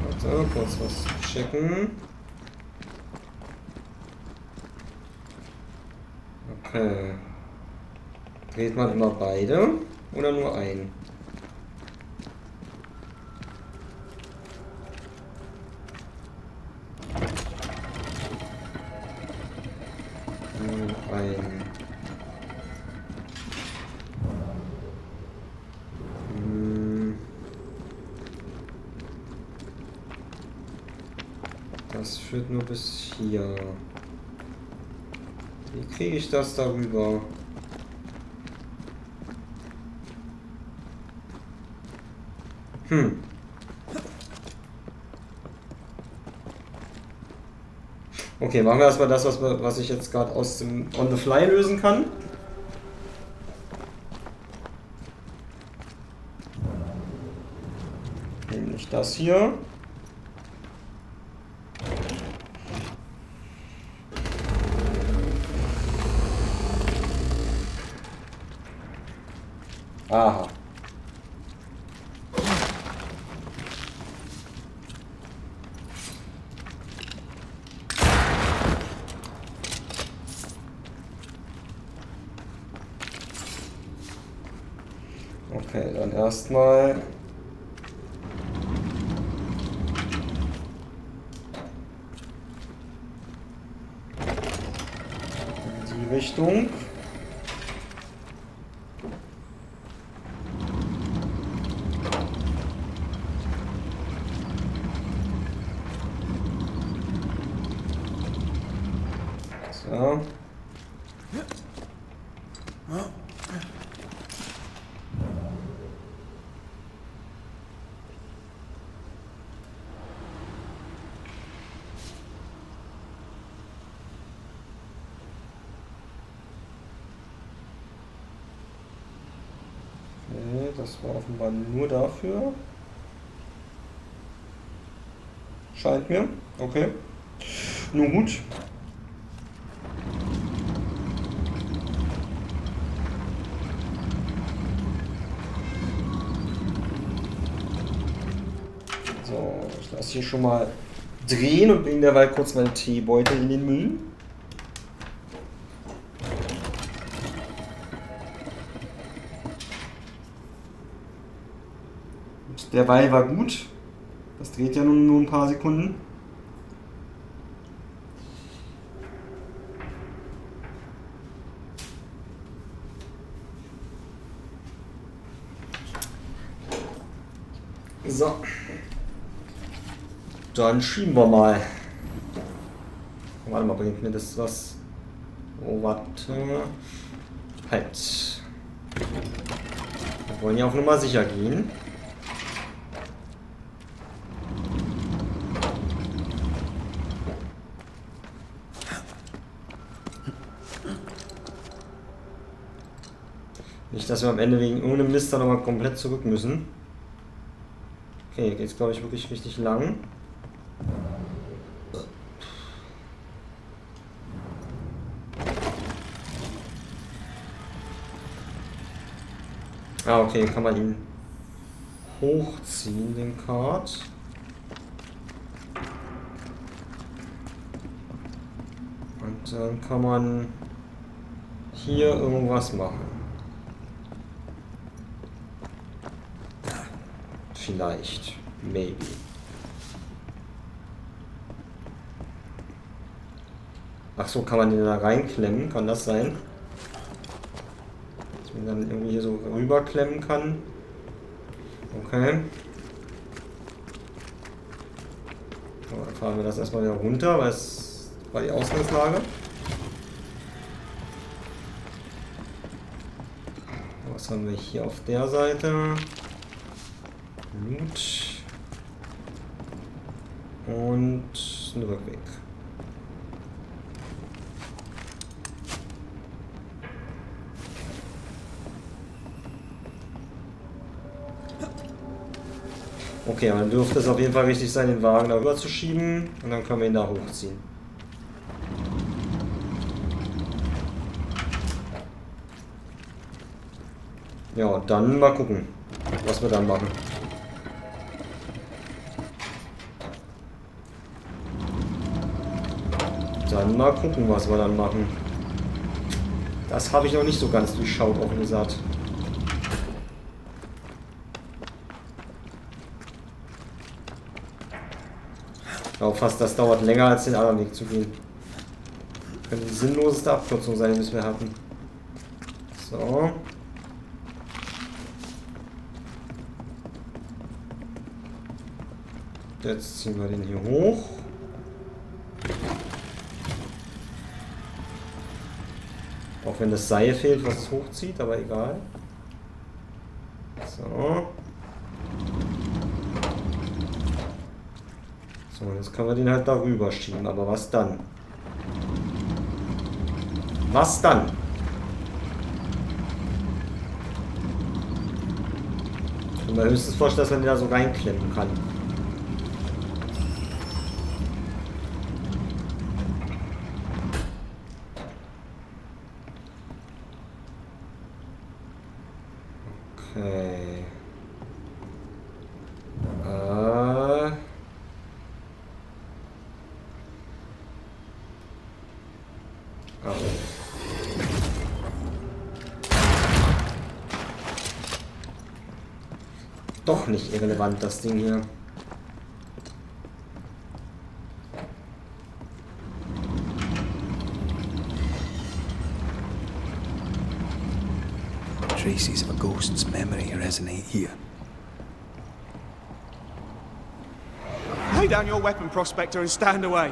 Warte, kurz was checken. Okay. Dreht man immer beide oder nur einen? Nur einen. Das führt nur bis hier. Wie kriege ich das darüber? Okay, machen wir erstmal das, was ich jetzt gerade aus dem On the Fly lösen kann. Nämlich das hier. Aha. Okay, dann erstmal in die Richtung. So. Okay, das war offenbar nur dafür. Scheint mir. Okay. Nun gut. So, ich lasse hier schon mal drehen und bringe derweil kurz meinen Teebeutel in den Müll. Und derweil war gut. Das dreht ja nur ein paar Sekunden. So. Dann schieben wir mal. Warte mal, bringt mir das was? Oh, warte. Halt. Wir wollen ja auf Nummer sicher gehen. Nicht, dass wir am Ende wegen irgendeinem Mist dann nochmal komplett zurück müssen. Okay, geht's glaube ich wirklich richtig lang. Ah, okay, kann man ihn hochziehen, den Kart. Und dann kann man hier irgendwas machen. Vielleicht. Maybe. Ach so, kann man den da reinklemmen? Kann das sein? Dass man dann irgendwie hier so rüberklemmen kann. Okay. So, dann fahren wir das erstmal wieder runter, weil es war die Ausgangslage. Was haben wir hier auf der Seite? Loot. Und ein Rückweg. Okay, aber dann dürfte es auf jeden Fall richtig sein, den Wagen darüber zu schieben und dann können wir ihn da hochziehen. Ja, und dann mal gucken, was wir dann machen. Dann mal gucken, was wir dann machen. Das habe ich noch nicht so ganz durchschaut, offen gesagt. Ich glaube fast, das dauert länger, als den anderen Weg zu gehen. Könnte die sinnloseste Abkürzung sein, die wir hatten. So. Jetzt ziehen wir den hier hoch. Auch wenn das Seil fehlt, was es hochzieht, aber egal. So. So, jetzt können wir den halt darüber schieben, aber was dann? Was dann? Ich kann mir höchstens vorstellen, dass man den da so reinklemmen kann. Okay. Doch nicht irrelevant, das Ding hier. Traces of a ghost's memory resonate here. Lay down your weapon, Prospector, and stand away.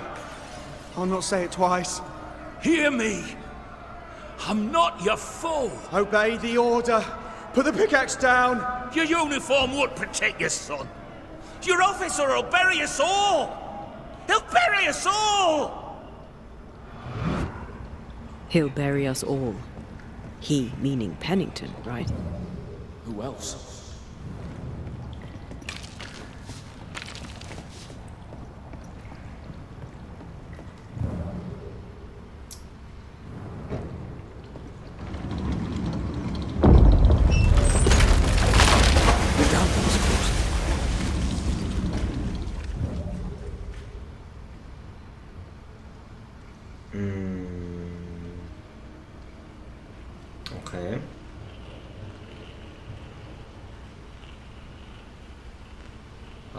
I'll not say it twice. Hear me! I'm not your foe! Obey the order. Put the pickaxe down. Your uniform won't protect your son. Your officer will bury us all! He'll bury us all! He'll bury us all. He meaning Pennington, right? Who else?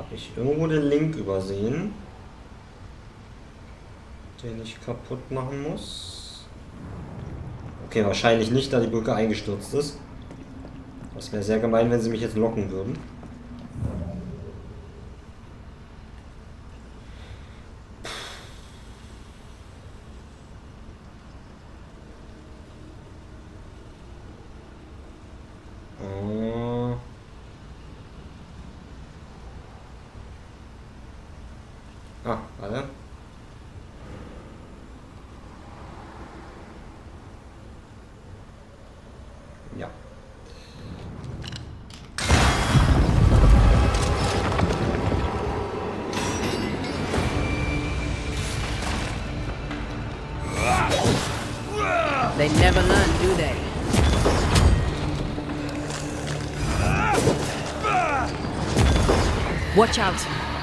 Habe ich irgendwo den Link übersehen, den ich kaputt machen muss? Okay, wahrscheinlich nicht, da die Brücke eingestürzt ist. Das wäre sehr gemein, wenn sie mich jetzt locken würden. Ah, warte. Ja. They never learn, do they? Watch out!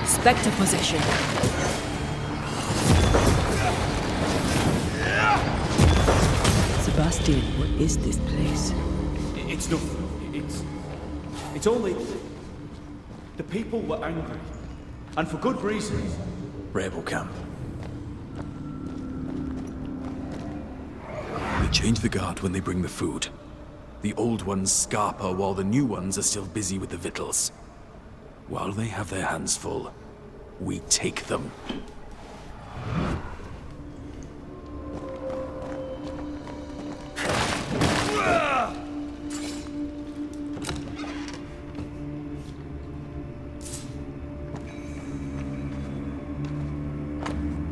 Spectre possession. Sebastian, what is this place? It's nothing. It's only... The people were angry. And for good reason. Rebel camp. They change the guard when they bring the food. The old ones scarper while the new ones are still busy with the victuals. While they have their hands full, we take them.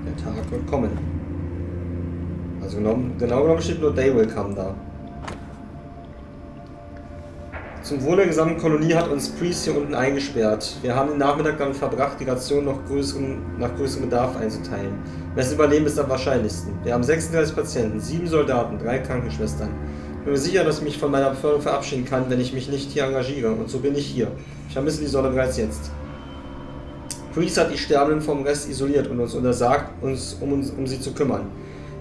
Der Tag wird kommen. Also genau genommen steht nur Day will come da. Zum Wohle der gesamten Kolonie hat uns Priest hier unten eingesperrt. Wir haben den Nachmittag damit verbracht, die Ration nach größerem Bedarf einzuteilen. Wessen Überleben ist am wahrscheinlichsten. Wir haben 36 Patienten, 7 Soldaten, 3 Krankenschwestern. Ich bin mir sicher, dass ich mich von meiner Beförderung verabschieden kann, wenn ich mich nicht hier engagiere. Und so bin ich hier. Ich vermisse die Sonne bereits jetzt. Priest hat die Sterbenden vom Rest isoliert und uns untersagt, um sie zu kümmern.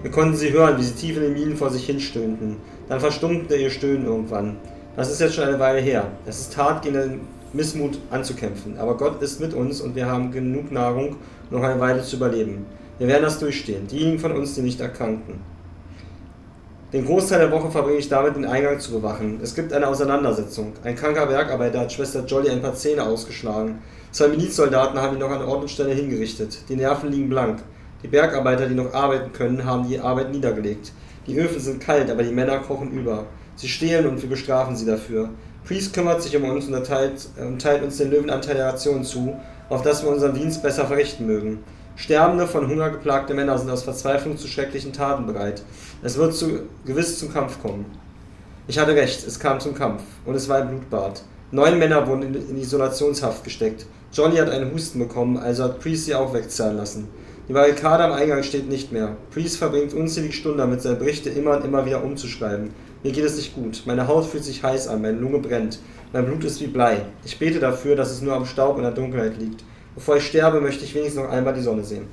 Wir konnten sie hören, wie sie tief in den Minen vor sich hinstöhnten. Dann verstummte ihr Stöhnen irgendwann. Das ist jetzt schon eine Weile her. Es ist hart, gegen den Missmut anzukämpfen. Aber Gott ist mit uns und wir haben genug Nahrung, noch eine Weile zu überleben. Wir werden das durchstehen. Diejenigen von uns, die nicht erkrankten. Den Großteil der Woche verbringe ich damit, den Eingang zu bewachen. Es gibt eine Auseinandersetzung. Ein kranker Bergarbeiter hat Schwester Jolly ein paar Zähne ausgeschlagen. 2 Milizsoldaten haben ihn noch an Ort und Stelle hingerichtet. Die Nerven liegen blank. Die Bergarbeiter, die noch arbeiten können, haben die Arbeit niedergelegt. Die Öfen sind kalt, aber die Männer kochen über. Sie stehlen und wir bestrafen sie dafür. Priest kümmert sich um uns und teilt uns den Löwenanteil der Ration zu, auf dass wir unseren Dienst besser verrichten mögen. Sterbende, von Hunger geplagte Männer sind aus Verzweiflung zu schrecklichen Taten bereit. Es wird gewiss zum Kampf kommen. Ich hatte recht, es kam zum Kampf. Und es war ein Blutbad. 9 Männer wurden in Isolationshaft gesteckt. Johnny hat einen Husten bekommen, also hat Priest sie auch wegzahlen lassen. Die Barrikade am Eingang steht nicht mehr. Priest verbringt unzählige Stunden damit, seine Berichte immer und immer wieder umzuschreiben. Mir geht es nicht gut. Meine Haut fühlt sich heiß an, meine Lunge brennt. Mein Blut ist wie Blei. Ich bete dafür, dass es nur am Staub und der Dunkelheit liegt. Bevor ich sterbe, möchte ich wenigstens noch einmal die Sonne sehen.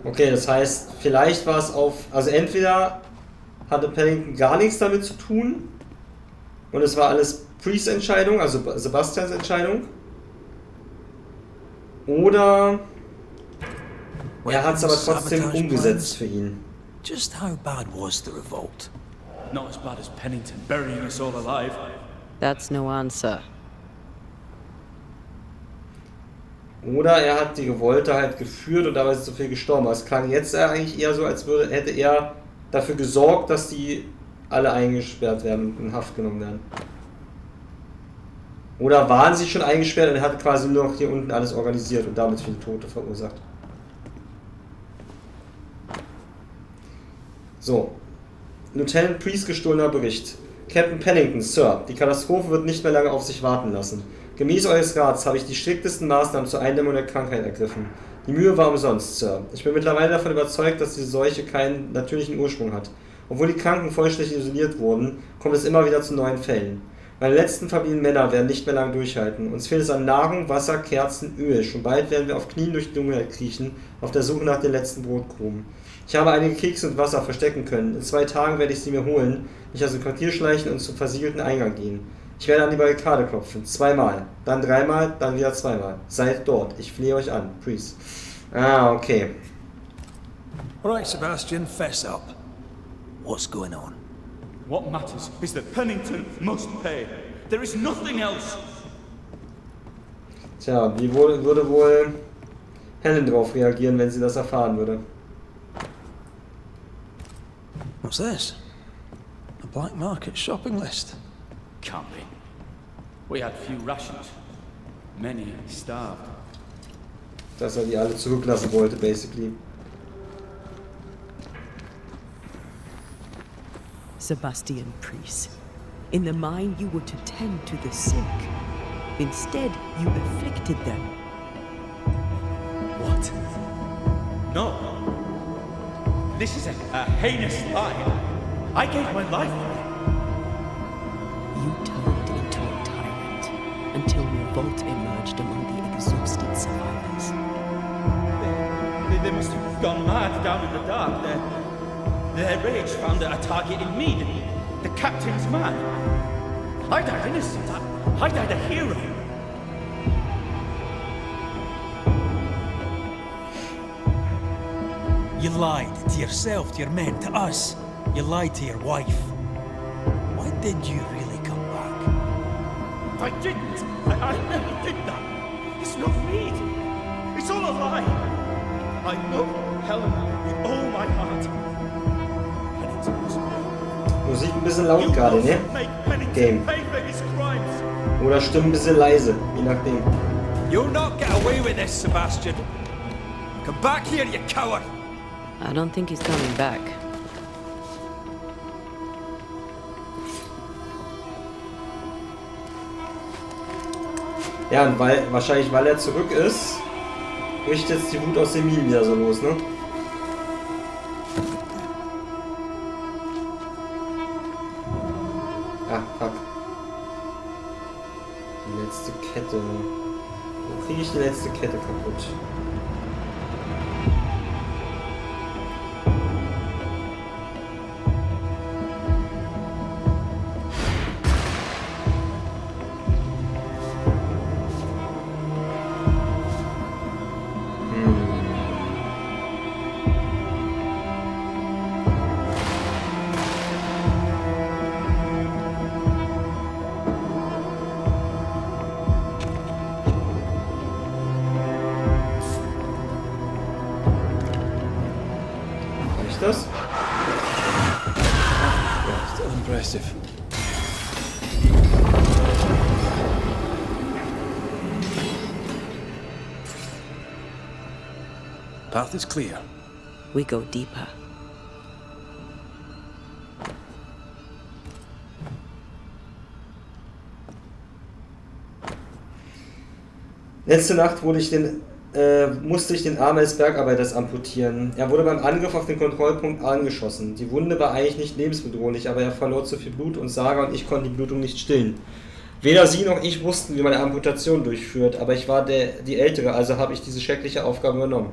Okay, das heißt, vielleicht war es also entweder hatte Paddington gar nichts damit zu tun und es war alles Priests Entscheidung, also Sebastians Entscheidung, oder er hat es aber trotzdem umgesetzt für ihn. Just how bad was the revolt? Not as bad as Pennington burying us all alive. That's no answer. Oder er hat die Revolte halt geführt und dabei ist so viel gestorben. Es klang jetzt eigentlich eher so, als hätte er dafür gesorgt, dass die alle eingesperrt werden und in Haft genommen werden. Oder waren sie schon eingesperrt und er hat quasi nur noch hier unten alles organisiert und damit viele Tote verursacht. So. Lieutenant Priest gestohlener Bericht. Captain Pennington, Sir, die Katastrophe wird nicht mehr lange auf sich warten lassen. Gemäß eures Rats habe ich die striktesten Maßnahmen zur Eindämmung der Krankheit ergriffen. Die Mühe war umsonst, Sir. Ich bin mittlerweile davon überzeugt, dass diese Seuche keinen natürlichen Ursprung hat. Obwohl die Kranken vollständig isoliert wurden, kommt es immer wieder zu neuen Fällen. Meine letzten verbliebenen Männer werden nicht mehr lange durchhalten. Uns fehlt es an Nahrung, Wasser, Kerzen, Öl. Schon bald werden wir auf Knien durch die Dunkelheit kriechen, auf der Suche nach den letzten Brotkrumen. Ich habe einige Kekse und Wasser verstecken können. In 2 Tagen werde ich sie mir holen, mich aus dem Quartier schleichen und zum versiegelten Eingang gehen. Ich werde an die Barrikade klopfen. 2-mal, dann 3-mal, dann wieder 2-mal. Seid dort. Ich flehe euch an. Please. Ah, okay. Alright, Sebastian, fess up. What's going on? What matters is that Pennington must pay. There is nothing else. Tja, wie würde wohl Helen darauf reagieren, wenn sie das erfahren würde? What's this? A black market shopping list. Can't be. We had few rations. Many starved. Dass die alle zurücklassen wollte, basically. Sebastian Priest, in the mine you were to tend to the sick. Instead, you afflicted them. What? No. This is a heinous lie. I gave my life for it. You turned into a tyrant until revolt emerged among the exhausted survivors. They must have gone mad down in the dark. Their rage found a target in me, the captain's man. I died innocent. I died a hero. You lied to yourself, to your men, to us. You lied to your wife. Why did you really come back? I didn't. I never did that. It's not me. It's all a lie. I love Helen with all my heart. Musik ein bisschen laut gerade, ne? Game. Oder Stimmen ein bisschen leise, je nachdem. You'll not get away with this, Sebastian. Come back here, you coward! I don't think he's coming back. Ja, und wahrscheinlich weil er zurück ist, bricht jetzt die Wut aus dem Minen wieder so los, ne? Ah, fuck. Die letzte Kette. Wo kriege ich die letzte Kette kaputt? Das? Yeah, still impressive. Path is clear. We go deeper. Letzte Nacht musste ich den Arm eines Bergarbeiters amputieren. Er wurde beim Angriff auf den Kontrollpunkt angeschossen. Die Wunde war eigentlich nicht lebensbedrohlich, aber er verlor zu viel Blut und Sarah und ich konnten die Blutung nicht stillen. Weder sie noch ich wussten, wie man eine Amputation durchführt, aber ich war die Ältere, also habe ich diese schreckliche Aufgabe übernommen.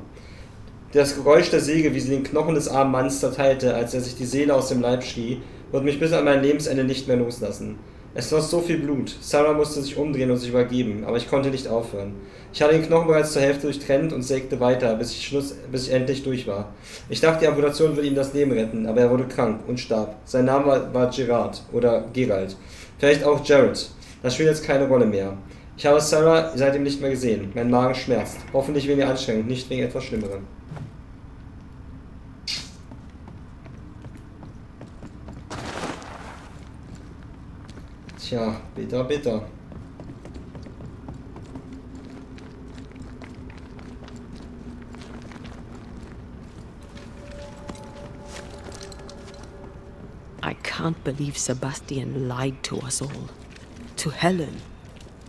Das Geräusch der Säge, wie sie den Knochen des armen Mannes zerteilte, als er sich die Seele aus dem Leib schrie, wird mich bis an mein Lebensende nicht mehr loslassen. Es floss so viel Blut. Sarah musste sich umdrehen und sich übergeben, aber ich konnte nicht aufhören. Ich hatte den Knochen bereits zur Hälfte durchtrennt und sägte weiter, bis ich endlich durch war. Ich dachte, die Amputation würde ihm das Leben retten, aber er wurde krank und starb. Sein Name war Gerard oder Gerald. Vielleicht auch Jared. Das spielt jetzt keine Rolle mehr. Ich habe Sarah seitdem nicht mehr gesehen. Mein Magen schmerzt. Hoffentlich wegen der Anstrengung, nicht wegen etwas Schlimmerem. Tja, bitter, bitter. I can't can't believe Sebastian lied to us all. To Helen.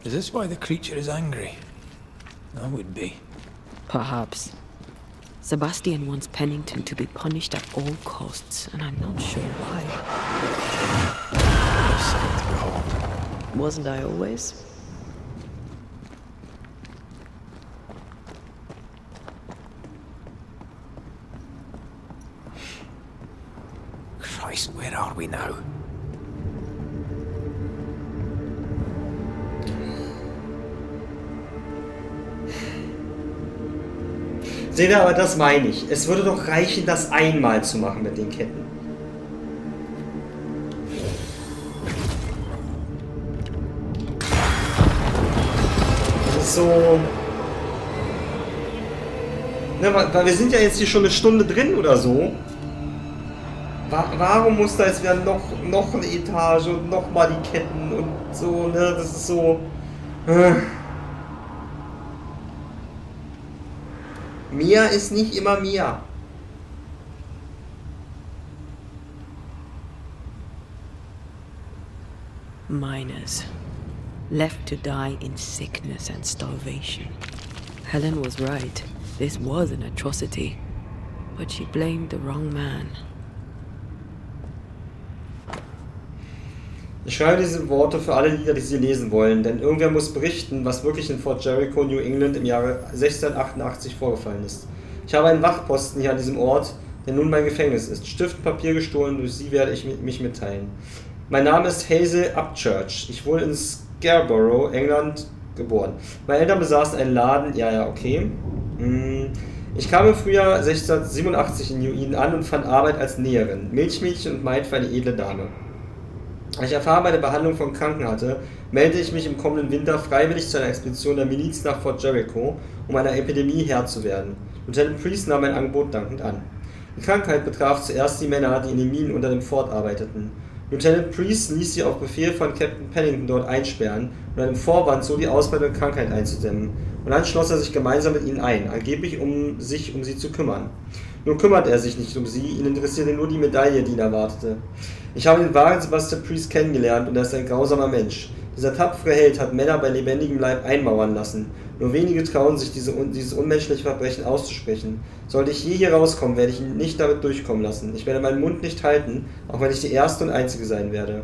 Is this why the creature is angry? That would be. Perhaps. Sebastian wants Pennington to be punished at all costs, and I'm not sure why. Wasn't I always? Christ, where are we now? Seht ihr, aber das meine ich. Es würde doch reichen, das einmal zu machen mit den Ketten. Das ist so... Ne, weil wir sind ja jetzt hier schon eine Stunde drin oder so. Warum muss da jetzt wieder noch eine Etage und nochmal die Ketten und so, ne? Das ist so... Mehr ist nicht immer mehr. Miners. Left to die in sickness and starvation. Helen was right. This was an atrocity. But she blamed the wrong man. Ich schreibe diese Worte für alle Lieder, die Sie lesen wollen, denn irgendwer muss berichten, was wirklich in Fort Jericho, New England im Jahre 1688 vorgefallen ist. Ich habe einen Wachposten hier an diesem Ort, der nun mein Gefängnis ist. Stift und Papier gestohlen, durch sie werde ich mich mitteilen. Mein Name ist Hazel Upchurch. Ich wurde in Scarborough, England, geboren. Meine Eltern besaßen einen Laden, ja, okay. Ich kam im Frühjahr 1687 in New Eden an und fand Arbeit als Näherin, Milchmädchen und Maid für eine edle Dame. Als ich Erfahrung bei der Behandlung von Kranken hatte, meldete ich mich im kommenden Winter freiwillig zu einer Expedition der Miliz nach Fort Jericho, um einer Epidemie Herr zu werden. Lieutenant Priest nahm mein Angebot dankend an. Die Krankheit betraf zuerst die Männer, die in den Minen unter dem Fort arbeiteten. Lieutenant Priest ließ sie auf Befehl von Captain Pennington dort einsperren und einem Vorwand, so die Ausbreitung der Krankheit einzudämmen. Und dann schloss er sich gemeinsam mit ihnen ein, angeblich um sich um sie zu kümmern. Nur kümmert er sich nicht um sie, ihn interessierte nur die Medaille, die ihn erwartete. Ich habe den wahren Sebastian Priest kennengelernt und er ist ein grausamer Mensch. Dieser tapfere Held hat Männer bei lebendigem Leib einmauern lassen. Nur wenige trauen sich, dieses unmenschliche Verbrechen auszusprechen. Sollte ich je hier rauskommen, werde ich ihn nicht damit durchkommen lassen. Ich werde meinen Mund nicht halten, auch wenn ich die erste und einzige sein werde.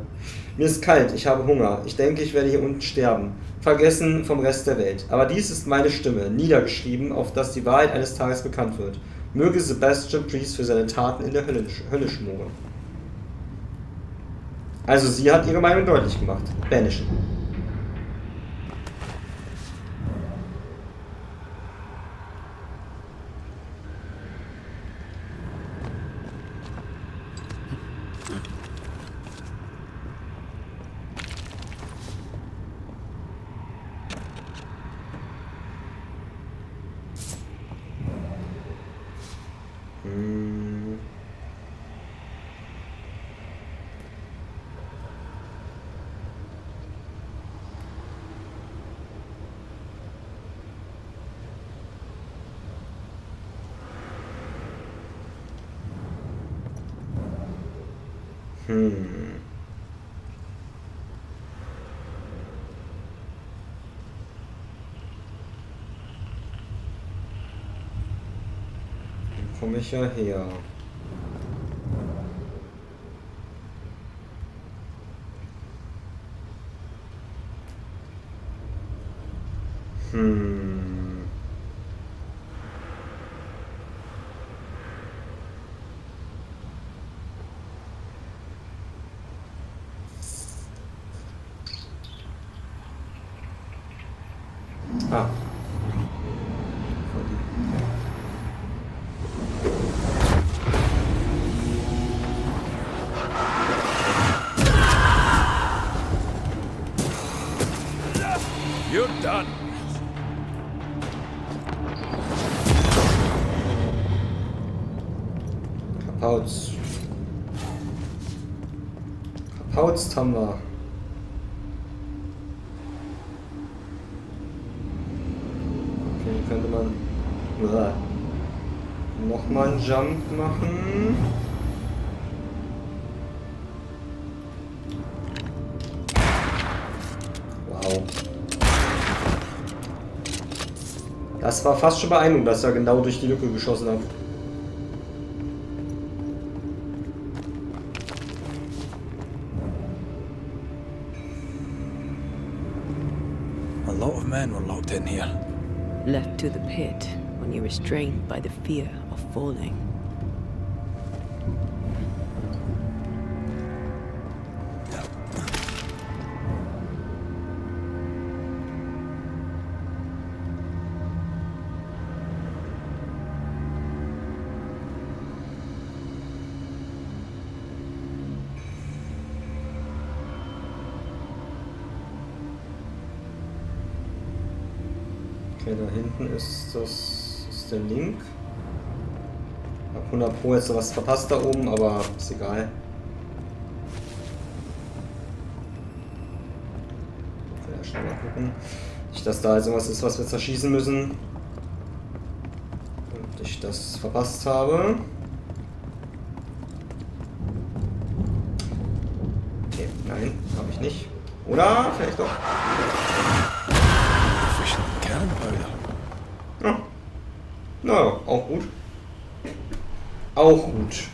Mir ist kalt, ich habe Hunger. Ich denke, ich werde hier unten sterben. Vergessen vom Rest der Welt. Aber dies ist meine Stimme, niedergeschrieben, auf dass die Wahrheit eines Tages bekannt wird. Möge Sebastian Priest für seine Taten in der Hölle schmoren. Also sie hat ihre Meinung deutlich gemacht. Banishen. Dann komme ich ja her. Ah. You're done. Kapauzt haben wir. Okay, könnte man nochmal einen Jump machen. Genau. Das war fast schon beeindruckend, dass er genau durch die Lücke geschossen hat. A lot of men were locked in here. Left to the pit when you're restrained by the fear of falling. Okay, da hinten ist der Link. Hab 100 Pro jetzt was verpasst da oben, aber ist egal. Ich will ja schnell mal gucken. Nicht, dass da jetzt irgendwas ist, was wir zerschießen müssen. Und ich das verpasst habe. Okay, nein, habe ich nicht. Oder? Vielleicht doch. Ja. Na, auch gut. Auch gut.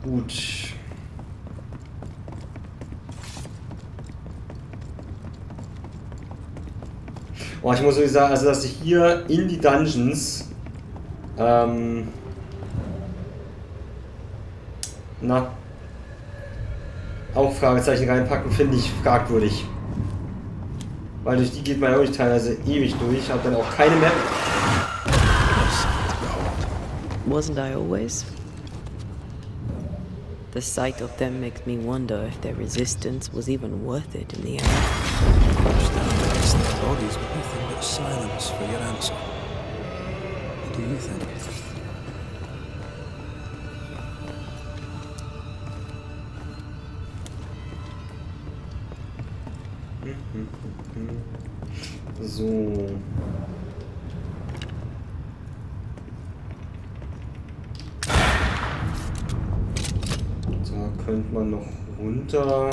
Gut. Oh, ich muss wirklich sagen, also dass ich hier in die Dungeons auch Fragezeichen reinpacken, finde ich fragwürdig. Weil durch die geht man ja wirklich teilweise ewig durch, hat dann auch keine Map. Wasn't I always? The sight of them makes me wonder if their resistance was even worth it in the end. Their bodies with nothing but silence for your answer. What do you think? So. Da könnte man noch runter.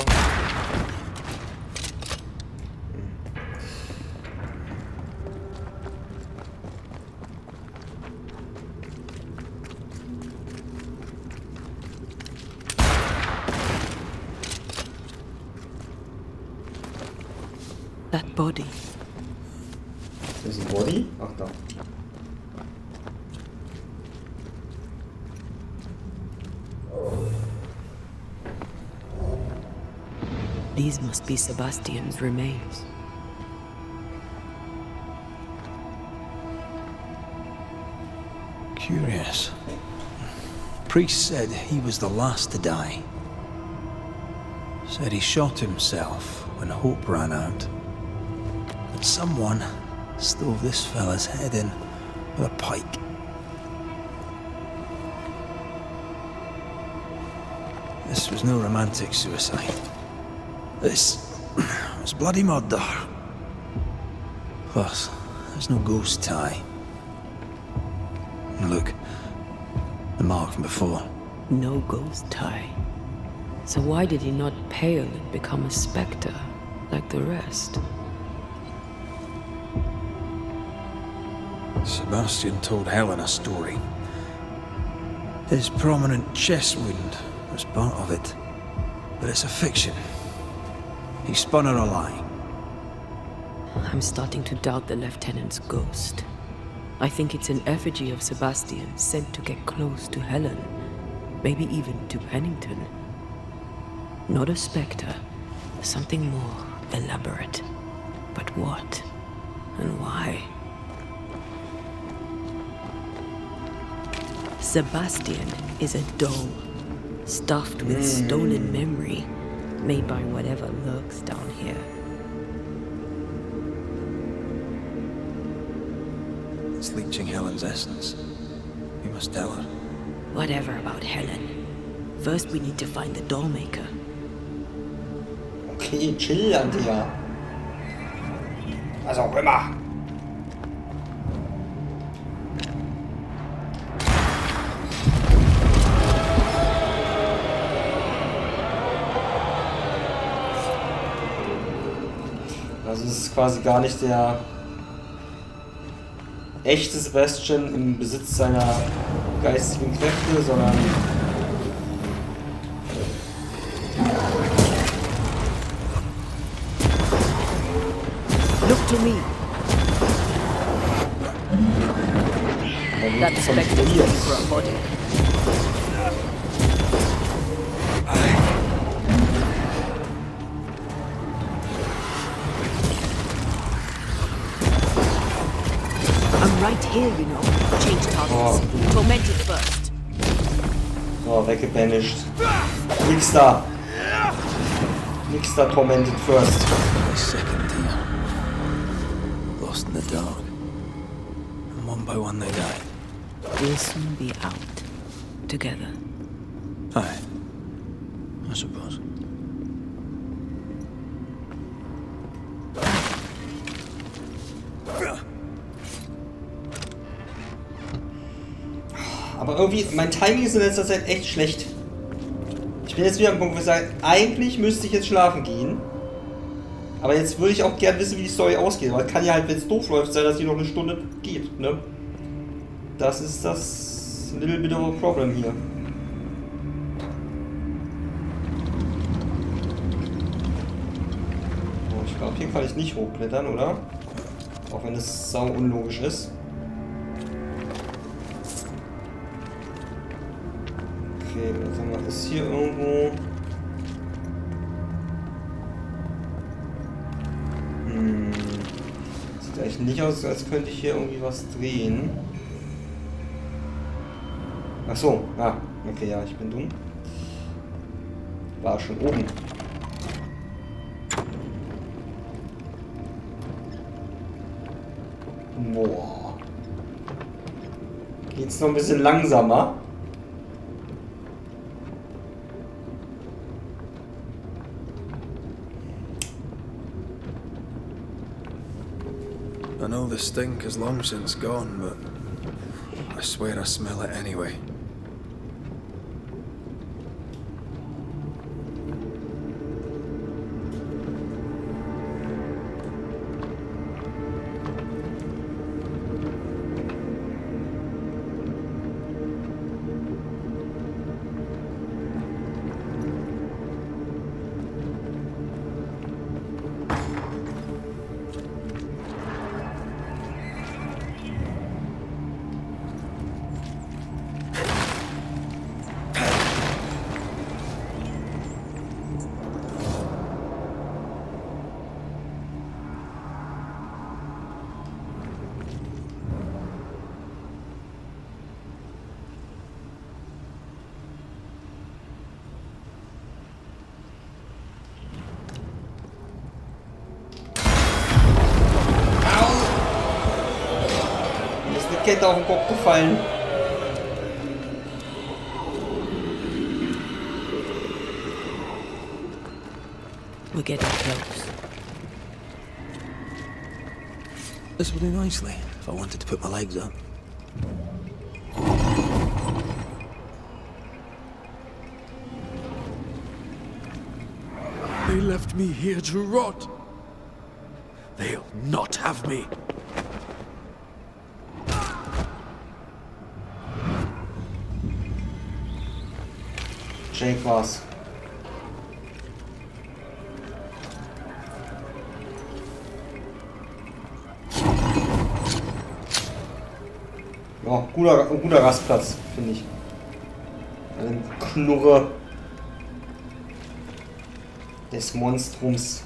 That body. Ist ein Body? Ach da. These must be Sebastian's remains. Curious. Priest said he was the last to die. Said he shot himself when hope ran out. That someone stove this fella's head in with a pike. This was no romantic suicide. This was bloody murder. Plus, there's no ghost tie. And look, the mark from before. No ghost tie. So why did he not pale and become a spectre like the rest? Sebastian told Helen a story. His prominent chest wound was part of it. But it's a fiction. He spun her a lie. I'm starting to doubt the lieutenant's ghost. I think it's an effigy of Sebastian sent to get close to Helen. Maybe even to Pennington. Not a spectre. Something more elaborate. But what? And why? Sebastian is a doll, stuffed with stolen memory, made by whatever lurks down here. It's leeching Helen's essence. We must tell her. Whatever about Helen. First we need to find the doll maker. Okay, chill, Antea. Was auch immer. Also es ist quasi gar nicht der echte Sebastian im Besitz seiner geistigen Kräfte, sondern Look to me. That spectre is looking for a body. I'm right here, you know. Change targets. Tormented first. oh, weggebanished. Nix da. Nix da, tormented first. My second team. Lost in the dark. And one by one they died. We'll soon be out. Together. Aye. I suppose. Aber irgendwie, mein Timing ist in letzter Zeit echt schlecht. Ich bin jetzt wieder am Punkt, wo ich sage, eigentlich müsste ich jetzt schlafen gehen. Aber jetzt würde ich auch gern wissen, wie die Story ausgeht. Weil es kann ja halt, wenn es doof läuft, sein, dass die noch eine Stunde geht, ne? Das ist das little bit of a problem hier. Oh, ich glaube, hier kann ich nicht hochklettern, oder? Auch wenn es sau unlogisch ist. Okay, was haben wir? Ist hier irgendwo... Sieht eigentlich nicht aus, als könnte ich hier irgendwie was drehen. Ach so, okay, ja, ich bin dumm. War schon oben. Boah. Geht's noch ein bisschen langsamer? I know the stink is long since gone, but I swear I smell it anyway. Kette auf den Kopf gefallen. We're getting close. This would do nicely if I wanted to put my legs up. They left me here to rot. They'll not have me. Jake war's. Ja, guter Rastplatz, finde ich. Bei dem Knurre des Monstrums.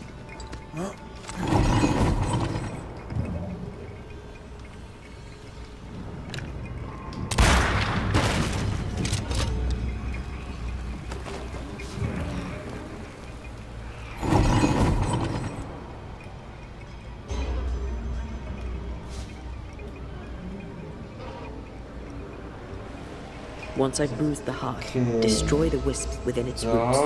Once I've bruised the heart, destroy the wisps within its roots.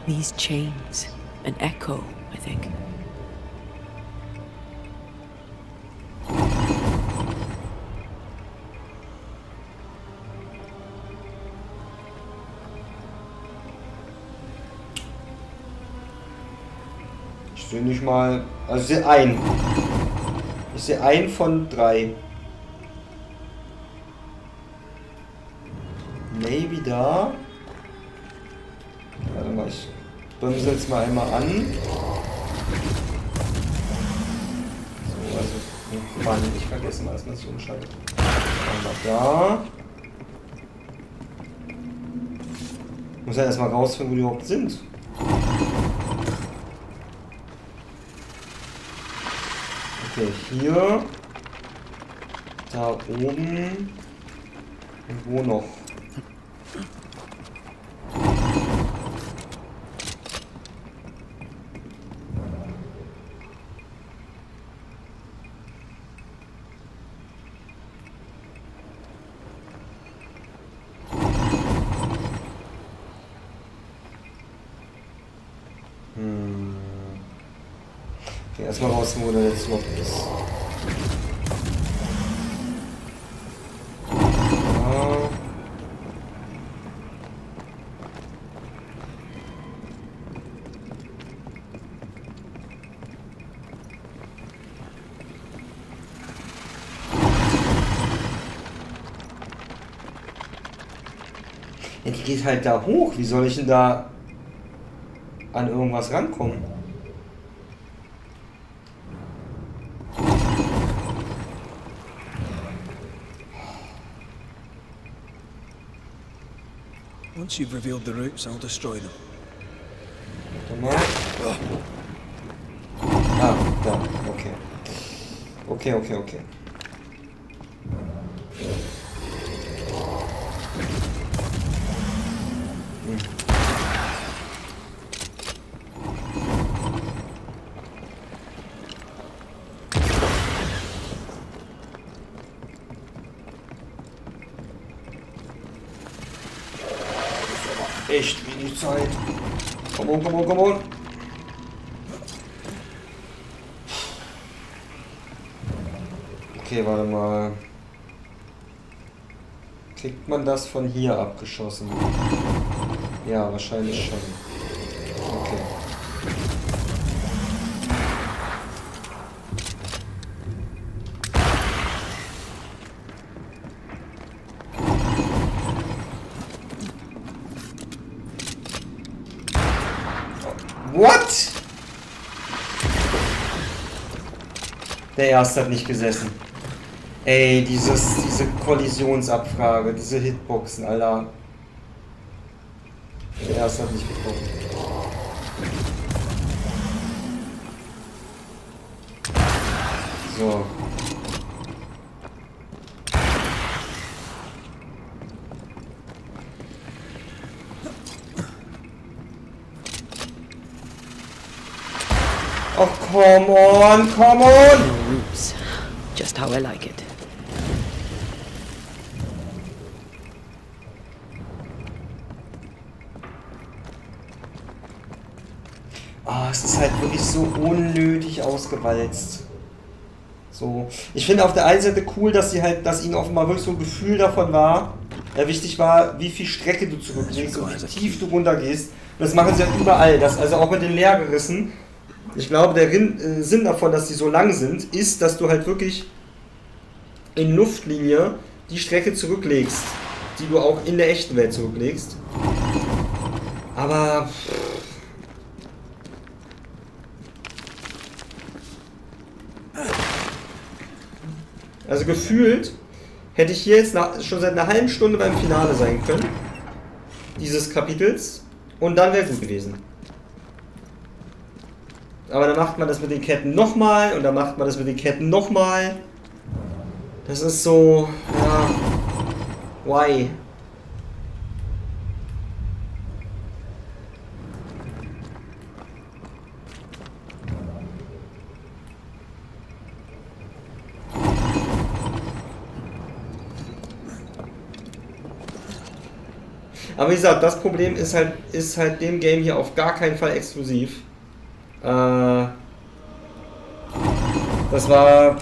These chains, an echo, I think. Ich sehe nicht mal, also ich sehe einen. Ich sehe einen von 3. Maybe da. Warte mal, ich bremse jetzt mal einmal an. So, also, Mann, ich vergesse mal, dass man sich umschaltet. Einmal da. Ich muss ja erstmal rausfinden, wo die überhaupt sind. Okay, hier. Da oben. Und wo noch? Okay, erstmal raus, wo der jetzt überhaupt ist. Ja, die geht halt da hoch. Wie soll ich denn da an irgendwas rankommen? Once you've revealed the roots, I'll destroy them. Ah, da, okay. Okay. Echt wenig Zeit. Come on. Okay, warte mal. Kriegt man das von hier abgeschossen? Ja, wahrscheinlich schon. Okay. What? Der erste hat nicht gesessen. Ey, diese Kollisionsabfrage, diese Hitboxen, Alter. Der erste hat nicht getroffen. So. Oh, come on! No roots. Just how I like it. Ah, es ist halt wirklich so unnötig ausgewalzt. So. Ich finde auf der einen Seite cool, dass ihnen offenbar wirklich so ein Gefühl davon war, wichtig war, wie viel Strecke du zurücklegst und wie tief du runtergehst. Und das machen sie ja überall. Also auch mit den Leergerissen. Ich glaube, der Sinn davon, dass die so lang sind, ist, dass du halt wirklich in Luftlinie die Strecke zurücklegst, die du auch in der echten Welt zurücklegst. Aber also gefühlt hätte ich hier jetzt schon seit einer halben Stunde beim Finale sein können, dieses Kapitels, und dann wäre gut gewesen. Aber dann macht man das mit den Ketten nochmal und dann macht man das mit den Ketten nochmal. Das ist so, ja, why? Aber wie gesagt, das Problem ist halt dem Game hier auf gar keinen Fall exklusiv. Das war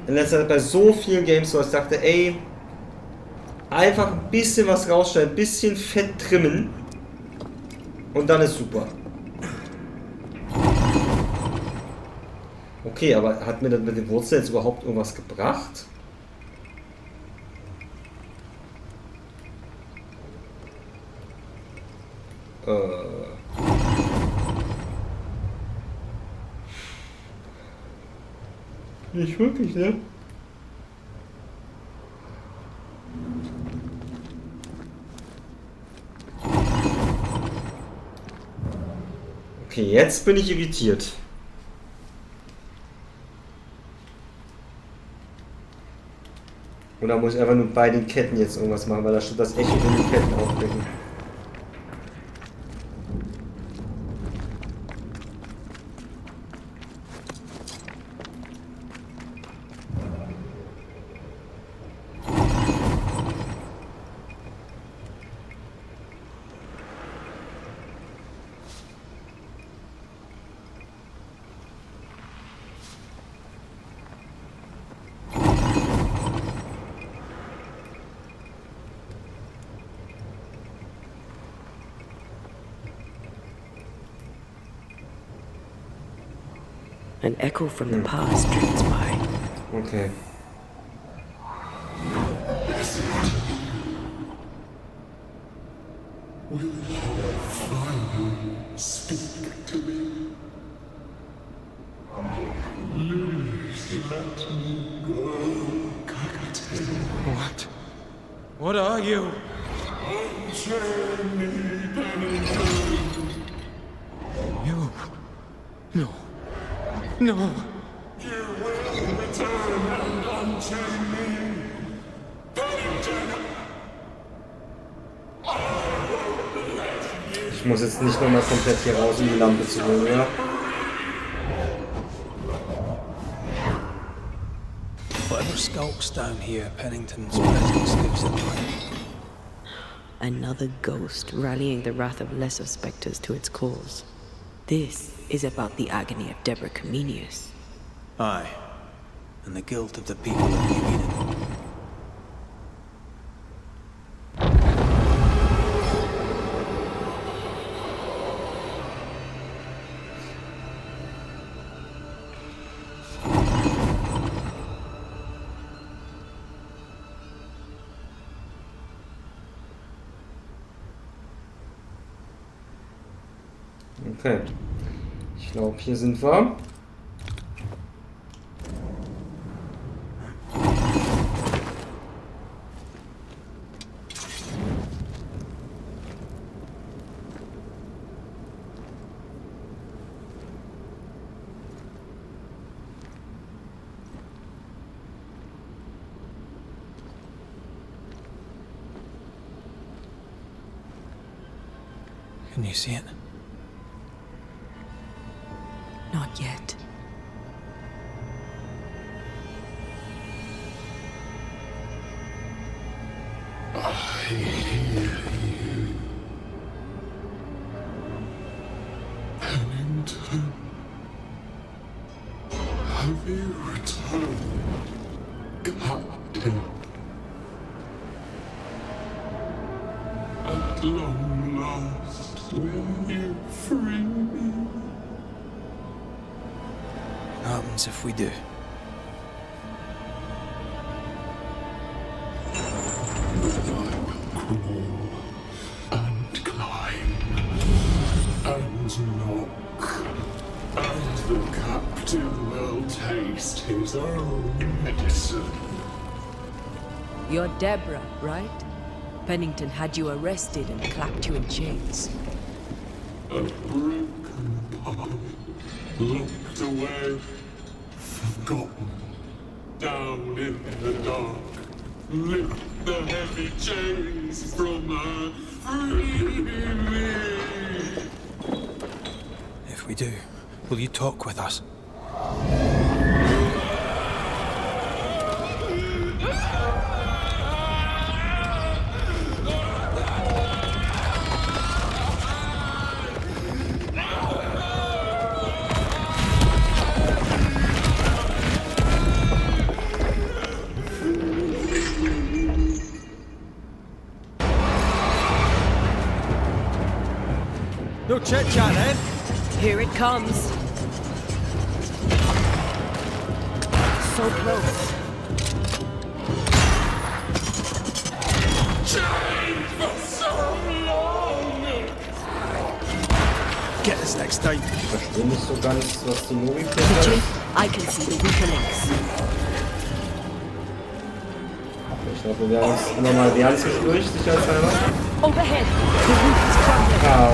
in letzter Zeit bei so vielen Games so, dass ich dachte, ey, einfach ein bisschen was rausstellen, ein bisschen Fett trimmen und dann ist super. Okay, aber hat mir das mit den Wurzeln jetzt überhaupt irgendwas gebracht? Nicht wirklich, ne? Okay, jetzt bin ich irritiert. Oder muss ich einfach nur bei den Ketten jetzt irgendwas machen, weil da steht das Echo in den Ketten aufdecken. An echo from the past drifts by. Okay. Will you finally speak to me? Please let me go, Captain. What? What are you? Unchain me, Pennington. You? No. No. You will return and unchain me. Pennington! Ich muss jetzt nicht nochmal komplett hier raus, um die Lampe zu holen, oder? Whatever skulks down here, Pennington's presence gives it life. Another ghost rallying the wrath of lesser spectres to its cause. This is about the agony of Deborah Comenius. Aye, and the guilt of the people of New Eden. Okay. Ich glaube, hier sind wir. Can you see it? Not yet. I hear you. Pennington. Have you returned, Captain? At long last, will you free me? What happens if we do? Crawl and climb and knock, and the captain will taste his own medicine. You're Deborah, right? Pennington had you arrested and clapped you in chains. A broken part, locked away, forgotten, down in the dark. Lift the heavy chains from her, free me! If we do, will you talk with us? chit-chat then. Here it comes. So close. Get this next time. Ich verstehe nicht so ganz, was die Logik ist. I can see the weaker links. Ich glaube, wir werden uns nochmal sich durch, sicherheitshalber. Overhead. The roof is crumbling. Au.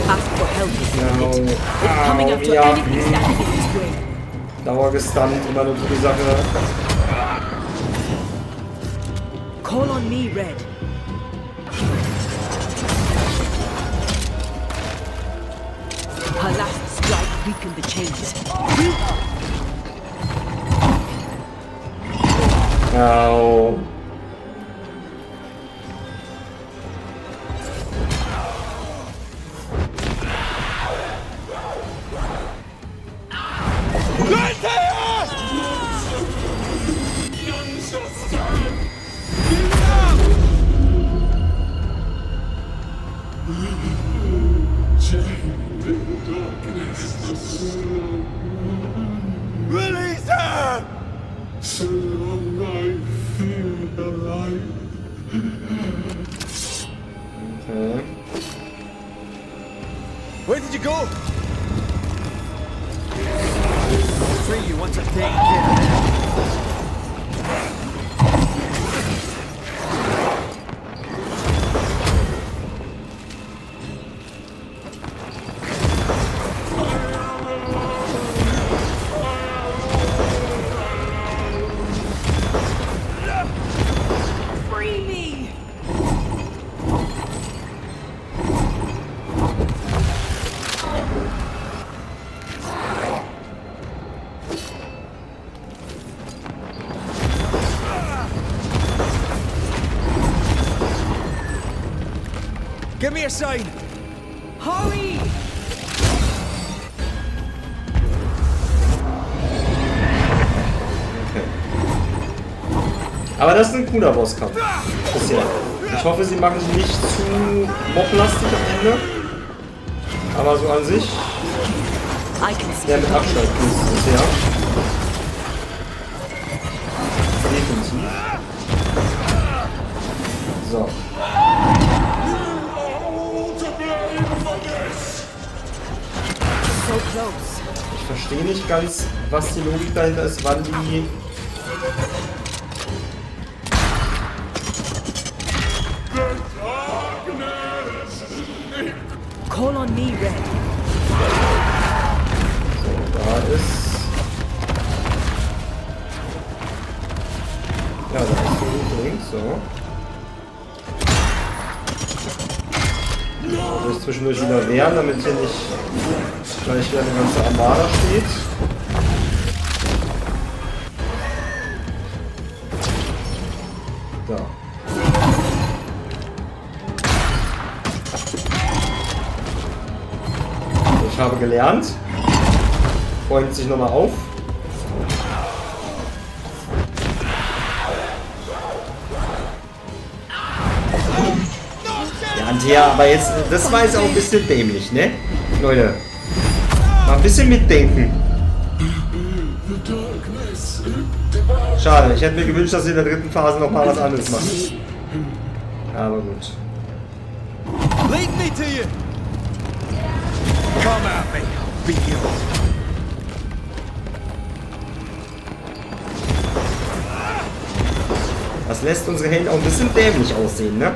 Ask for help if you Au. need it. It's coming up to Ja. anything standing in his way. Dauergestunt, immer eine gute Sache. Call on me, Red. Her last strike weakened the chains. Au. Release her! So long I feel alive. Okay. Where did you go? I'll free you once I've taken care of them. Give me a sign. Hurry! Okay. Aber das ist ein cooler Bosskampf. Bisher. Ich hoffe, sie machen ihn nicht zu moblastig am Ende. Aber so an sich. Der mit Abstand ist bisher. Definitiv. So. Ich verstehe nicht ganz, was die Logik dahinter ist, wann die... Call on me, Red. So, da ist... Ja, da ist die links, so. Ich muss zwischendurch wieder wehren, damit hier nicht gleich wieder eine ganze Armada steht. So. Ich habe gelernt. Freut sich nochmal auf. Antea, aber jetzt, das war jetzt auch ein bisschen dämlich, ne? Leute, mal ein bisschen mitdenken. Schade, ich hätte mir gewünscht, dass sie in der dritten Phase noch mal was anderes machen. Aber gut. Lead me to you. Come at me, beat you. Das lässt unsere Helden auch ein bisschen dämlich aussehen, ne?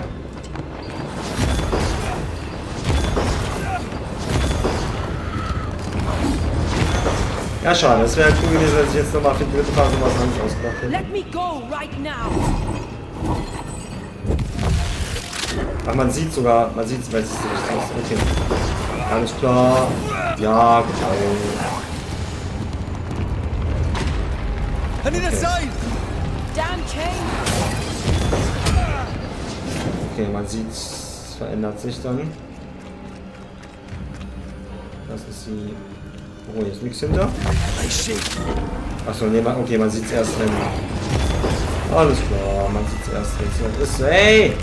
Ja, schade. Es wäre cool gewesen, dass ich jetzt nochmal für die dritte Phase was anderes ausgedacht hätte. Let me go right now. Ach, man sieht sogar, man sieht es, weil es nicht aus. Okay. Alles klar. Ja, genau. I need a sign. Damn chain. Okay, man sieht, es verändert sich dann. Das ist die... Oh, hier ist nichts hinter. Achso, nee, okay, man sieht es erst, wenn... Alles klar, man sieht es erst, wenn es ist. Hey!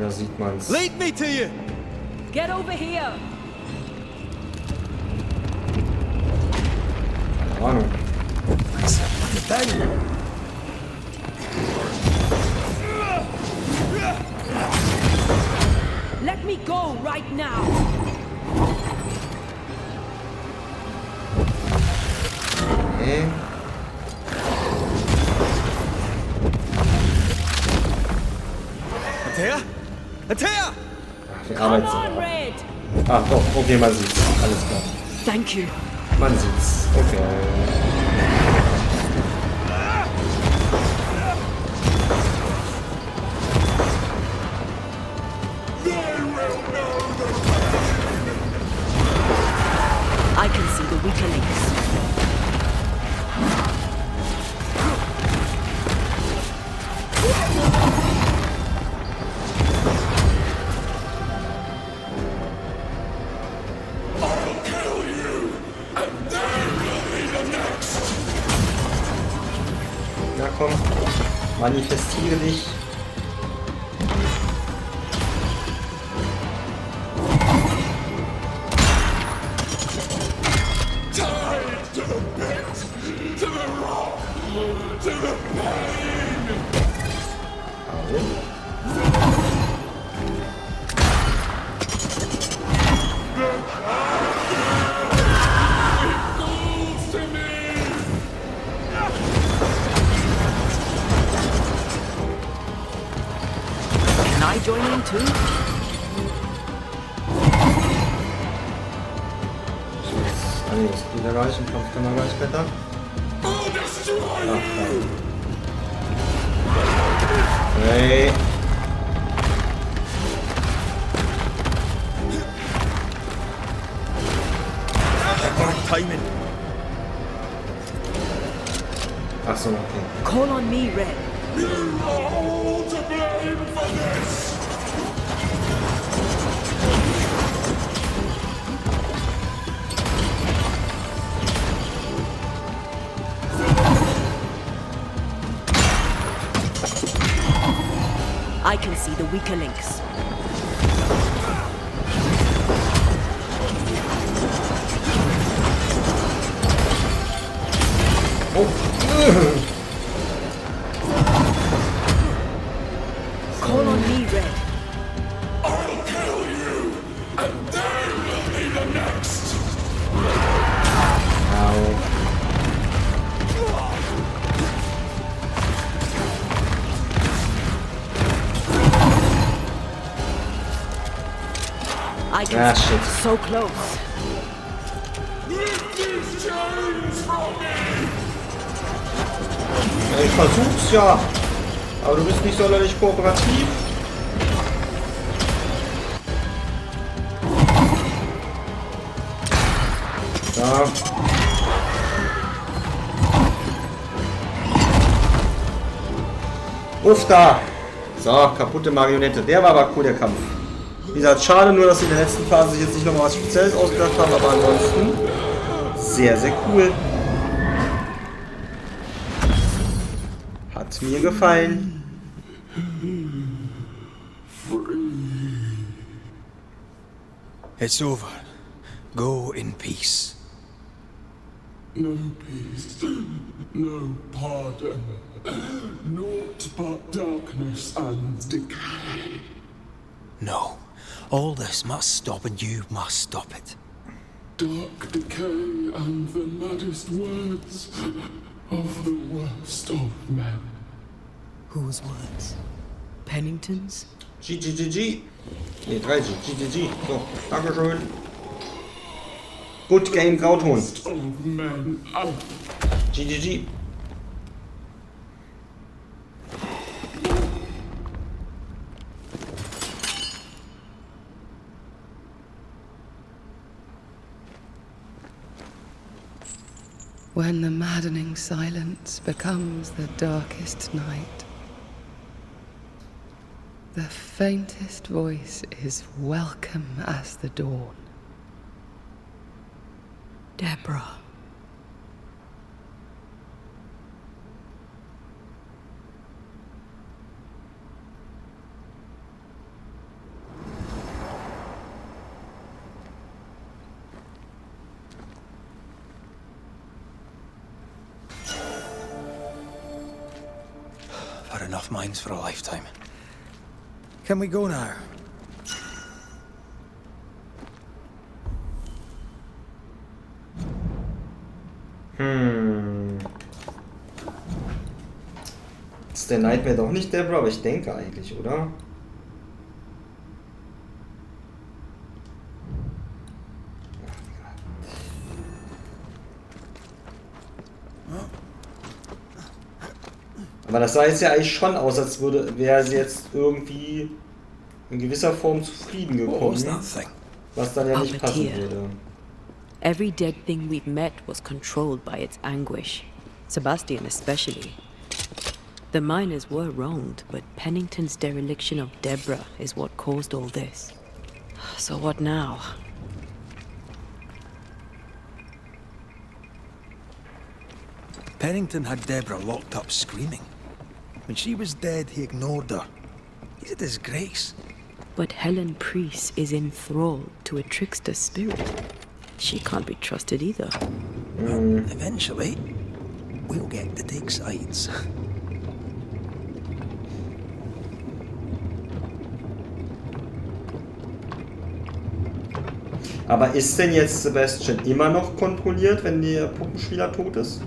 Da sieht man's. Lead me to you! Get over here! Keine Ahnung. Let me go right now! Okay. Antea? Antea! Wir arbeiten Come on, so. Red! Ah, doch, okay, man sieht's. Alles klar. Thank you. Man sieht's. Okay. I can see the weaker links. Na komm, manifestiere dich. Can I join in too? Das geht ja gleich im Kampf, kann man gleich klettern. Hey. Timing. Ach so, okay. Call on me, Red. You are all to blame for this! I can see the weaker links. Call on me, Red. I'll kill you, and they will be the next! I can see shit. so close. Lift these chains from me! Ja, ich versuch's ja. Aber du bist nicht sonderlich kooperativ. Da. Uff da. So, kaputte Marionette. Der war aber cool, der Kampf. Wie gesagt, schade nur, dass sie in der letzten Phase sich jetzt nicht nochmal was Spezielles ausgedacht haben, aber ansonsten sehr, sehr cool. Hat mir gefallen. It's over. Go in peace. No peace, no pardon, naught but darkness and decay. No. All this must stop and you must stop it. Dark decay and the maddest words of the worst of men. Whose words? Pennington's? GGGG. Ne, 3G. GGG. So, Dankeschön. Good Game Grauton. Of men. GGG. When the maddening silence becomes the darkest night, the faintest voice is welcome as the dawn. Deborah. enough minds for a lifetime. Can we go now? Ist der Nightmare doch nicht Deborah, aber ich denke eigentlich, oder? Aber das sah jetzt ja eigentlich schon aus, als wäre sie jetzt irgendwie in gewisser Form zufrieden gekommen, was dann ja nicht passen würde. Every dead thing we've met was controlled by its anguish. Sebastian especially. The miners were wronged, but Pennington's dereliction of Deborah is what caused all this. So what now? Pennington had Deborah locked up screaming. When she was dead, he ignored her. He's a disgrace. But Helen Priest is enthralled to a trickster spirit. She can't be trusted either. Eventually, we'll get to take sides. Aber ist denn jetzt Sebastian immer noch kontrolliert, wenn der Puppenspieler tot ist?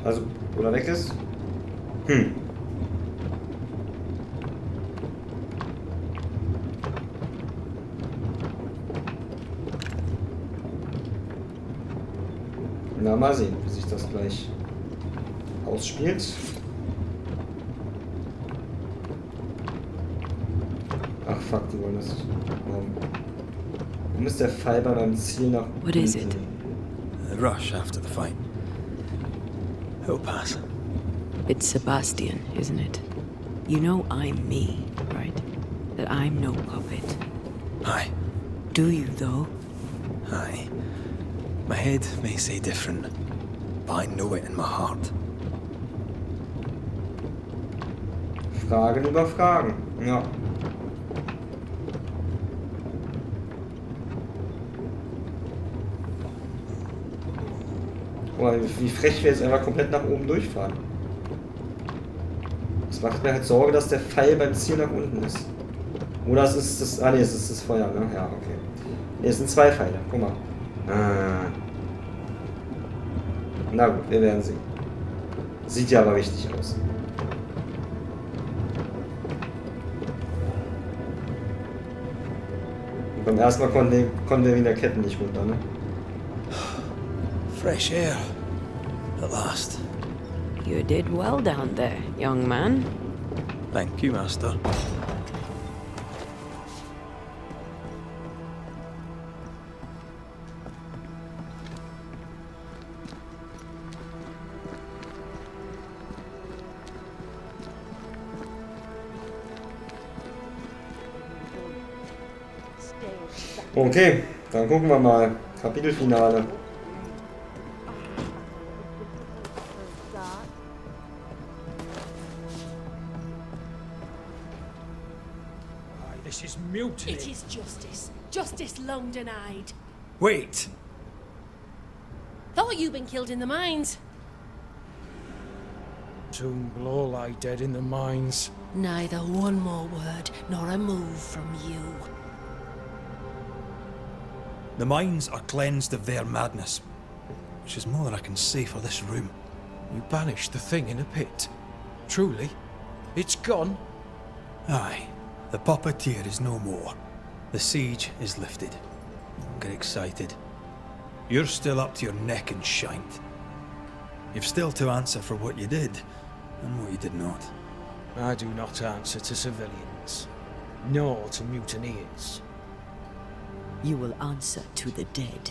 Also, oder weg ist? Na, mal sehen, wie sich das gleich ausspielt. Ach fuck, die wollen das. Warum ist der Pfeil beim Ziel nach unten? What is it? A rush after the fight. He'll pass. It's Sebastian, isn't it? You know I'm me, right? That I'm no puppet. Aye. Do you, though? Aye. My head may say different, but I know it in my heart. Fragen über Fragen, ja. Oh, wie frech wir jetzt einfach komplett nach oben durchfahren. Das macht mir halt Sorge, dass der Pfeil beim Ziel nach unten ist. Oder es ist das. Ah ne, es ist das Feuer, ne? Ja, okay. Ne, es sind zwei Pfeile, guck mal. Na gut, wir werden sehen. Sieht ja aber richtig aus. Und beim ersten Mal konnten wir wieder Ketten nicht runter, ne? Fresh air. At last. You did well down there, young man. Thank you, Master. Okay, dann gucken wir mal. Kapitelfinale. This is mutiny. It is justice. Justice long denied. Wait! Thought you'd been killed in the mines. Soon will all lie dead in the mines. Neither one more word nor a move from you. The mines are cleansed of their madness, which is more than I can say for this room. You banished the thing in a pit. Truly? It's gone? Aye. The puppeteer is no more. The siege is lifted. Don't get excited. You're still up to your neck in shite. You've still to answer for what you did, and what you did not. I do not answer to civilians, nor to mutineers. You will answer to the dead.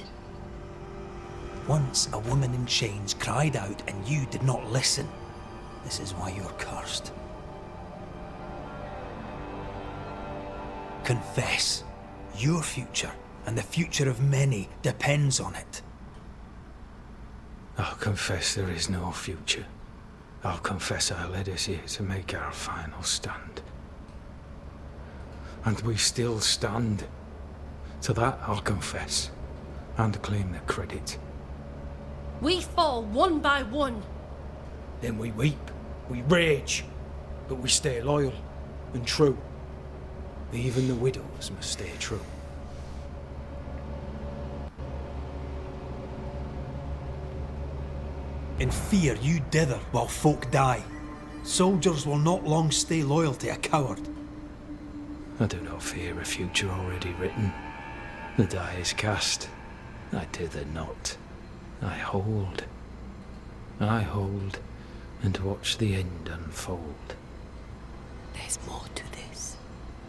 Once a woman in chains cried out and you did not listen. This is why you're cursed. Confess. Your future and the future of many depends on it. I'll confess there is no future. I'll confess I led us here to make our final stand. And we still stand. To that I'll confess, and claim the credit. We fall one by one. Then we weep, We rage, but we stay loyal and true. Even the widows must stay true. In fear you dither while folk die. Soldiers will not long stay loyal to a coward. I do not fear a future already written. The die is cast. I dither not. I hold, and watch the end unfold. There's more to this.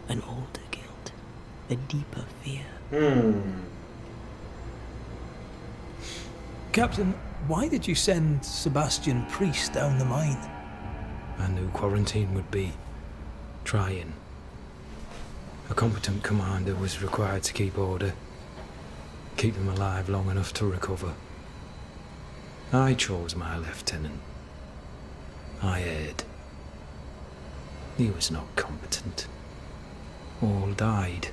An older guilt, a deeper fear. Captain, why did you send Sebastian Priest down the mine? I knew quarantine would be trying. A competent commander was required to keep order, keep them alive long enough to recover. I chose my lieutenant. I erred. He was not competent. All died.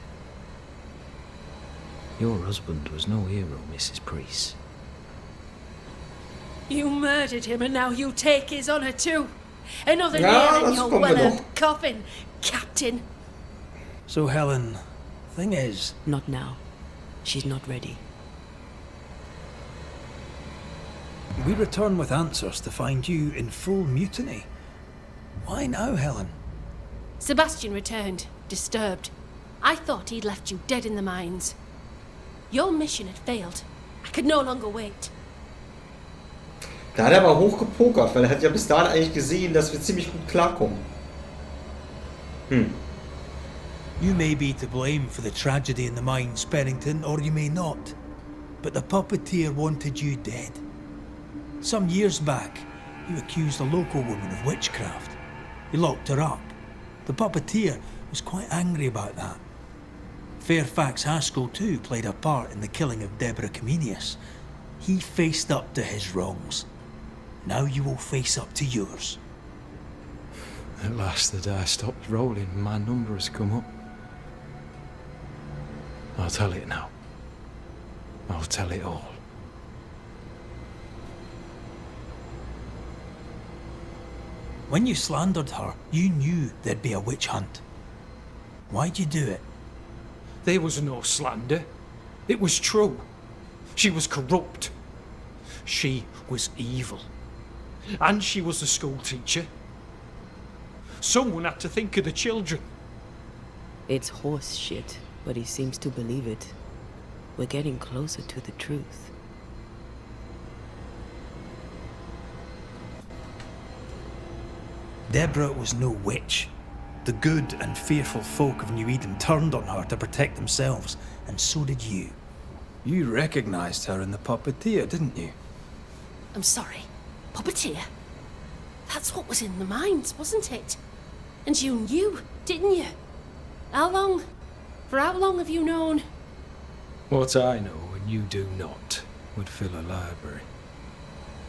Your husband was no hero, Mrs. Priest. You murdered him and now you take his honour too. Another Ja, nail in das your kommen wir well-earned doch. coffin, Captain. So Helen, thing is... Not now. She's not ready. We return with answers to find you in full mutiny. Why now, Helen? Sebastian returned, disturbed. I thought he'd left you dead in the mines. Your mission had failed. I could no longer wait. Da hat er aber hochgepokert, weil er hat ja bis dahin eigentlich gesehen, dass wir ziemlich gut klarkommen. You may be to blame for the tragedy in the mines, Pennington, or you may not. But the puppeteer wanted you dead. Some years back, you accused a local woman of witchcraft. You locked her up. The puppeteer was quite angry about that. Fairfax Haskell too played a part in the killing of Deborah Comenius. He faced up to his wrongs. Now you will face up to yours. At last the die stopped rolling and my number has come up. I'll tell it now. I'll tell it all. When you slandered her, you knew there'd be a witch hunt. Why'd you do it? There was no slander. It was true. She was corrupt. She was evil. And she was a school teacher. Someone had to think of the children. It's horse shit, but he seems to believe it. We're getting closer to the truth. Deborah was no witch. The good and fearful folk of New Eden turned on her to protect themselves, and so did you. You recognized her in the puppeteer, didn't you? I'm sorry. Puppeteer? That's what was in the mines, wasn't it? And you knew, didn't you? How long? For how long have you known? What I know and you do not would fill a library.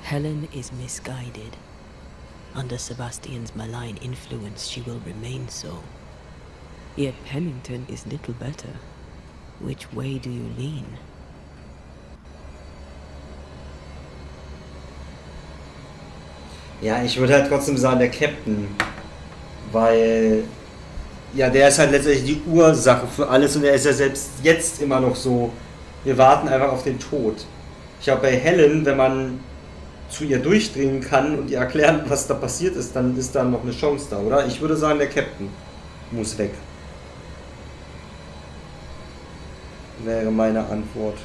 Helen is misguided. Under Sebastian's malign influence, she will remain so. Yet Pennington is little better. Which way do you lean? Ja, ich würde halt trotzdem sagen, der Captain. Weil, ja, der ist halt letztendlich die Ursache für alles und er ist ja selbst jetzt immer noch so. Wir warten einfach auf den Tod. Ich glaube, bei Helen, wenn man zu ihr durchdringen kann und ihr erklären, was da passiert ist, dann ist da noch eine Chance da, oder? Ich würde sagen, der Captain muss weg. Wäre meine Antwort.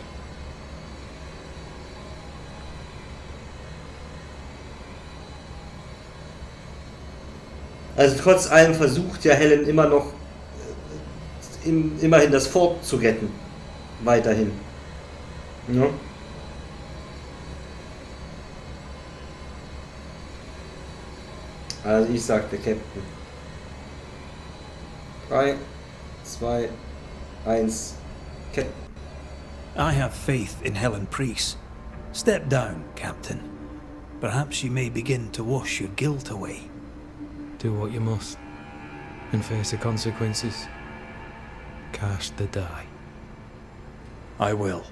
Also trotz allem versucht ja Helen immer noch immerhin das Fort zu retten. Weiterhin. Ja. Also ich sag der Captain. 3, 2, 1, Captain. I have faith in Helen Priest. Step down, Captain. Perhaps you may begin to wash your guilt away. Do what you must, and face the consequences. Cast the die. I will.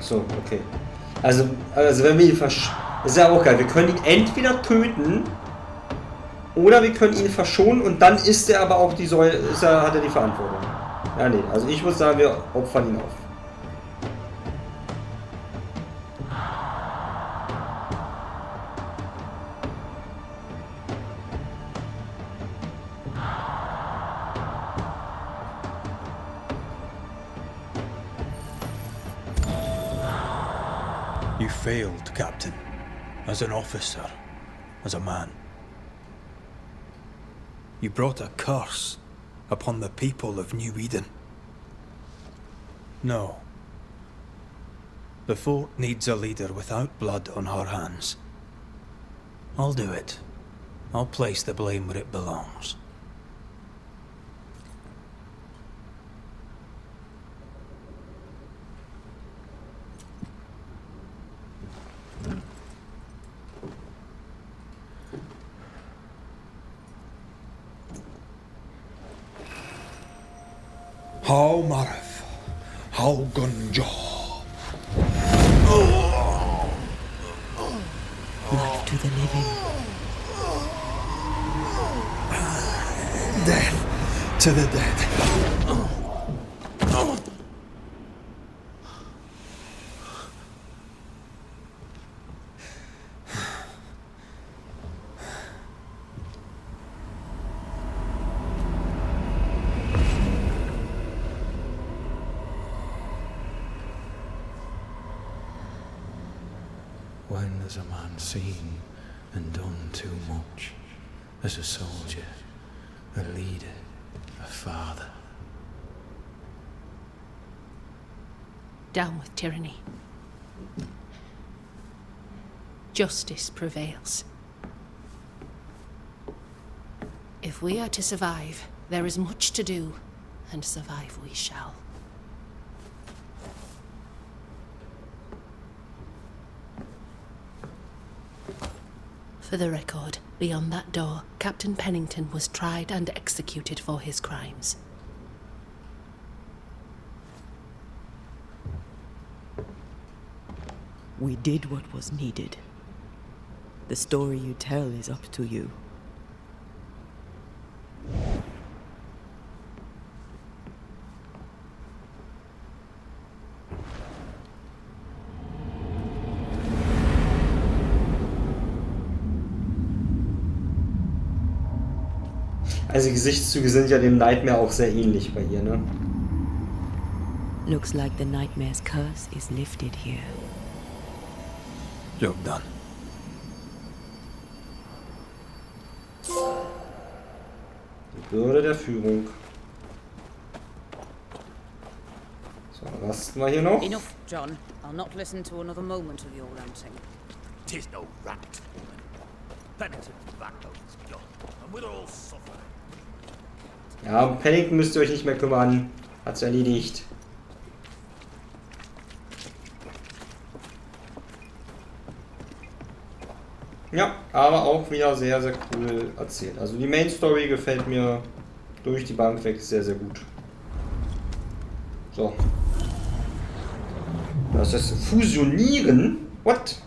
So, okay. Also wenn wir ihn ist ja auch geil. Wir können ihn entweder töten oder wir können ihn verschonen und dann ist er aber auch die Säule, hat er die Verantwortung. Ja, nee, also ich würde sagen, wir opfern ihn auf. You failed, Captain. As an officer, as a man. You brought a curse upon the people of New Eden. No. The fort needs a leader without blood on her hands. I'll do it. I'll place the blame where it belongs. How Marif, how Gunjo. Life to the living. Death to the dead. When has a man seen and done too much? As a soldier, a leader, a father. Down with tyranny. Justice prevails. If we are to survive, there is much to do, and survive we shall. For the record, beyond that door, Captain Pennington was tried and executed for his crimes. We did what was needed. The story you tell is up to you. Also die Gesichtszüge sind ja dem Nightmare auch sehr ähnlich bei ihr, ne? Looks like the nightmare's curse is lifted here. Job done. Die Bürde der Führung. So, rasten wir hier noch. Enough, John. I'll not listen to another moment of your ranting. 'Tis no rant, woman. Pennington's backbone's gone, and we'll all suffer. Ja, um Pennington müsst ihr euch nicht mehr kümmern. Hat's erledigt. Ja, aber auch wieder sehr, sehr cool erzählt. Also die Main Story gefällt mir durch die Bank weg sehr, sehr gut. So. Das ist Fusionieren? What?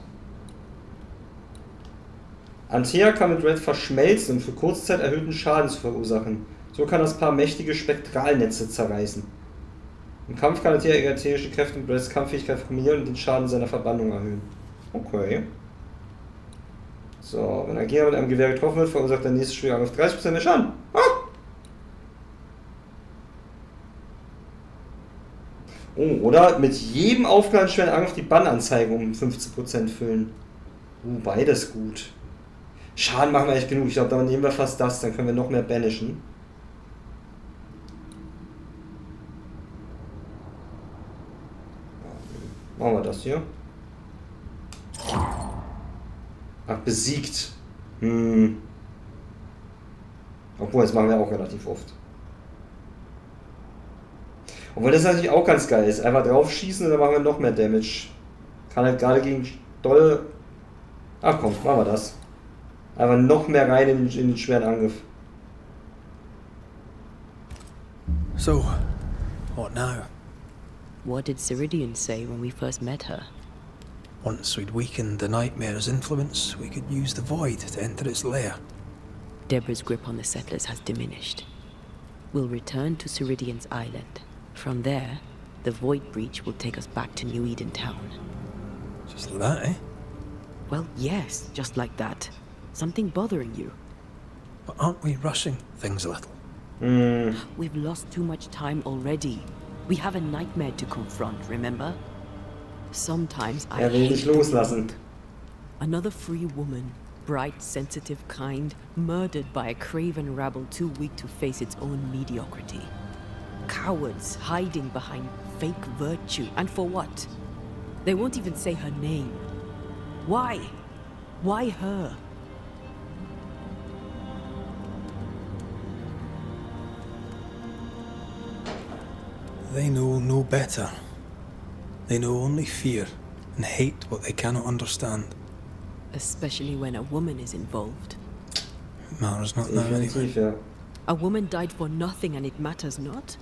Antea kann mit Red verschmelzen und für Kurzzeit erhöhten Schaden zu verursachen. So kann das Paar mächtige Spektralnetze zerreißen. Im Kampf kann Antea ihre ätherische Kräfte mit Reds Kampffähigkeit kombinieren und den Schaden seiner Verbannung erhöhen. Okay. So, wenn ein Gegner mit einem Gewehr getroffen wird, verursacht der nächste Schwierigkeit auf 30% mehr Schaden. Ah! Oh, oder mit jedem aufgeladenen schweren Angriff die Bannanzeige um 15% füllen. Beides gut. Schaden machen wir echt genug. Ich glaube, dann nehmen wir fast das, dann können wir noch mehr banishen. Machen wir das hier. Ach, besiegt. Obwohl, das machen wir auch relativ oft. Obwohl das natürlich auch ganz geil ist. Einfach drauf schießen und dann machen wir noch mehr Damage. Kann halt gerade gegen dolle... Ach komm, machen wir das. Einfach noch mehr rein in den schweren Angriff. So, what now? What did Ceridian say when we first met her? Once we'd weakened the nightmare's influence, we could use the void to enter its lair. Deborah's grip on the settlers has diminished. We'll return to Ceridian's island. From there, the void breach will take us back to New Eden town. Just like that, eh? Well, yes, just like that. Something bothering you. But aren't we rushing things a little? We've lost too much time already. We have a nightmare to confront, remember? Sometimes I will nicht loslassen. Another free woman, bright, sensitive, kind, murdered by a craven rabble too weak to face its own mediocrity. Cowards hiding behind fake virtue, and for what? They won't even say her name. Why? Why her? They know no better. They know only fear and hate what they cannot understand. Especially when a woman is involved. It matters not now anyway. A woman died for nothing and it matters not?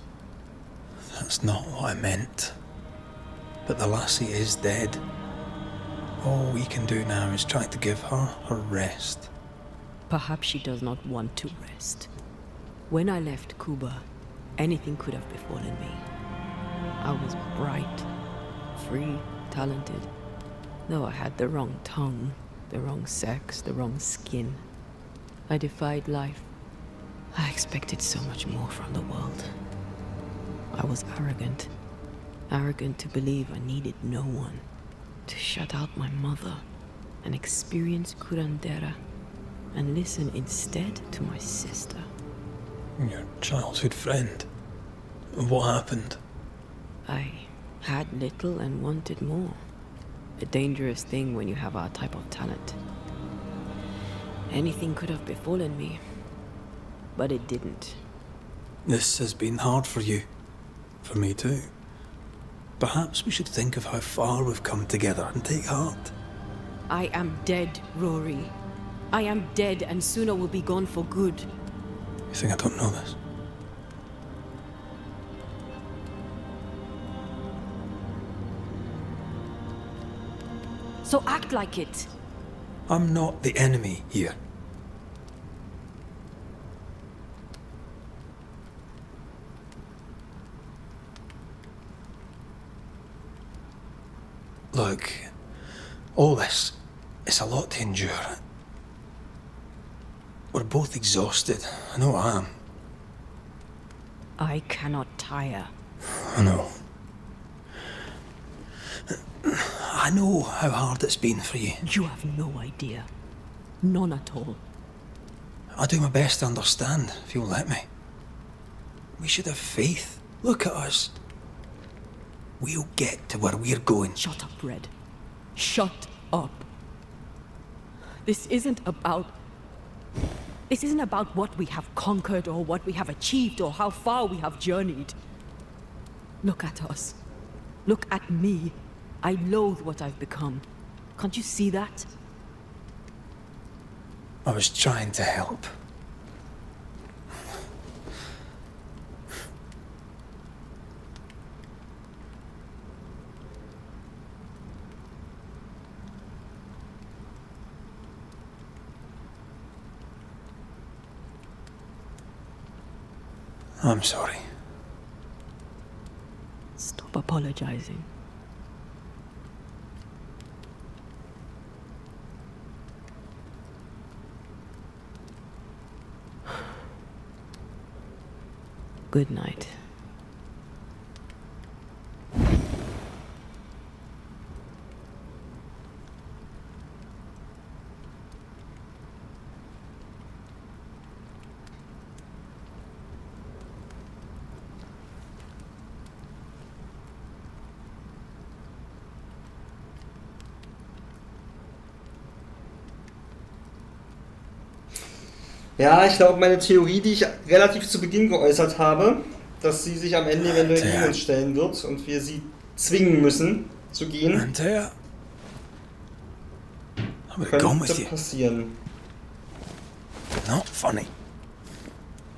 That's not what I meant. But the lassie is dead. All we can do now is try to give her her rest. Perhaps she does not want to rest. When I left Cuba, anything could have befallen me. I was bright, free, talented. Though I had the wrong tongue, the wrong sex, the wrong skin. I defied life. I expected so much more from the world. I was arrogant. Arrogant to believe I needed no one. To shut out my mother and experience curandera and listen instead to my sister. Your childhood friend. What happened? I had little and wanted more. A dangerous thing when you have our type of talent. Anything could have befallen me, but it didn't. This has been hard for you. For me too. Perhaps we should think of how far we've come together and take heart. I am dead, Rory. I am dead, and sooner will be gone for good. You think I don't know this? So act like it. I'm not the enemy here. Look, all this, it's a lot to endure. We're both exhausted. I know I am. I cannot tire. I know. I know how hard it's been for you. You have no idea. None at all. I'll do my best to understand, if you'll let me. We should have faith. Look at us. We'll get to where we're going. Shut up, Red. Shut up. This isn't about what we have conquered or what we have achieved or how far we have journeyed. Look at us. Look at me. I loathe what I've become. Can't you see that? I was trying to help. I'm sorry. Stop apologizing. Good night. Ja, ich glaube, meine Theorie, die ich relativ zu Beginn geäußert habe, dass sie sich am Ende eventuell gegen uns stellen wird und wir sie zwingen müssen zu gehen, Antea, könnte passieren. Not funny.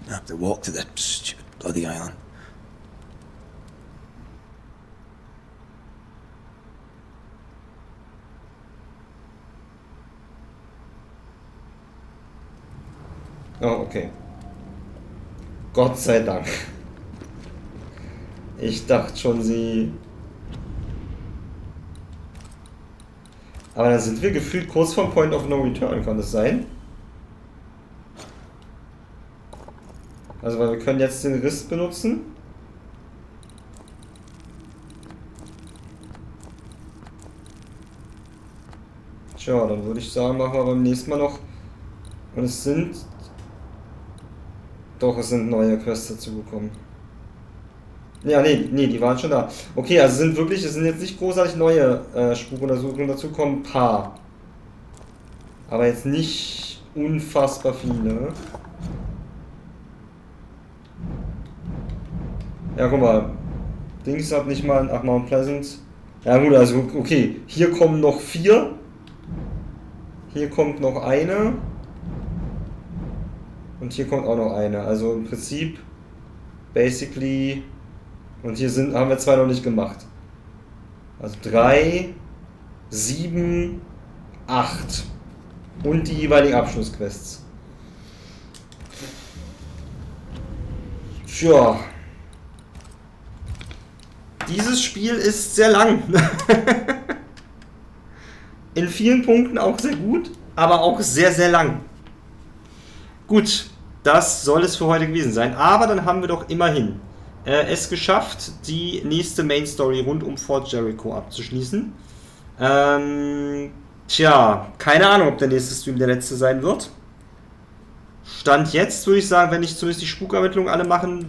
I have to walk to the stupid bloody island. Oh, okay. Gott sei Dank. Ich dachte schon, sie... Aber dann sind wir gefühlt kurz vom Point of No Return, kann das sein? Also, weil wir können jetzt den Riss benutzen. Tja, dann würde ich sagen, machen wir beim nächsten Mal noch... Und es sind... Doch, es sind neue Quests dazugekommen. Ja, nee, die waren schon da. Okay, also sind wirklich, es sind jetzt nicht großartig neue Spukuntersuchungen dazugekommen, ein paar. Aber jetzt nicht unfassbar viele. Ja, guck mal. Dings hat nicht mal, ach, Mount Pleasant. Ja gut, also okay, hier kommen noch 4. Hier kommt noch eine. Und hier kommt auch noch eine. Also im Prinzip, basically... Und hier haben wir 2 noch nicht gemacht. Also 3, 7, 8. Und die jeweiligen Abschlussquests. Tja. Dieses Spiel ist sehr lang. In vielen Punkten auch sehr gut, aber auch sehr, sehr lang. Gut, das soll es für heute gewesen sein. Aber dann haben wir doch immerhin es geschafft, die nächste Main Story rund um Fort Jericho abzuschließen. Tja, keine Ahnung, ob der nächste Stream der letzte sein wird. Stand jetzt würde ich sagen, wenn ich zumindest die Spukermittlung alle machen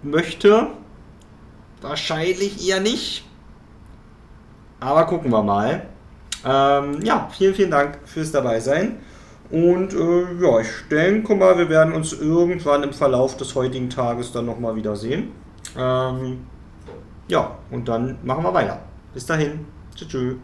möchte, wahrscheinlich eher nicht. Aber gucken wir mal. Ja, vielen Dank fürs Dabeisein. Und ja, ich denke mal, wir werden uns irgendwann im Verlauf des heutigen Tages dann nochmal wiedersehen. Ja, und dann machen wir weiter. Bis dahin. Tschüss.